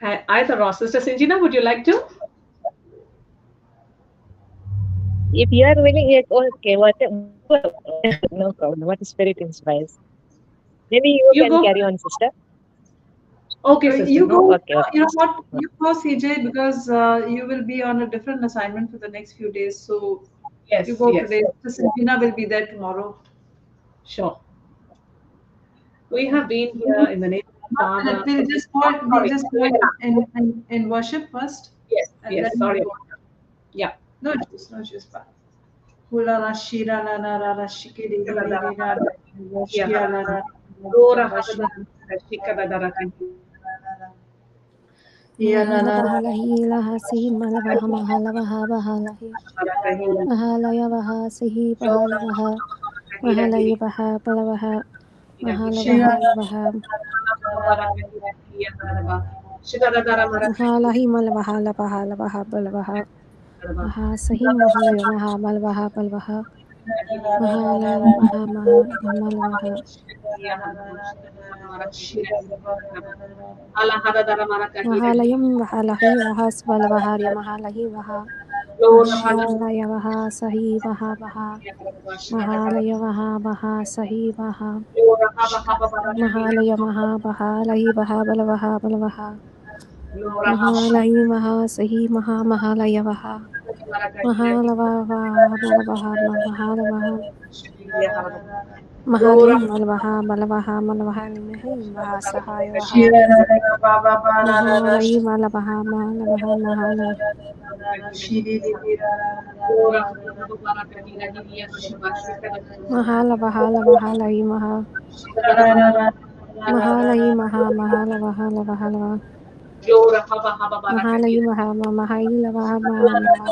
Either or. Sister Sinjina, would you like to? If you are willing, okay, no problem. What spirit inspires? Maybe you You can go. carry on, sister. Okay, sister. You No. go. Okay, You know okay. what? You go, CJ, because you will be on a different assignment for the next few days. So Yes, you go yes. today. Sister Gina will be there tomorrow. Sure. We have been here in the name of the One minute. Father. We'll just go. We'll Sorry. just go in worship first, Yes, and yes. then Sorry. we'll go. Yeah. No issues. No issues. Bye. Hula la shira la la la la shikiri di di di la la shia la la la shia ya la la la Mahalavahi lahasi malavaha mahalavaha bahalahi mahalaya vaha sihi bahalavaha mahalaya vaha balavaha shia mahalavaha lavaha mahalahi malavaha lavaha lavaha balavaha mahasahi mahalaya maha malavaha balavaha mahalaya lavaha maha malavaha mahalayam vahalahi vahas balavaharya mahalahi vaha mahalaya vaha sahi vaha vaha mahalaya vaha vaha sahi vaha mahalaya maha bahalahi vaha balavaha balavaha mahalahi maha sahi maha mahalaya vaha mahalava vaha balavaha mahalavaha mahalihim malavaha balavaha malavahalimihi vaha sahaya vaha shia la la ba ba ba la la la mahalahi malavaha malavaha mahala shiri di di la mahala bahala bahalahi maha mahalahi maha mahala bahala bahala mahalahi maha mahalahi lavaha maha maha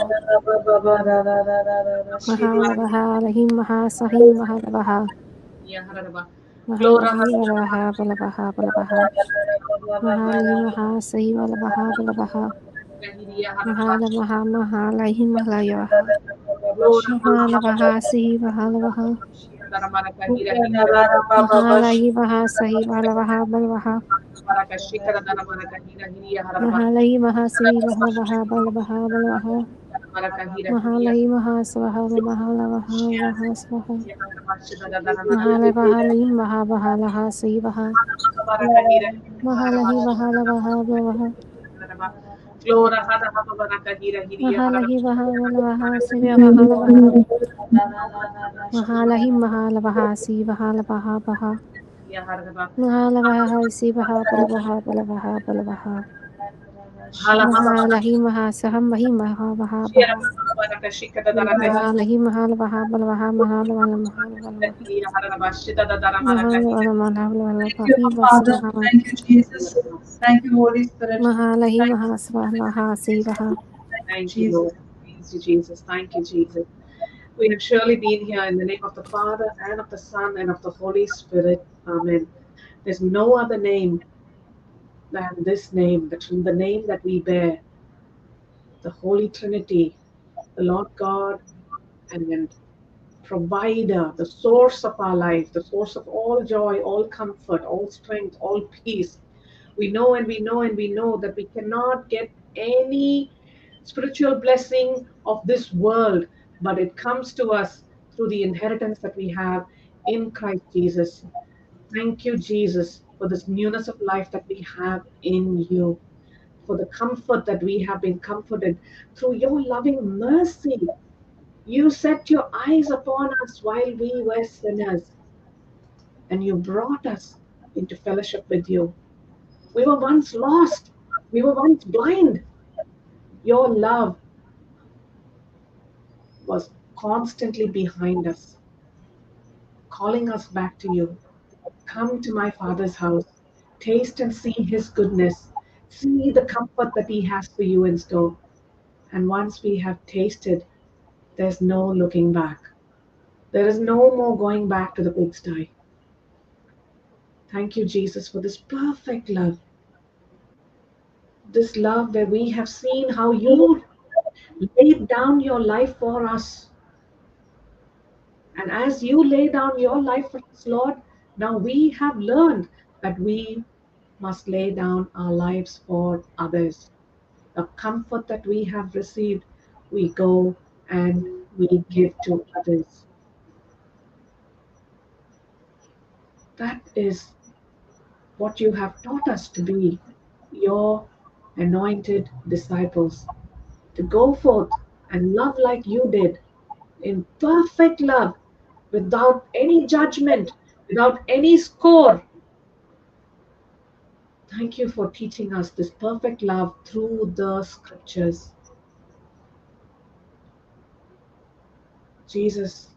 mahala bahalahi maha sahi mahala baha mahalahi lavaha balabaha balabaha mahalahi maha sahi balabaha balabaha mahala maha mahalahi mahalaya baha mahala baha sahi bahala baha mahalahi baha sahi balabaha balabaha mahalahi maha sahi balabaha balabaha balabaha mahalahi maha swaha mahala baha baha swaha mahala bahalahi maha bahalaha sahi baha mahalahi bahala baha balabaha mahalahi bahala baha sahi bahala baha mahalahi mahala baha si bahala baha baha mahala baha si baha balabaha balabaha balabaha mahalahi maha saham bahi maha baha baha mahalahi mahala baha balabaha mahala bala mahala bala mahala bala mahala bala Thank you, bahi Abba Father. basaha Thank you, Jesus. Thank you, Holy Spirit. mahalahi Thank maha swaha si baha Thank you, Lord. Praise you, Jesus. Thank you, Jesus. We have surely been here in the name of the Father and of the Son and of the Holy Spirit. Amen. There's no other name than this name, the name that we bear, the Holy Trinity, the Lord God and provider, the source of our life, the source of all joy, all comfort, all strength, all peace. We know and we know and we know that we cannot get any spiritual blessing of this world, but it comes to us through the inheritance that we have in Christ Jesus. Thank you, Jesus, for this newness of life that we have in you, for the comfort that we have been comforted through your loving mercy. You set your eyes upon us while we were sinners, and you brought us into fellowship with you. We were once lost, we were once blind. Your love was constantly behind us, calling us back to you. Come to my Father's house, taste and see his goodness, see the comfort that he has for you in store. And once we have tasted, there's no looking back. There is no more going back to the pigsty. Thank you, Jesus, for this perfect love. This love where we have seen how you laid down your life for us. And as you lay down your life for us, Lord, now we have learned that we must lay down our lives for others. The comfort that we have received, we go and we give to others. That is what you have taught us to be, your anointed disciples, to go forth and love like you did, in perfect love, without any judgment, without any score. Thank you for teaching us this perfect love through the scriptures. Jesus,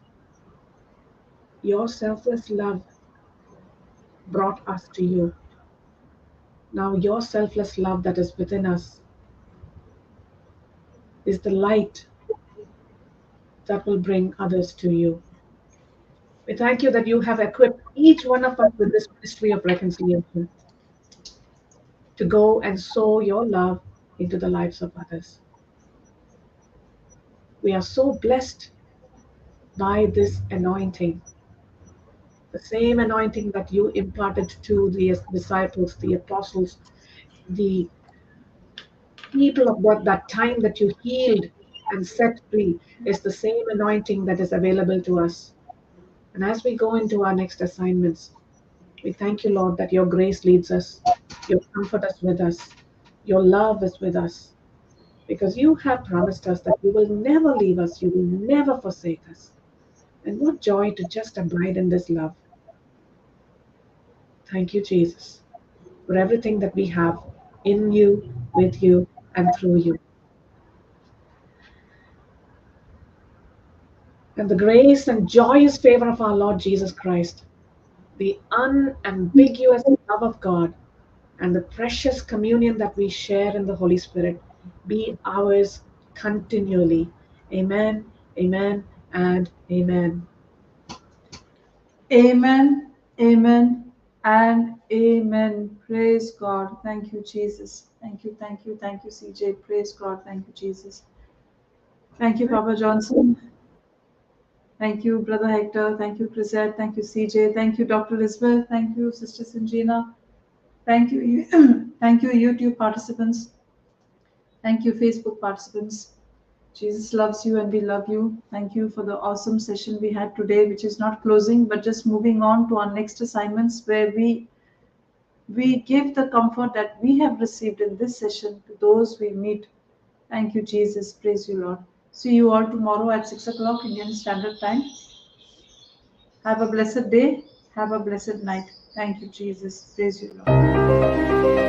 your selfless love brought us to you. Now, your selfless love that is within us is the light that will bring others to you. We thank you that you have equipped each one of us with this ministry of reconciliation to go and sow your love into the lives of others. We are so blessed by this anointing, the same anointing that you imparted to the disciples, the apostles, the people of God, that time that you healed and set free, is the same anointing that is available to us. And as we go into our next assignments, we thank you, Lord, that your grace leads us, your comfort is with us, your love is with us, because you have promised us that you will never leave us, you will never forsake us. And what joy to just abide in this love. Thank you, Jesus, for everything that we have in you, with you, and through you. And the grace and joyous favor of our Lord Jesus Christ, the unambiguous love of God, and the precious communion that we share in the Holy Spirit be ours continually. Amen, amen, and amen. Amen, amen, and amen. Praise God. Thank you, Jesus. Thank you, CJ. Praise God. Thank you, Jesus. Thank you, Papa Johnson. Thank you, Brother Hector. Thank you, Chrisette. Thank you, CJ. Thank you, Dr. Elizabeth. Thank you, Sister Sanjina. Thank you, thank you, YouTube participants. Thank you, Facebook participants. Jesus loves you and we love you. Thank you for the awesome session we had today, which is not closing, but just moving on to our next assignments where we give the comfort that we have received in this session to those we meet. Thank you, Jesus. Praise you, Lord. See you all tomorrow at 6 o'clock Indian Standard Time. Have a blessed day. Have a blessed night. Thank you, Jesus. Praise you, Lord.